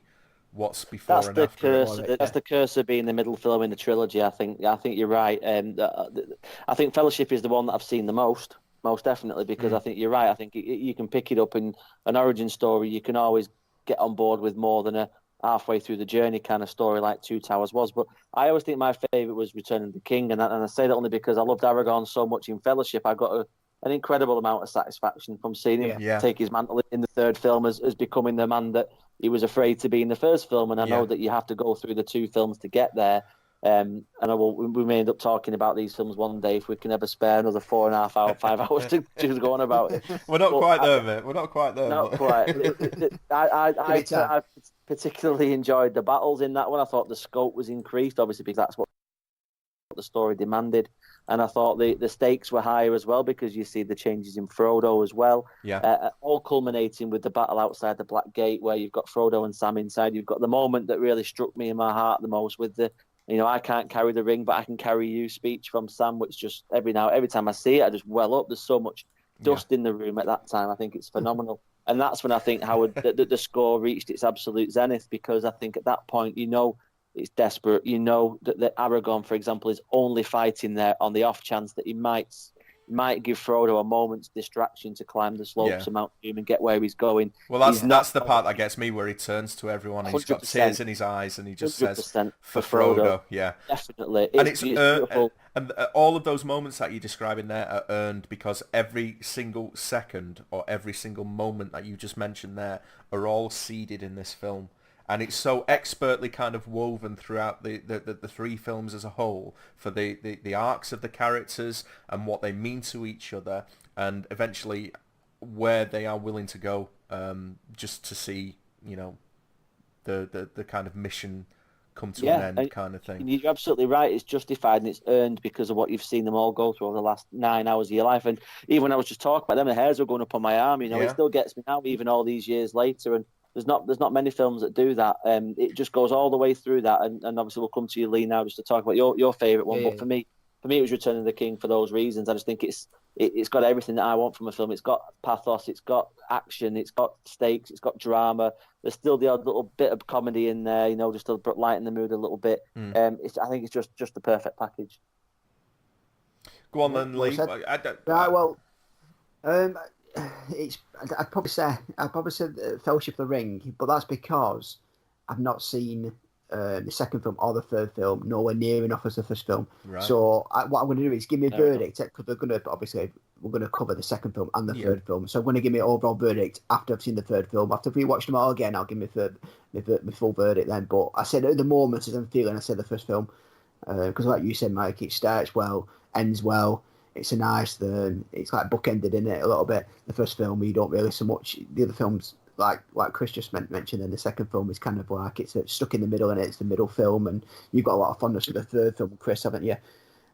A: what's before and after.
C: That's the curse of being the middle film in the trilogy. I think you're right. I think Fellowship is the one that I've seen the most definitely, because I think you're right. I think you can pick it up in an origin story. You can always get on board with more than a halfway through the journey kind of story like Two Towers was. But I always think my favourite was Return of the King, and I say that only because I loved Aragorn so much in Fellowship. I got an incredible amount of satisfaction from seeing him take his mantle in the third film as becoming the man that he was afraid to be in the first film. And I know that you have to go through the two films to get there. And we may end up talking about these films one day if we can ever spare another 4.5 hours, 5 hours to go on about it.
A: We're not quite there, mate. We're not quite there.
C: Not quite. I particularly enjoyed the battles in that one. I thought the scope was increased, obviously, because that's what the story demanded. And I thought the stakes were higher as well, because you see the changes in Frodo as well. All culminating with the battle outside the Black Gate, where you've got Frodo and Sam inside. You've got the moment that really struck me in my heart the most with the, I can't carry the ring, but I can carry you speech from Sam, which just every time I see it, I just well up. There's so much dust in the room at that time. I think it's phenomenal. And that's when I think Howard the score reached its absolute zenith, because I think at that point, it's desperate. That Aragorn, for example, is only fighting there on the off chance that he might give Frodo a moment's distraction to climb the slopes of Mount Doom and get where he's going.
A: Well, that's the part that gets me, where he turns to everyone and he's got tears in his eyes and he just says, for Frodo. Yeah,
C: definitely.
A: And it's beautiful. And all of those moments that you're describing there are earned, because every single second or every single moment that you just mentioned there are all seeded in this film. And it's so expertly kind of woven throughout the three films as a whole, for the arcs of the characters and what they mean to each other, and eventually where they are willing to go, just to see, the kind of mission come to an end kind of thing.
C: You're absolutely right. It's justified and it's earned because of what you've seen them all go through over the last 9 hours of your life. And even when I was just talking about them, the hairs were going up on my arm. It still gets me now, even all these years later. And there's not many films that do that. It just goes all the way through that. And obviously we'll come to you, Lee, now just to talk about your favourite one. But for me, it was Return of the King for those reasons. I just think it's got everything that I want from a film. It's got pathos, it's got action, it's got stakes, it's got drama. There's still the odd little bit of comedy in there, just to lighten the mood a little bit. I think it's just the perfect package.
A: Go on then, Lee.
B: Right, well, it's I'd probably say Fellowship of the Ring, but that's because I've not seen the second film or the third film nowhere near enough as the first film.
A: Right.
B: So what I'm going to do is give me a verdict, because we're going to cover the second film and the third film. So I'm going to give me an overall verdict after I've seen the third film. After we watched them all again, I'll give me my full verdict then. But I said at the moment, as I'm feeling, I said the first film, because like you said, Mike, it starts well, ends well. It's a nice, it's like bookended in it a little bit. The first film, you don't really so much. The other films, like Chris just mentioned, and the second film is kind of like it's stuck in the middle, and it's the middle film, and you've got a lot of fondness for the third film, Chris, haven't you?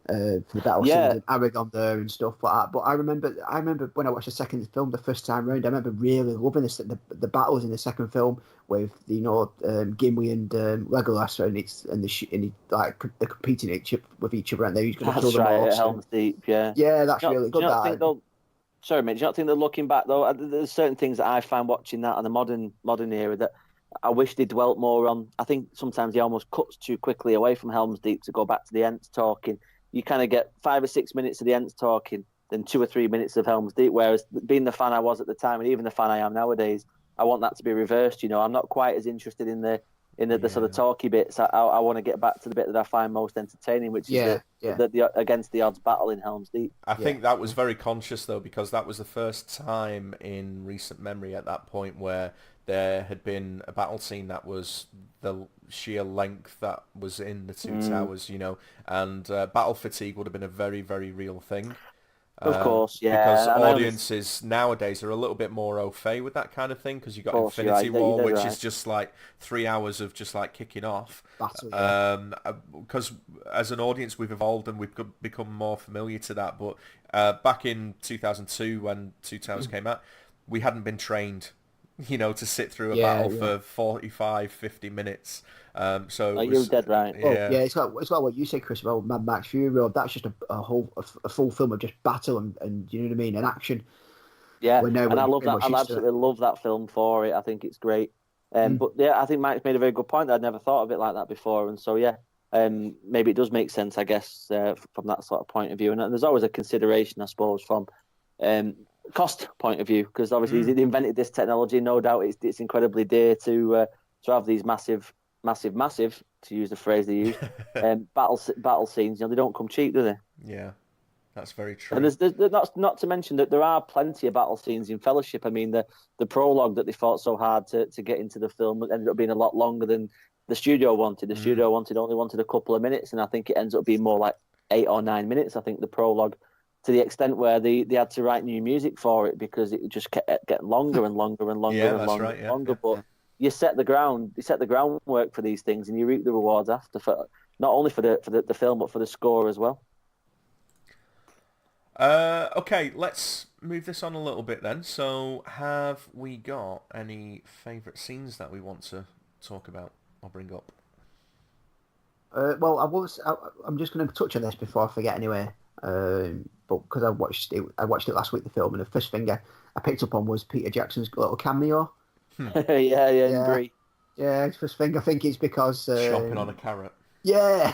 B: For the battle scenes and Aragon there and stuff like that. But I remember when I watched the second film the first time round, I remember really loving the battles in the second film with Gimli and Legolas, and they're competing with each other, and they're going to kill them all.
C: Helm's Deep, yeah.
B: Yeah, that's really good.
C: Sorry, mate. Do you not think that looking back though, there's certain things that I find watching that in the modern era that I wish they dwelt more on. I think sometimes he almost cuts too quickly away from Helm's Deep to go back to the Ents talking. You kind of get 5 or 6 minutes of the Ents talking, then 2 or 3 minutes of Helm's Deep. Whereas being the fan I was at the time, and even the fan I am nowadays, I want that to be reversed. I'm not quite as interested in the sort of talky bits. I want to get back to the bit that I find most entertaining, which is the against the odds battle in Helm's Deep.
A: I think that was very conscious though, because that was the first time in recent memory at that point where there had been a battle scene that was the sheer length that was in the two towers, and battle fatigue would have been a very, very real thing.
C: Of course, yeah.
A: Because audiences nowadays are a little bit more au fait with that kind of thing, because you've got Infinity War, which is just like 3 hours of just like kicking off. Because as an audience, we've evolved and we've become more familiar to that. But back in 2002, when Two Towers came out, we hadn't been trained, to sit through a battle for 45, 50 minutes. So
C: you're dead right.
B: It's like what you said, Chris, about Mad Max Fury Road. That's just a full film of just battle and you know what I mean, and action.
C: Yeah, I love that. I absolutely love that film for it. I think it's great. But I think Mike's made a very good point. I'd never thought of it like that before, and so maybe it does make sense, I guess, from that sort of point of view. And there's always a consideration, I suppose, from cost point of view, because obviously he invented this technology. No doubt it's incredibly dear to have these massive, to use the phrase they use, battle scenes. They don't come cheap, do they?
A: Yeah, that's very true.
C: And there's not to mention that there are plenty of battle scenes in Fellowship. I mean, the prologue that they fought so hard to get into the film ended up being a lot longer than the studio wanted. The studio only wanted a couple of minutes, and I think it ends up being more like 8 or 9 minutes. I think the prologue, to the extent where they had to write new music for it because it just kept getting longer and longer and longer and longer and longer. But you set the groundwork for these things, and you reap the rewards after, for not only for the film but for the score as well.
A: Okay, let's move this on a little bit then. So, have we got any favourite scenes that we want to talk about or bring up?
B: Well, I'm just going to touch on this before I forget anyway. But because I watched it last week, the film, and the first thing I picked up on was Peter Jackson's little cameo.
C: in Brie.
B: Yeah, first thing I think it's because
A: chopping on a carrot.
B: Yeah,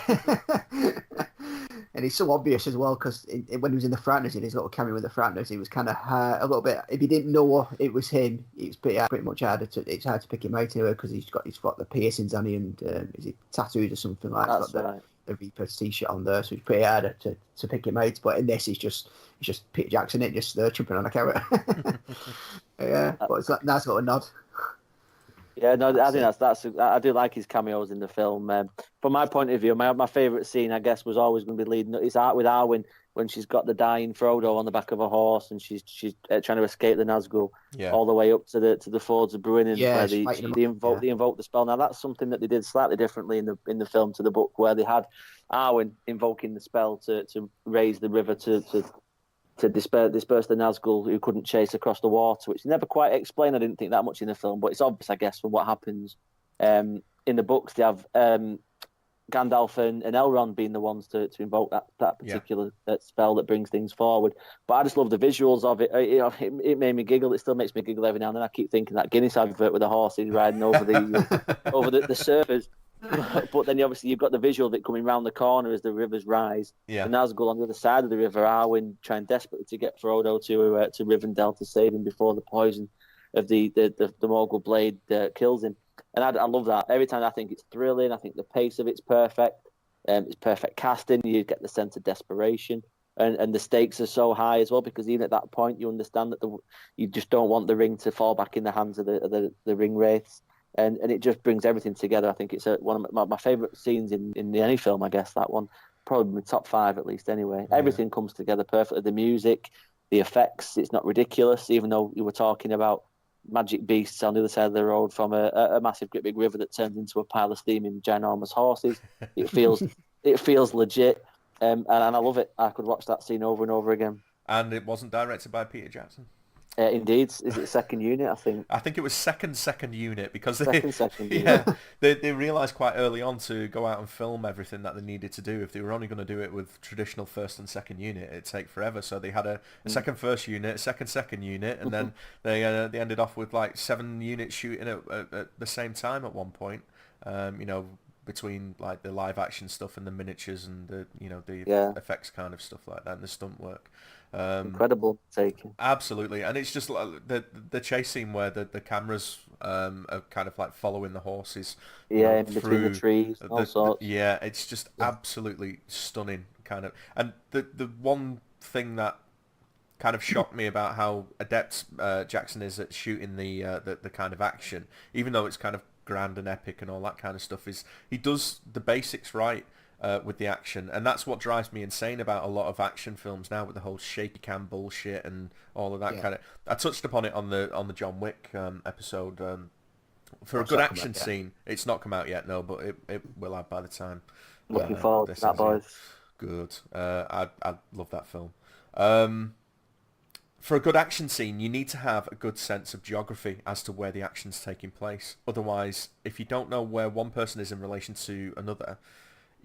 B: and it's so obvious as well because when he was in the Frighteners, in his little cameo with the Frighteners, he was kind of a little bit. If you didn't know it was him, it's pretty much harder to pick him out anyway because he's got the piercings on him and is he tattooed or something like that.
C: That's right.
B: The Reaper's t-shirt on there, so it's pretty hard to pick him out. But in this, it's just Peter Jackson, just jumping on a carrot. Yeah, but it's a nice little nod.
C: Yeah, no, I think that's I do like his cameos in the film. From my point of view, my favourite scene, I guess, was always going to be leading. It's art with Arwen when she's got the dying Frodo on the back of a horse and she's trying to escape the Nazgul all the way up to the fords of Bruin, and where they invoke the spell. Now that's something that they did slightly differently in the film to the book, where they had Arwen invoking the spell to raise the river to disperse the Nazgul who couldn't chase across the water, which they never quite explained. I didn't think that much in the film, but it's obvious, I guess, from what happens. In the books, they have Gandalf and Elrond being the ones to invoke that particular spell that brings things forward. But I just love the visuals of it. It made me giggle. It still makes me giggle every now and then. I keep thinking that Guinness advert with the horses riding over the over the surfers. But then obviously you've got the visual of it coming round the corner as the rivers rise.
A: Yeah.
C: And Nazgul on the other side of the river, Arwen trying desperately to get Frodo to Rivendell to save him before the poison of the Morgul blade kills him. And I love that. Every time I think it's thrilling. I think the pace of it's perfect. It's perfect casting. You get the sense of desperation. And the stakes are so high as well, because even at that point you understand that you just don't want the ring to fall back in the hands of the ring wraiths. And it just brings everything together. I think it's one of my favourite scenes in any film, I guess, that one. Probably my top 5 at least anyway. Yeah. Everything comes together perfectly. The music, the effects, it's not ridiculous, even though you were talking about magic beasts on the other side of the road from a massive great big river that turns into a pile of steaming ginormous horses. It feels legit, and I love it. I could watch that scene over and over again.
A: And it wasn't directed by Peter Jackson.
C: Indeed, is it second unit? I think
A: it was second unit, because
C: second unit.
A: they realised quite early on to go out and film everything that they needed to do. If they were only going to do it with traditional first and second unit, it'd take forever. So they had a second first unit, a second unit, and then they ended off with like 7 units shooting at the same time at one point. Between like the live action stuff and the miniatures and the effects kind of stuff like that and the stunt work.
C: Incredible taking.
A: Absolutely, and it's just like the chase scene where the cameras are kind of like following the horses.
C: In between the trees, all sorts.
A: Yeah, it's just absolutely stunning, kind of. And the one thing that kind of shocked me about how adept Jackson is at shooting the kind of action, even though it's kind of grand and epic and all that kind of stuff, is he does the basics right. With the action, and that's what drives me insane about a lot of action films now, with the whole shaky cam bullshit and all of that kind of. I touched upon it on the John Wick episode. For a good action scene, it's not come out yet, no, but it will have by the time.
C: Looking forward to that, boys.
A: Good. I love that film. For a good action scene, you need to have a good sense of geography as to where the action's taking place. Otherwise, if you don't know where one person is in relation to another,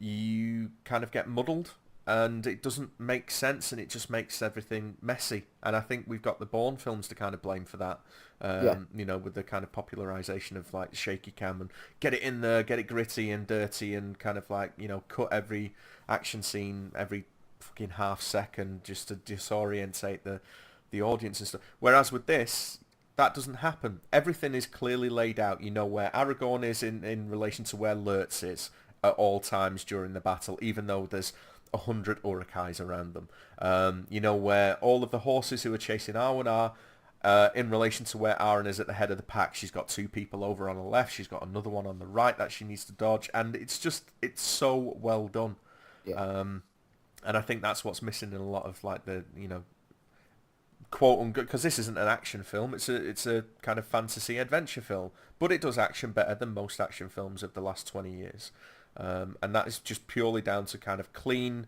A: you kind of get muddled, and it doesn't make sense, and it just makes everything messy. And I think we've got the Bourne films to kind of blame for that, with the kind of popularisation of like shaky cam and get it in there, get it gritty and dirty, and kind of like, cut every action scene every fucking half second just to disorientate the audience and stuff. Whereas with this, that doesn't happen. Everything is clearly laid out. You know where Aragorn is in relation to where Lurtz is at all times during the battle, even though there's 100 Uruk-hais around them. Where all of the horses who are chasing Arwen are in relation to where Arwen is at the head of the pack. She's got 2 people over on the left. She's got another one on the right that she needs to dodge. And it's so well done. Yeah. And I think that's what's missing in a lot of like the, quote unquote, because this isn't an action film. It's a kind of fantasy adventure film, but it does action better than most action films of the last 20 years. And that is just purely down to kind of clean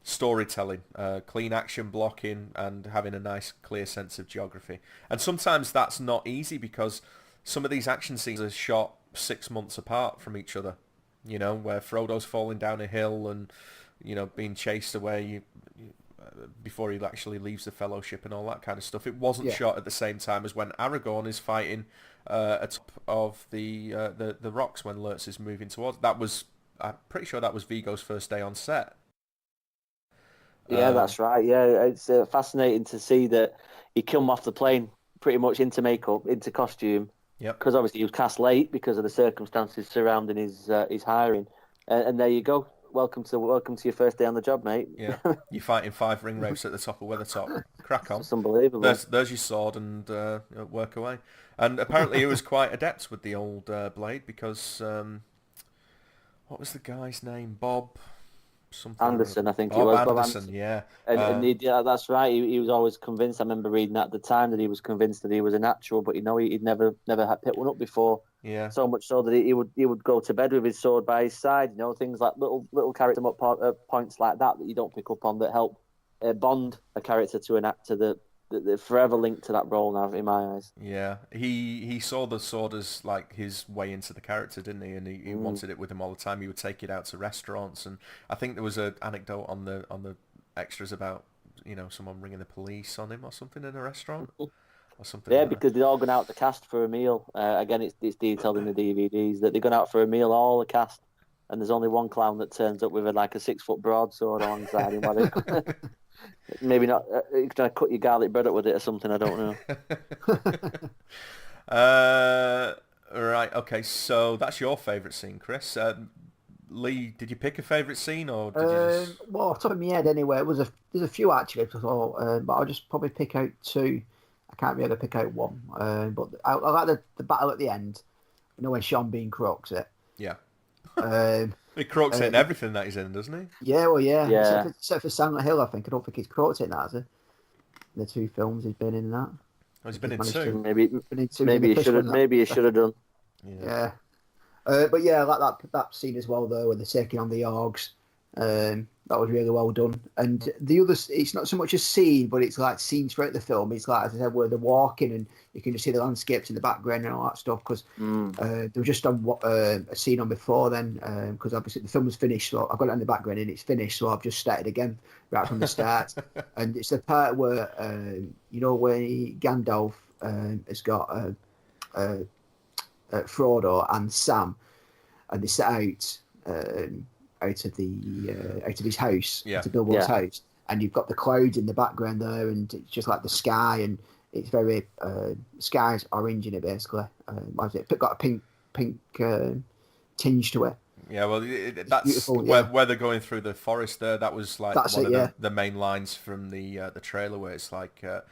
A: storytelling, clean action blocking, and having a nice, clear sense of geography. And sometimes that's not easy, because some of these action scenes are shot 6 months apart from each other, where Frodo's falling down a hill and, being chased away before he actually leaves the Fellowship and all that kind of stuff. It wasn't shot at the same time as when Aragorn is fighting atop of the rocks when Lurtz is moving towards. I'm pretty sure that was Viggo's first day on set.
C: Yeah, that's right. Yeah, it's fascinating to see that he came off the plane pretty much into makeup, into costume.
A: Yep.
C: Because obviously he was cast late because of the circumstances surrounding his hiring. And there you go. Welcome to your first day on the job, mate.
A: Yeah, you're fighting 5 ring wraiths at the top of Weathertop. Crack on.
C: It's unbelievable.
A: There's your sword, and work away. And apparently he was quite adept with the old blade, because what was the guy's name? Bob something.
C: Anderson, I think
A: Bob
C: it was.
A: Anderson,
C: Bob Anderson,
A: yeah.
C: And that's right. He was always convinced. I remember reading at the time that he was convinced that he was a natural, but he'd never had picked one up before.
A: Yeah.
C: So much so that he would go to bed with his sword by his side. Things like little character points like that you don't pick up on, that help bond a character to an actor that forever linked to that role now, in my eyes.
A: Yeah, he saw the sword as like his way into the character, didn't he? And he wanted it with him all the time. He would take it out to restaurants, and I think there was an anecdote on the extras about someone ringing the police on him or something in a restaurant. or something.
C: Yeah,
A: like
C: because they're all gone out the cast for a meal. Again, it's detailed in the DVDs that they're going out for a meal, all the cast, and there's only one clown that turns up with like a 6-foot broadsword alongside him. While maybe not trying to cut your garlic bread up with it or something. I don't know.
A: Right. Okay. So that's your favourite scene, Chris. Lee, did you pick a favourite scene, or did you just...
B: Well, off the top of my head, anyway, there's a few actually, but I'll just probably pick out two. I can't really pick out one, but I like the battle at the end. You know, when Sean Bean croaks it.
A: Yeah.
B: Um,
A: He croaks it in everything that he's in, doesn't he?
B: yeah, well, yeah.
C: Yeah.
B: Except for Silent Hill, I think. I don't think he's croaked it in that, has he? The two films he's been in that.
A: Oh, he's been in two.
C: Maybe he should have done.
B: Yeah. But yeah, I like that scene as well, though, when they're taking on the Orgs. That was really well done. And the other, it's not so much a scene, but it's like scenes throughout the film. It's like, as I said, where they're walking and you can just see the landscapes in the background and all that stuff. Because there was just a scene on before then, because obviously the film was finished, so I've got it in the background and it's finished, so I've just started again right from the start. And it's the part where, you know, when Gandalf has got Frodo and Sam, and they set out out of his house, to Bilbo's house, and you've got the clouds in the background there, and it's just like the sky, and it's very sky's orange in it basically. It got a pink tinge to it.
A: Yeah, well, that's where they're going through the forest there. That was like one of the main lines from the trailer, where it's like the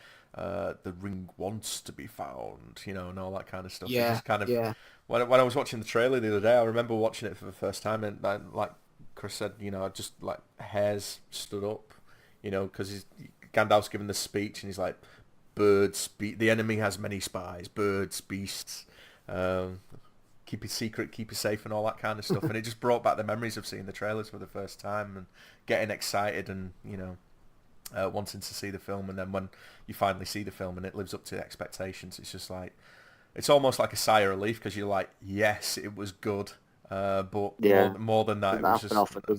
A: ring wants to be found, you know, and all that kind of stuff.
B: Yeah,
A: just kind of, when I was watching the trailer the other day, I remember watching it for the first time, and like Chris said, you know, just like hairs stood up, you know, because Gandalf's giving the speech, and he's like, birds, the enemy has many spies, birds, beasts, keep it secret, keep it safe, and all that kind of stuff. And it just brought back the memories of seeing the trailers for the first time and getting excited and, you know, wanting to see the film. And then when you finally see the film and it lives up to expectations, it's just like, it's almost like a sigh of relief, because you're like, yes, it was good. But more than that, it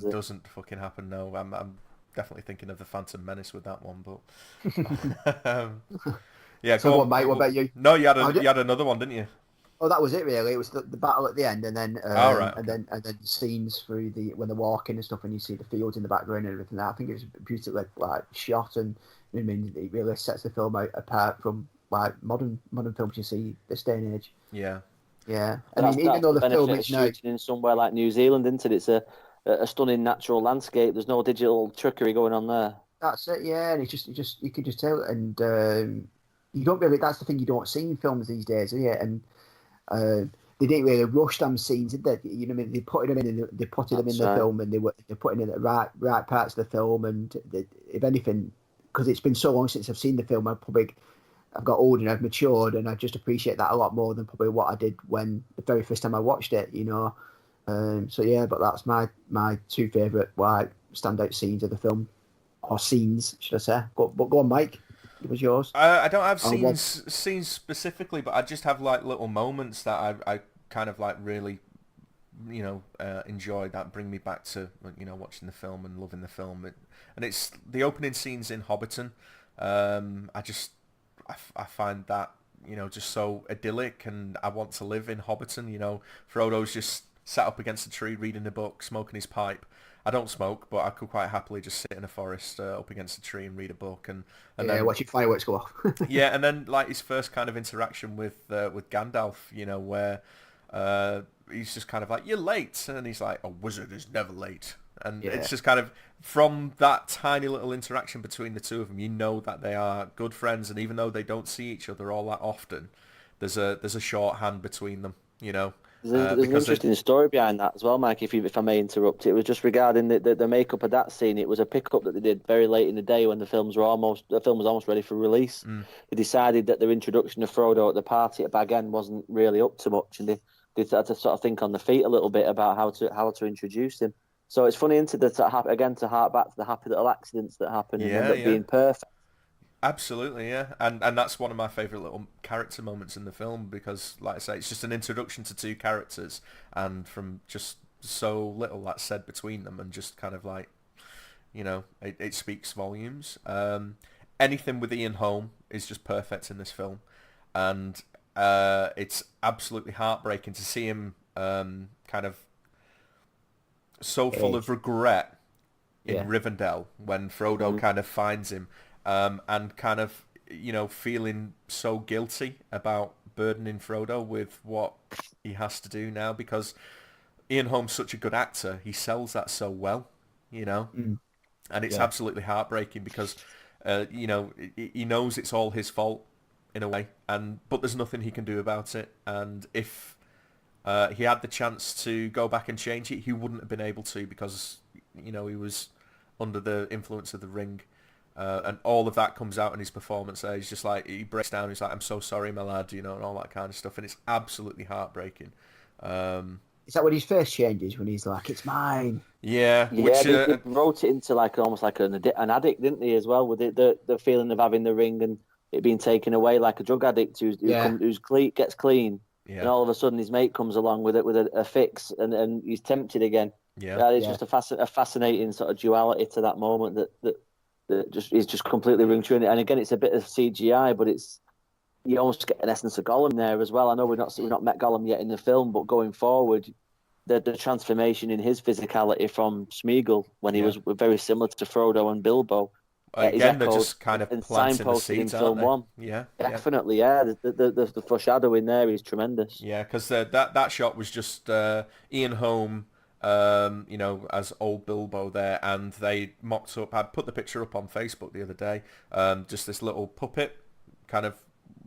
A: doesn't fucking happen. No, I'm definitely thinking of the Phantom Menace with that one, but yeah.
B: So what, mate? What about you?
A: No, you had another one, didn't you?
B: Oh, that was it really. It was the battle at the end, and then and then scenes through when they're walking and stuff, and you see the fields in the background and everything. I think it was beautifully like shot, and I mean, it really sets the film out apart from like modern films you see this day and age.
A: Yeah.
B: Yeah, I mean, even though the film is now
C: in somewhere like New Zealand, isn't it? It's a stunning natural landscape. There's no digital trickery going on there.
B: That's it, yeah. And it's just you can just tell, and you don't really. That's the thing you don't see in films these days, yeah. And they didn't really rush them scenes, did they? You know, what I mean, they put them in the film, and they're putting in the right parts of the film. And if anything, because it's been so long since I've seen the film, I've got older and I've matured, and I just appreciate that a lot more than probably what I did when the very first time I watched it, you know. So yeah, but that's my two favourite standout scenes of the film, or scenes, should I say? But go on, Mike. It was yours.
A: I don't have scenes specifically, but I just have like little moments that I kind of like really, you know, enjoy, that bring me back to, you know, watching the film and loving the film. And it's the opening scenes in Hobbiton. I find that, you know, just so idyllic, and I want to live in Hobbiton. You know, Frodo's just sat up against a tree reading a book, smoking his pipe. I don't smoke, but I could quite happily just sit in a forest up against a tree and read a book, and then
B: watching fireworks go off.
A: Yeah, and then like his first kind of interaction with Gandalf, you know, where he's just kind of like, "You're late," and he's like, "A wizard is never late." And it's just kind of, from that tiny little interaction between the two of them, you know that they are good friends, and even though they don't see each other all that often, there's a shorthand between them, you know.
C: There's an interesting story behind that as well, Mike, if I may interrupt. It was just regarding the makeup of that scene. It was a pickup that they did very late in the day when the film was almost ready for release. They decided that their introduction of Frodo at the party at Bag End wasn't really up to much, and they had to sort of think on the feet a little bit about how to introduce him. So it's funny, isn't it, to hark back to the happy little accidents that happen and end up being perfect.
A: Absolutely, yeah. And that's one of my favourite little character moments in the film, because, like I say, it's just an introduction to two characters, and from just so little that's said between them, and just kind of like, you know, it speaks volumes. Anything with Ian Holm is just perfect in this film. and it's absolutely heartbreaking to see him kind of so full of regret in Rivendell when Frodo kind of finds him, and kind of, feeling so guilty about burdening Frodo with what he has to do now, because Ian Holm's such a good actor. He sells that so well, and it's absolutely heartbreaking because, he knows it's all his fault in a way, but there's nothing he can do about it. And if he had the chance to go back and change it, he wouldn't have been able to, because, he was under the influence of the ring. And all of that comes out in his performance there. He's just like, he breaks down, he's like, I'm so sorry, my lad, and all that kind of stuff. And it's absolutely heartbreaking.
B: Is that when his face changes, when he's like, it's mine?
A: Yeah.
C: Yeah, they wrote it into almost like an addict, didn't they, as well, with the feeling of having the ring and it being taken away, like a drug addict who gets clean. Yeah. And all of a sudden his mate comes along with a fix and he's tempted again. Yeah. It's just a fascinating sort of duality to that moment that is just completely ring true. And again, it's a bit of CGI, but you almost get an essence of Gollum there as well. I know we've not met Gollum yet in the film, but going forward, the transformation in his physicality from Smeagol when he was very similar to Frodo and Bilbo.
A: Again, they're just kind of planting the seeds,
C: in film one.
A: Yeah,
C: definitely. Yeah, the foreshadowing there is tremendous.
A: Yeah, because that shot was just Ian Holm, as old Bilbo there, and they mocked up. I put the picture up on Facebook the other day. Just this little puppet, kind of,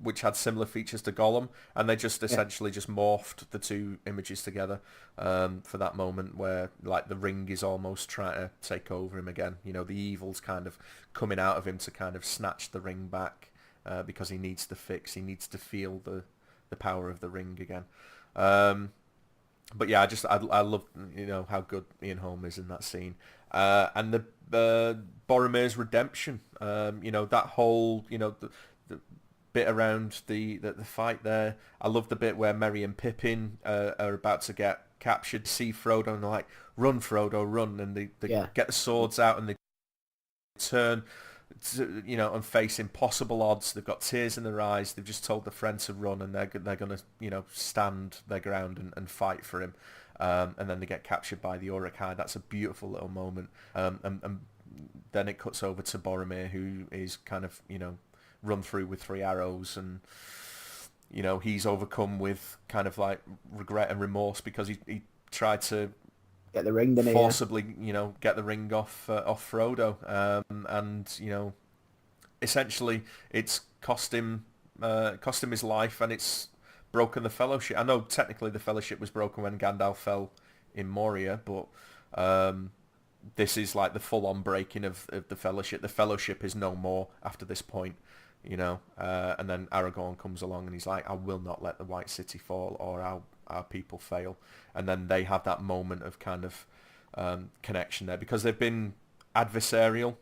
A: which had similar features to Gollum, and they just essentially just morphed the two images together for that moment where, like, the ring is almost trying to take over him again. The evil's kind of coming out of him to kind of snatch the ring back because he needs the fix. He needs to feel the power of the ring again. But yeah, I love how good Ian Holm is in that scene, and the Boromir's redemption. That whole the bit around the fight there. I love the bit where Merry and Pippin are about to get captured, see Frodo, and they're like, "Run, Frodo, run!" And they get the swords out and they turn to, and face impossible odds. They've got tears in their eyes. They've just told their friend to run, and they're going to stand their ground and fight for him. And then they get captured by the Uruk-hai. That's a beautiful little moment. And then it cuts over to Boromir, who is kind of run through with 3 arrows, and he's overcome with kind of like regret and remorse because he tried to
B: get the ring,
A: forcibly get the ring off Frodo, and essentially it's cost him his life, and it's broken the Fellowship. I know technically the Fellowship was broken when Gandalf fell in Moria, but this is like the full-on breaking of the Fellowship. The Fellowship is no more after this point. And then Aragorn comes along and he's like, I will not let the White City fall or our people fail. And then they have that moment of kind of connection there because they've been adversarial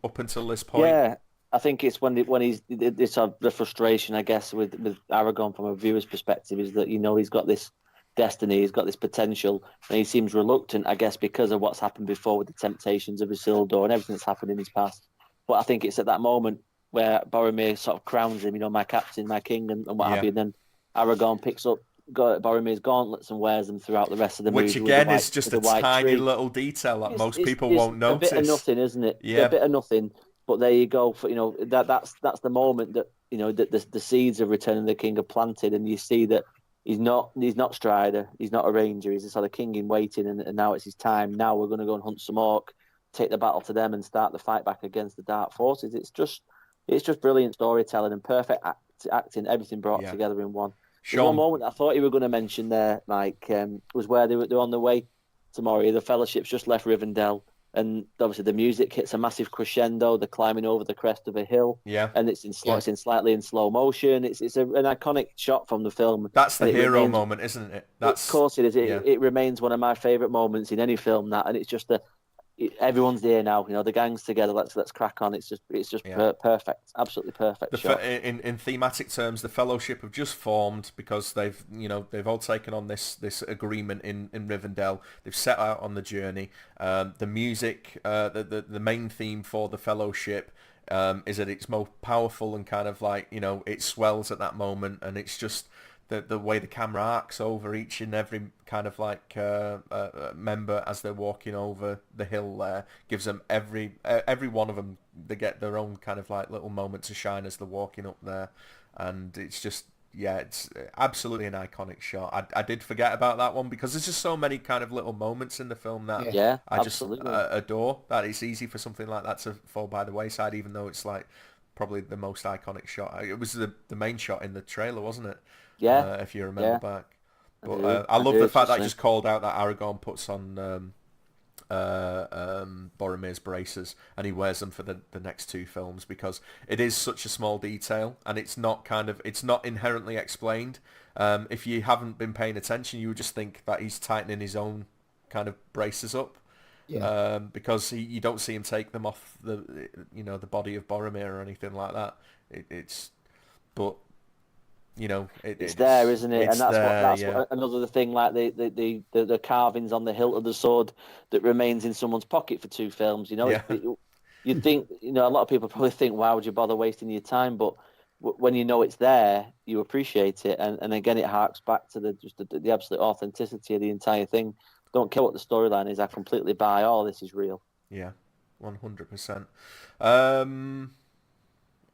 A: up until this point.
C: Yeah, I think it's when he's the frustration, I guess, with Aragorn from a viewer's perspective is that he's got this destiny, he's got this potential, and he seems reluctant, I guess, because of what's happened before with the temptations of Isildur and everything that's happened in his past. But I think it's at that moment where Boromir sort of crowns him, my captain, my king, and what have you. And then Aragorn picks up Boromir's gauntlets and wears them throughout the rest of the movie.
A: Which again is just a tiny little detail that most people won't notice.
C: A bit of nothing, isn't it?
A: Yeah.
C: A bit of nothing. But there you go. For that's the moment that that the seeds of Return of the King are planted, and you see that he's not Strider, he's not a ranger, he's a sort of king in waiting, and now it's his time. Now we're going to go and hunt some orc, take the battle to them, and start the fight back against the dark forces. It's just brilliant storytelling and perfect acting, everything brought together in one. There's one moment I thought you were going to mention there, Mike, was where they're on the way to Moria. The Fellowship's just left Rivendell, and obviously the music hits a massive crescendo. They're climbing over the crest of a hill, and it's in slightly in slow motion. It's an iconic shot from the film.
A: That's the hero moment, isn't it?
C: Of course it is. It remains one of my favourite moments in any film. And it's just everyone's here now. You know, the gang's together. Let's crack on. It's just perfect, absolutely perfect shot.
A: In thematic terms, the Fellowship have just formed because they've all taken on this agreement in Rivendell. They've set out on the journey. The music, the main theme for the Fellowship is at its most powerful and kind of like, it swells at that moment, and it's just the way the camera arcs over each and every kind of like member as they're walking over the hill there gives them every one of them, they get their own kind of like little moment to shine as they're walking up there, and it's just it's absolutely an iconic shot. I did forget about that one because there's just so many kind of little moments in the film that I just adore, that it's easy for something like that to fall by the wayside, even though it's like probably the most iconic shot. It was the main shot in the trailer, wasn't it?
C: Yeah.
A: If you remember back. But I love the fact that I just called out that Aragorn puts on Boromir's braces and he wears them for the next two films, because it is such a small detail and it's not inherently explained. If you haven't been paying attention, you would just think that he's tightening his own kind of braces up. Yeah. Because you don't see him take them off the body of Boromir or anything like that. It's there, isn't it? And that's what another thing, like the carvings on the hilt of the sword that remains in someone's pocket for two films. You'd think, a lot of people probably think, why would you bother wasting your time? But when you know it's there, you appreciate it, and again, it harks back to the absolute authenticity of the entire thing. Don't care what the storyline is. I completely buy all this is real. Yeah, 100%.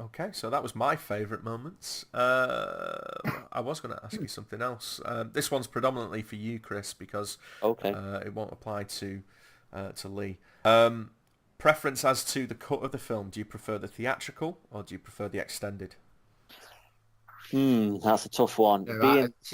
A: Okay, so that was my favourite moments. I was going to ask you something else. This one's predominantly for you, Chris, because it won't apply to Lee. Preference as to the cut of the film. Do you prefer the theatrical or do you prefer the extended?
C: That's a tough one.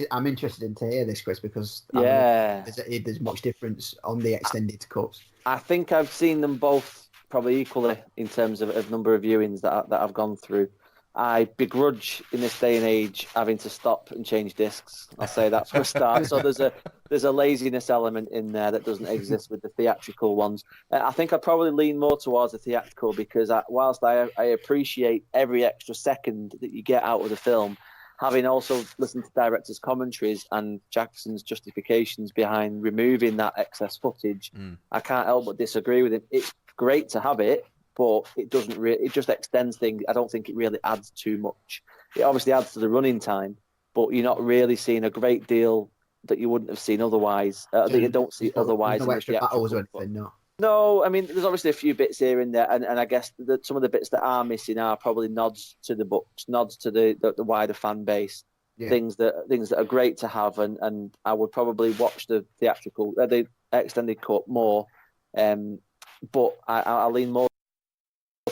B: I'm interested to hear this, Chris, because there's much difference on the extended cuts.
C: I think I've seen them both probably equally in terms of number of viewings that I've gone through. I begrudge in this day and age having to stop and change discs. I'll say that's for a start. So there's a laziness element in there that doesn't exist with the theatrical ones. I think I probably lean more towards the theatrical because whilst I appreciate every extra second that you get out of the film, having also listened to directors' commentaries and Jackson's justifications behind removing that excess footage, I can't help but disagree with him. It's great to have it, but it doesn't really. It just extends things. I don't think it really adds too much. It obviously adds to the running time, but you're not really seeing a great deal that you wouldn't have seen otherwise. That you don't see otherwise.
B: No extra battles or anything, no.
C: No, I mean, there's obviously a few bits here and there, and I guess that some of the bits that are missing are probably nods to the books, nods to the wider fan base, things that are great to have, and I would probably watch the theatrical, the extended cut more, but I lean more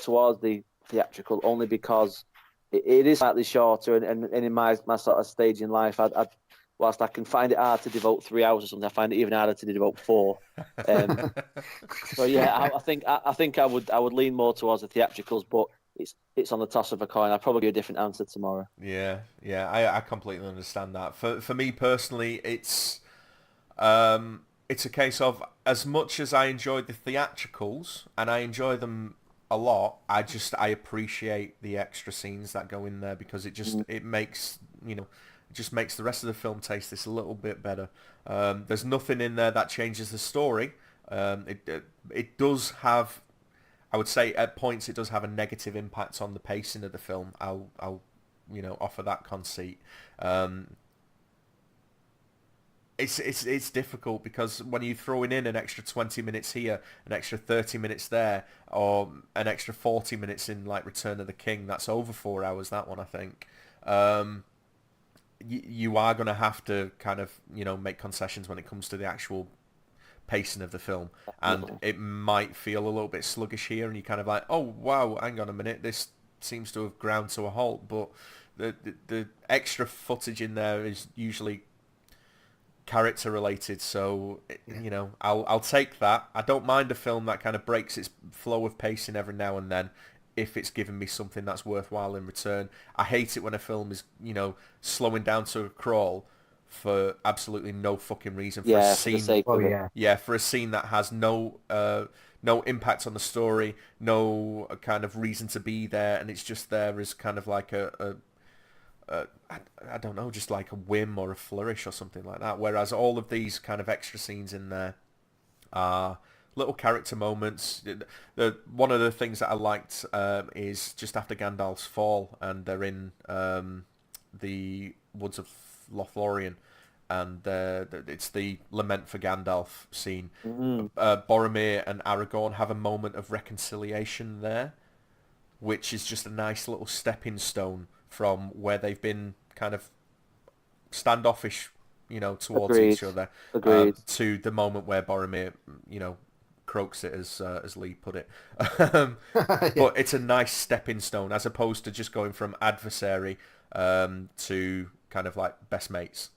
C: towards the theatrical only because it is slightly shorter, and in my sort of stage in life, whilst I can find it hard to devote 3 hours or something, I find it even harder to devote 4. So yeah, I think I would lean more towards the theatricals, but it's on the toss of a coin. I'd probably give a different answer tomorrow.
A: Yeah, I completely understand that. For me personally, it's a case of, as much as I enjoy the theatricals and I enjoy them a lot, I appreciate the extra scenes that go in there because it makes it just makes the rest of the film taste this a little bit better. There's nothing in there that changes the story. It does have, I would say at points, it does have a negative impact on the pacing of the film. I'll offer that conceit. It's difficult because when you're throwing in an extra 20 minutes here, an extra 30 minutes there, or an extra 40 minutes in like Return of the King, that's over 4 hours, that one, I think. You are going to have to kind of, make concessions when it comes to the actual pacing of the film. And it might feel a little bit sluggish here, and you're kind of like, oh, wow, hang on a minute, this seems to have ground to a halt. But the extra footage in there is usually character related, so I'll take that. I don't mind a film that kind of breaks its flow of pacing every now and then if it's giving me something that's worthwhile in return. I hate it when a film is slowing down to a crawl for absolutely no fucking reason, for a scene.
C: for the sake of it.
A: For a scene that has no no impact on the story, no kind of reason to be there, and it's just there as kind of like I don't know, just like a whim or a flourish or something like that. Whereas all of these kind of extra scenes in there are little character moments. One of the things that I liked is just after Gandalf's fall and they're in the woods of Lothlorien, and it's the Lament for Gandalf scene. Boromir and Aragorn have a moment of reconciliation there, which is just a nice little stepping stone from where they've been kind of standoffish, towards each other, to the moment where Boromir, croaks it, as Lee put it. But it's a nice stepping stone as opposed to just going from adversary to kind of like best mates.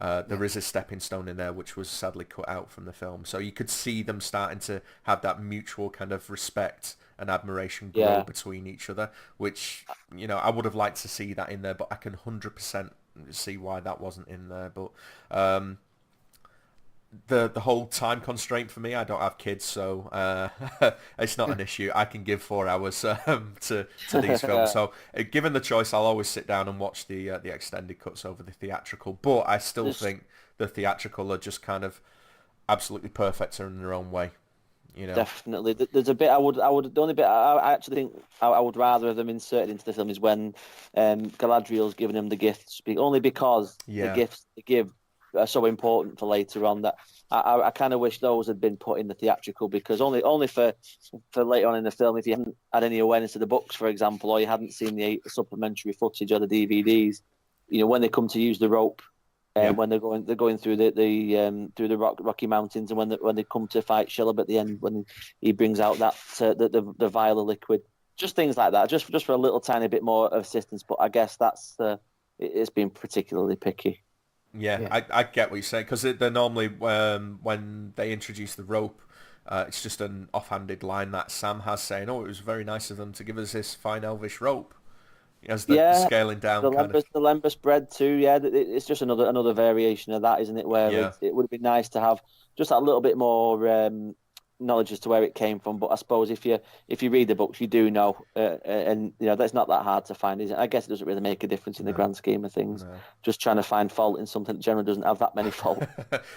A: There is a stepping stone in there which was sadly cut out from the film. So you could see them starting to have that mutual kind of respect and admiration grow between each other, which, I would have liked to see that in there, but I can 100% see why that wasn't in there. But the whole time constraint for me, I don't have kids, so it's not an issue. I can give 4 hours to these films. So given the choice, I'll always sit down and watch the extended cuts over the theatrical. But I still think the theatrical are just kind of absolutely perfect in their own way.
C: Definitely. There's a bit the only bit I actually think I would rather have them inserted into the film is when Galadriel's giving him the gifts, only because the gifts they give are so important for later on that I kind of wish those had been put in the theatrical, because only for later on in the film, if you hadn't had any awareness of the books, for example, or you hadn't seen the supplementary footage or the DVDs, when they come to use the rope, when they're going through the Rocky Mountains, and when they come to fight Shelob at the end, when he brings out that the vial of liquid, just things like that, just for a little tiny bit more of assistance. But I guess that's it's been particularly picky.
A: Yeah, I get what you're saying, because they're normally, when they introduce the rope, it's just an offhanded line that Sam has saying, "Oh, it was very nice of them to give us this fine elvish rope," as the scaling down
C: the Lembas bread too. Yeah, it's just another variation of that, isn't it? Where it would have been nice to have just a little bit more knowledge as to where it came from. But I suppose if you read the books, you do know, and that's not that hard to find, is it? I guess it doesn't really make a difference in the grand scheme of things. No. Just trying to find fault in something that generally doesn't have that many faults.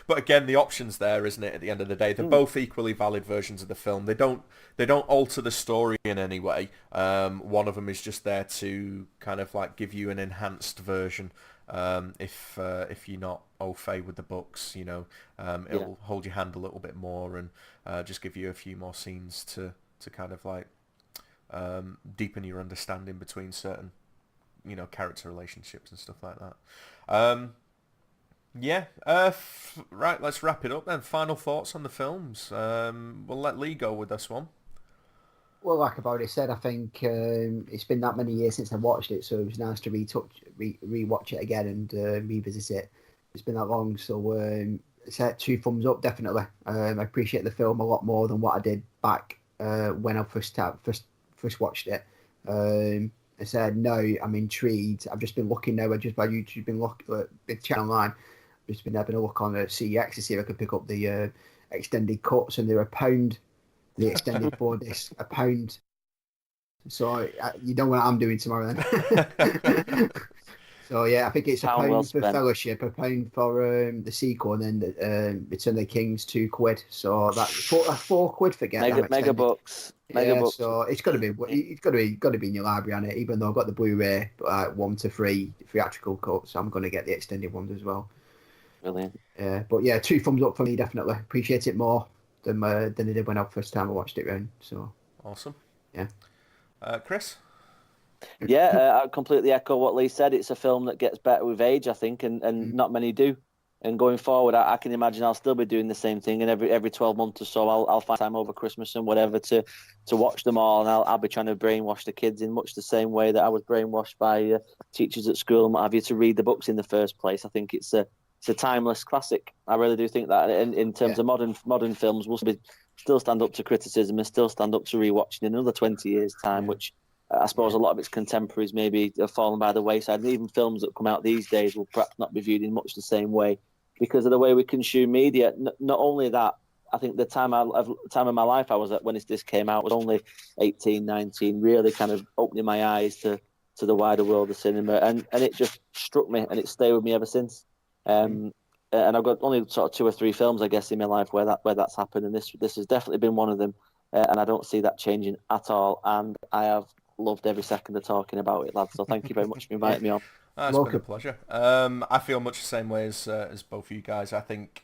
A: But again, the option's there, isn't it? At the end of the day, they're both equally valid versions of the film. They don't alter the story in any way. One of them is just there to kind of like give you an enhanced version. If you're not au fait with the books, it'll hold your hand a little bit more and just give you a few more scenes to kind of like deepen your understanding between certain character relationships and stuff like that. Right, let's wrap it up then. Final thoughts on the films. We'll let Lee go with this one.
B: Well, like I've already said, I think it's been that many years since I watched it, so it was nice to rewatch it again and revisit it. It's been that long, so set 2 thumbs up, definitely. I appreciate the film a lot more than what I did back when I first watched it. I said, no, I'm intrigued. I've just been looking now, just by YouTube, been looking big channel online. I've just been having a look on CEX to see if I could pick up the extended cuts, and they're £1. The extended 4 discs, £1. So you know what I'm doing tomorrow then. So yeah, I think it's £1 for Fellowship, £1 for the sequel, and then Return of the Kings, £2. So that's £4 for getting
C: Mega Bucks.
B: So it's got to be in your library, on it. Even though I've got the Blu-ray 1 to 3 theatrical cuts, so I'm going to get the extended ones as well.
C: Brilliant.
B: But yeah, 2 thumbs up for me, definitely. Appreciate it more than I did when I first time I watched it round. So
A: awesome.
B: Yeah.
A: Chris?
C: Yeah, I completely echo what Lee said. It's a film that gets better with age, I think, and not many do. And going forward, I can imagine I'll still be doing the same thing, and every 12 months or so, I'll find time over Christmas and whatever to watch them all, and I'll be trying to brainwash the kids in much the same way that I was brainwashed by teachers at school and what have you to read the books in the first place. I think it's a timeless classic. I really do think that. In terms of modern films, will still stand up to criticism and still stand up to rewatching in another 20 years' time, which I suppose a lot of its contemporaries maybe have fallen by the wayside. And even films that come out these days will perhaps not be viewed in much the same way because of the way we consume media. Not only that, I think the time of my life I was at when this came out was only 18, 19, really kind of opening my eyes to the wider world of cinema, and it just struck me, and it's stayed with me ever since. And I've got only sort of 2 or 3 films, I guess, in my life where that's happened, and this has definitely been one of them. And I don't see that changing at all. And I have loved every second of talking about it, lads. So thank you very much for inviting me on.
A: It's been a pleasure. I feel much the same way as both you guys. I think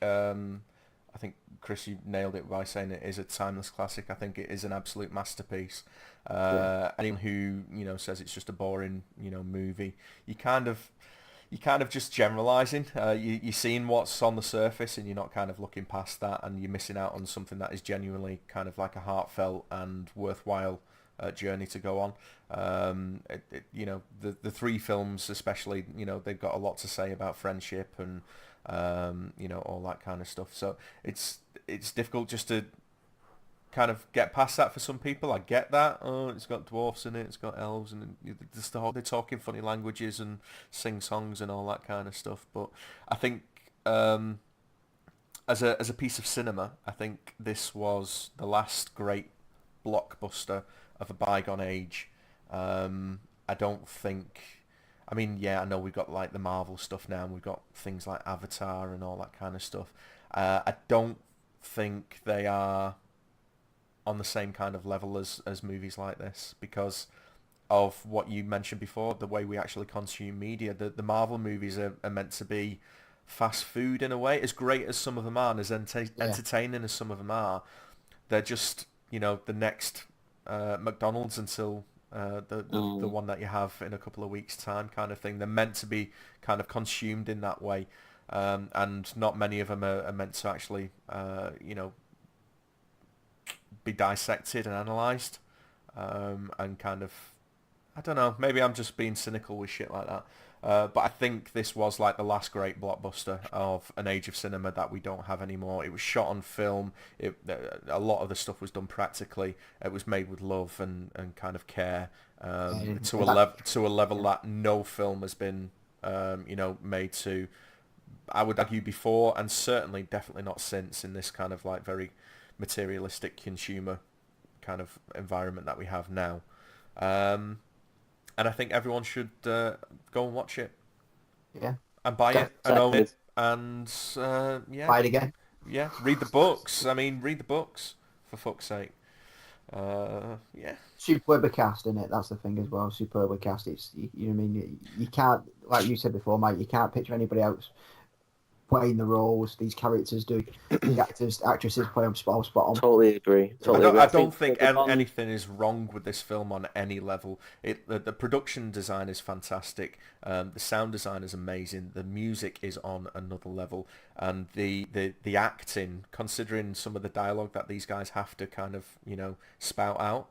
A: Chris, you nailed it by saying it is a timeless classic. I think it is an absolute masterpiece. Anyone who says it's just a boring movie, you kind of just generalising. You're seeing what's on the surface, and you're not kind of looking past that, and you're missing out on something that is genuinely kind of like a heartfelt and worthwhile journey to go on. The 3 films especially, they've got a lot to say about friendship and all that kind of stuff. So it's difficult just to kind of get past that for some people. I get that. Oh, it's got dwarfs in it, it's got elves, and just they're talking funny languages and sing songs and all that kind of stuff. But I think as a piece of cinema, I think this was the last great blockbuster of a bygone age. I don't think. I mean, yeah, I know we've got like the Marvel stuff now, and we've got things like Avatar and all that kind of stuff. I don't think they are on the same kind of level as movies like this, because of what you mentioned before, the way we actually consume media. The Marvel movies are meant to be fast food in a way. As great as some of them are, and as entertaining as some of them are, they're just the next McDonald's until the one that you have in a couple of weeks' time, kind of thing. They're meant to be kind of consumed in that way, and not many of them are meant to actually be dissected and analysed, and kind of, I don't know, maybe I'm just being cynical with shit like that. But I think this was like the last great blockbuster of an age of cinema that we don't have anymore. It was shot on film. A lot of the stuff was done practically. It was made with love and kind of care, to a level that no film has been made to, I would argue, before, and certainly definitely not since, in this kind of like very materialistic consumer kind of environment that we have now. And I think everyone should go and watch it.
B: Yeah.
A: And buy it and own it. And
B: buy it again.
A: Yeah. Read the books. I mean, read the books, for fuck's sake. Yeah.
B: Superbly cast, in it. That's the thing as well. Superbly cast. It's you know what I mean. You can't, like you said before, Mike. You can't picture anybody else playing the roles these characters do. The actresses play them spot on.
C: Totally agree.
A: I don't think anything is wrong with this film on any level. The production design is fantastic. The sound design is amazing. The music is on another level, and the acting, considering some of the dialogue that these guys have to kind of spout out,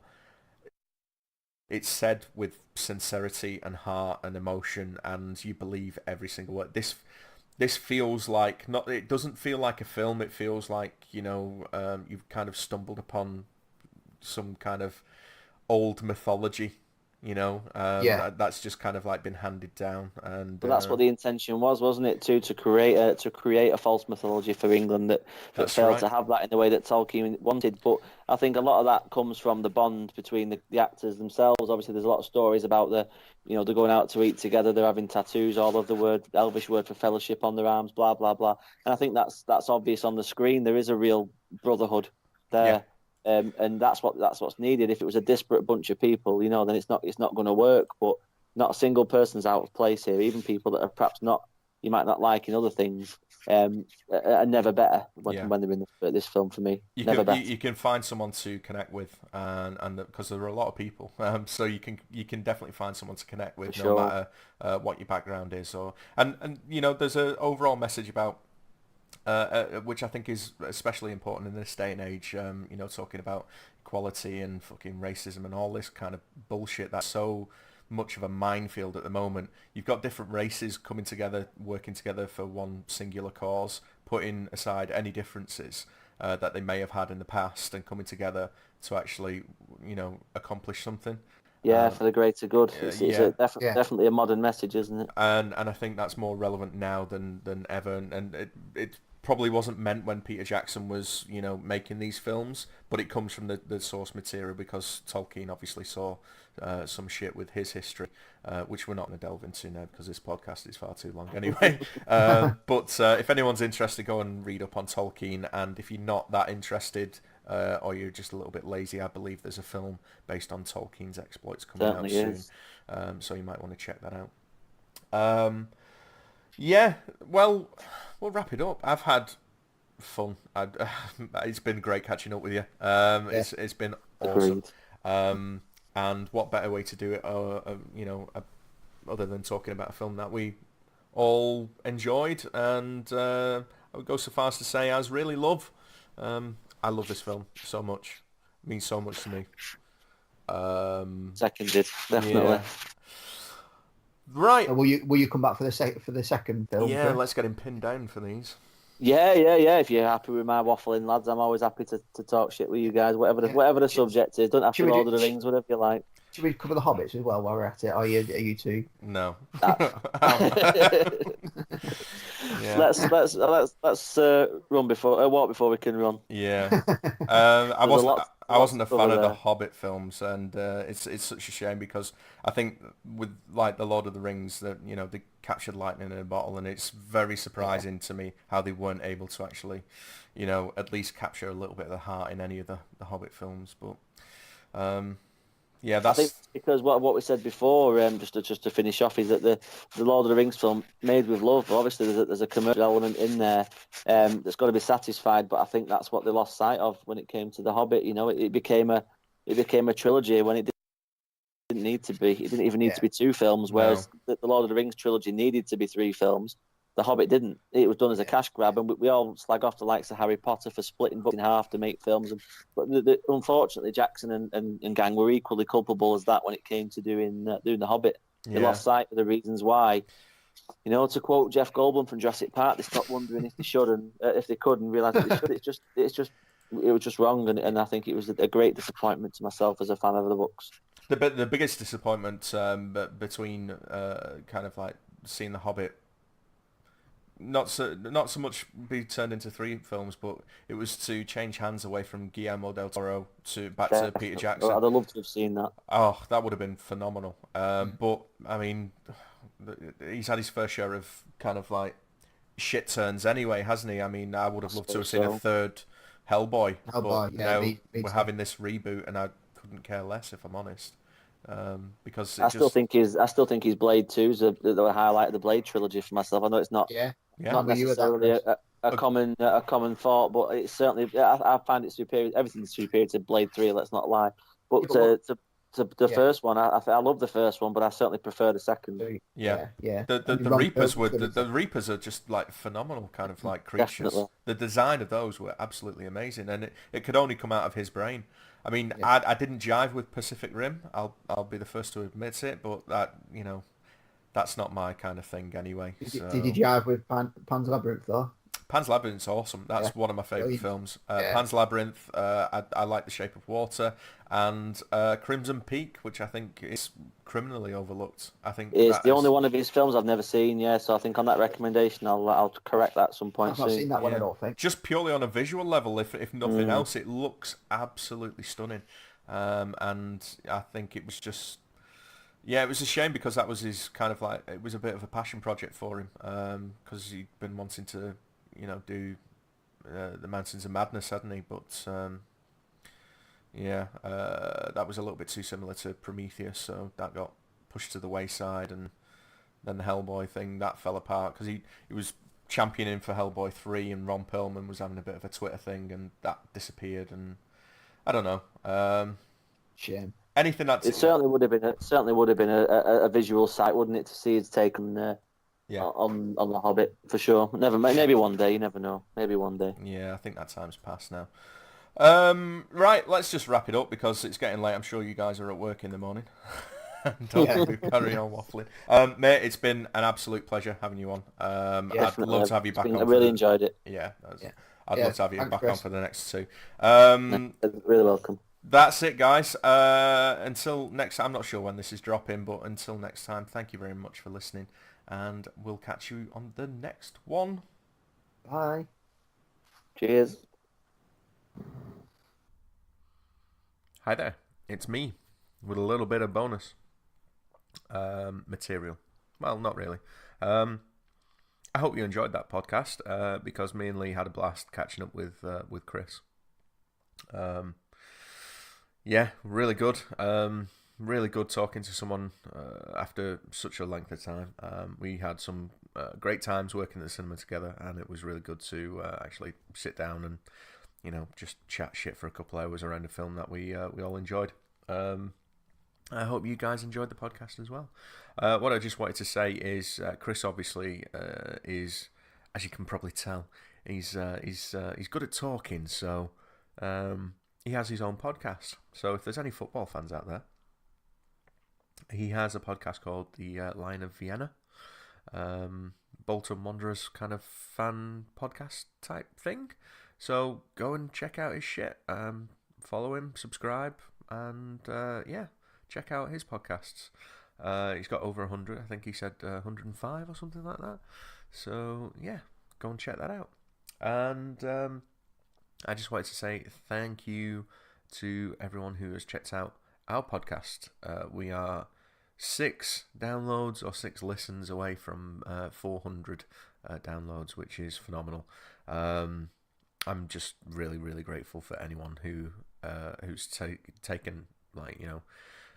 A: it's said with sincerity and heart and emotion, and you believe every single word. This feels like it doesn't feel like a film. It feels like you've kind of stumbled upon some kind of old mythology. That's just kind of like been handed down, and
C: that's what the intention was, wasn't it? To create a false mythology for England that failed to have that in the way that Tolkien wanted. But I think a lot of that comes from the bond between the actors themselves. Obviously, there's a lot of stories about they're going out to eat together, they're having tattoos, all of the Elvish word for fellowship on their arms, blah blah blah. And I think that's obvious on the screen. There is a real brotherhood there. Yeah. And that's what's needed. If it was a disparate bunch of people, then it's not going to work. But not a single person's out of place here. Even people that are perhaps you might not like in other things, are never better when they're in this film. For me,
A: you can find someone to connect with, and because there are a lot of people, so you can definitely find someone to connect with, no matter what your background is, and there's an overall message about. Which I think is especially important in this day and age, talking about equality and fucking racism and all this kind of bullshit that's so much of a minefield at the moment. You've got different races coming together, working together for one singular cause, putting aside any differences that they may have had in the past, and coming together to actually, accomplish something.
C: Yeah, for the greater good. It's definitely a modern message, isn't it?
A: And I think that's more relevant now than ever, and it's probably wasn't meant when Peter Jackson was, making these films, but it comes from the source material because Tolkien obviously saw some shit with his history, which we're not going to delve into now because this podcast is far too long anyway. But if anyone's interested, go and read up on Tolkien, and if you're not that interested, or you're just a little bit lazy, I believe there's a film based on Tolkien's exploits coming out soon. So you might want to check that out. Yeah, well, we'll wrap it up. I've had fun. It's been great catching up with you. It's been awesome. And what better way to do it, other than talking about a film that we all enjoyed, and I would go so far as to say I really love. I love this film so much. It means so much to me.
C: Seconded, definitely.
A: Yeah. Right.
B: So will you come back for the second film?
A: Yeah, let's get him pinned down for these.
C: Yeah. If you're happy with my waffling, lads, I'm always happy to talk shit with you guys. Whatever the subject is, don't have to Lord of the Rings, whatever you like.
B: Should we cover the Hobbits as well while we're at it? Are you two?
A: No.
C: Yeah. Let's run walk before we can run.
A: Yeah. I wasn't a fan of the Hobbit films, and it's such a shame because I think with like the Lord of the Rings, that they captured lightning in a bottle, and it's very surprising to me how they weren't able to actually, at least capture a little bit of the heart in any of the Hobbit films. But yeah, that's...
C: I think because what we said before, just to finish off, is that the Lord of the Rings film made with love. Obviously, there's a commercial element in there that's got to be satisfied. But I think that's what they lost sight of when it came to the Hobbit. It became a trilogy when it didn't need to be. It didn't even need to be 2 films. Whereas the Lord of the Rings trilogy needed to be 3 films. The Hobbit didn't. It was done as a cash grab, and we all slag off the likes of Harry Potter for splitting book in half to make films. But unfortunately, Jackson and gang were equally culpable as that when it came to doing The Hobbit. They lost sight of the reasons why. To quote Jeff Goldblum from Jurassic Park, they stopped wondering if they should and if they could, and realised that they should. It was just wrong, and I think it was a great disappointment to myself as a fan of the books.
A: The biggest disappointment between kind of like seeing The Hobbit. Not so much be turned into 3 films, but it was to change hands away from Guillermo del Toro back to Peter Jackson.
C: I'd have loved to have seen that.
A: Oh, that would have been phenomenal. But I mean, he's had his fair share of kind of like shit turns anyway, hasn't he? I mean, I would have loved to have seen a third Hellboy. But now we're having this reboot, and I couldn't care less, if I'm honest. Because I still think
C: his Blade 2 is the highlight of the Blade trilogy for myself. I know it's not not necessarily a common thought, but it's certainly I find it superior. Everything's superior to Blade 3. Let's not lie. But the first one, I love the first one, but I certainly prefer the second.
A: Yeah. The Reapers the Reapers are just like phenomenal kind of like creatures. Definitely. The design of those were absolutely amazing, and it could only come out of his brain. I mean, I didn't jive with Pacific Rim. I'll be the first to admit it, but that that's not my kind of thing anyway.
B: Did you jive with Pan's Labyrinth though?
A: Pan's Labyrinth's awesome. That's one of my favourite films. Pan's Labyrinth, I like The Shape of Water, and Crimson Peak, which I think is criminally overlooked. I think
C: it's the only one of his films I've never seen. Yeah, so I think on that recommendation, I'll correct that at some point.
B: I've not seen that one at all. I think.
A: Just purely on a visual level, if nothing else, it looks absolutely stunning. And I think it was just. Yeah, it was a shame because that was his kind of like, it was a bit of a passion project for him, because he'd been wanting to, do the Mountains of Madness, hadn't he? But that was a little bit too similar to Prometheus, so that got pushed to the wayside, and then the Hellboy thing, that fell apart because he was championing for Hellboy 3, and Ron Perlman was having a bit of a Twitter thing, and that disappeared, and I don't know.
B: Shame.
A: Anything that's
C: it certainly would have been a visual sight, wouldn't it, to see his take on on the Hobbit for sure. Maybe one day, you never know. Maybe one day.
A: Yeah, I think that time's passed now. Right, let's just wrap it up because it's getting late. I'm sure you guys are at work in the morning. Don't carry on waffling. Mate, it's been an absolute pleasure having you on. I'd love to have you back on.
C: I really enjoyed it.
A: Yeah, I'd love to have you back on for the next 2.
C: Really welcome.
A: That's it, guys. Until next time, I'm not sure when this is dropping, but until next time, thank you very much for listening, and we'll catch you on the next one.
B: Bye.
C: Cheers.
A: Hi there, it's me with a little bit of bonus material. Well, not really. I hope you enjoyed that podcast because me and Lee had a blast catching up with Chris. Yeah, really good. Really good talking to someone after such a length of time. We had some great times working at the cinema together, and it was really good to actually sit down and just chat shit for a couple hours around a film that we all enjoyed. I hope you guys enjoyed the podcast as well. What I just wanted to say is Chris obviously is, as you can probably tell, he's good at talking. So he has his own podcast. So if there's any football fans out there, he has a podcast called The Lion of Vienna. Bolton Wanderers kind of fan podcast type thing. So go and check out his shit. Follow him, subscribe, and check out his podcasts. He's got over 100. I think he said 105 or something like that. So yeah, go and check that out. And I just wanted to say thank you to everyone who has checked out our podcast. We are 6 downloads or 6 listens away from 400 downloads, which is phenomenal. I'm just really, really grateful for anyone who's taken,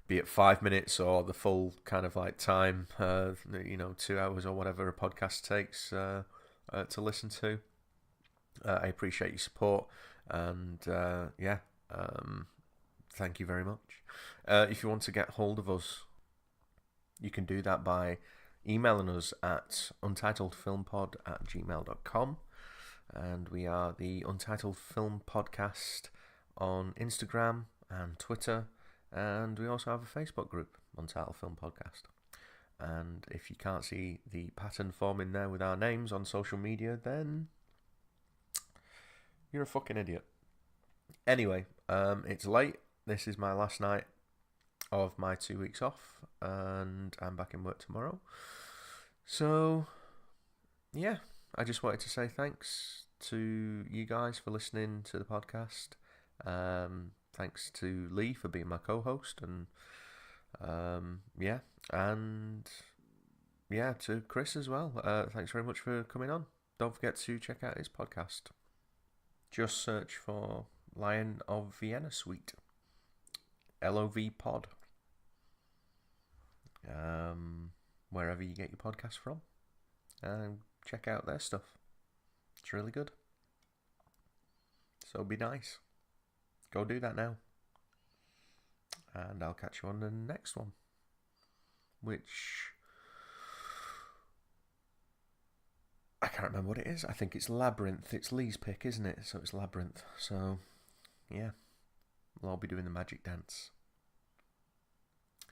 A: be it 5 minutes or the full kind of time, 2 hours or whatever a podcast takes to listen to. I appreciate your support, and thank you very much. If you want to get hold of us, you can do that by emailing us at untitledfilmpod@gmail.com, and we are the Untitled Film Podcast on Instagram and Twitter, and we also have a Facebook group, Untitled Film Podcast. And if you can't see the pattern forming there with our names on social media, then you're a fucking idiot. Anyway, it's late. This is my last night of my 2 weeks off, and I'm back in work tomorrow. So, yeah, I just wanted to say thanks to you guys for listening to the podcast. Thanks to Lee for being my co-host, and to Chris as well. Thanks very much for coming on. Don't forget to check out his podcast. Just search for Lion of Vienna Suite. LOV Pod. Wherever you get your podcast from. And check out their stuff. It's really good. So be nice. Go do that now. And I'll catch you on the next one. Which I can't remember what it is. I think it's Labyrinth. It's Lee's pick, isn't it? So it's Labyrinth. So, yeah. We'll all be doing the magic dance.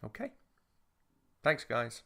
A: Okay. Thanks, guys.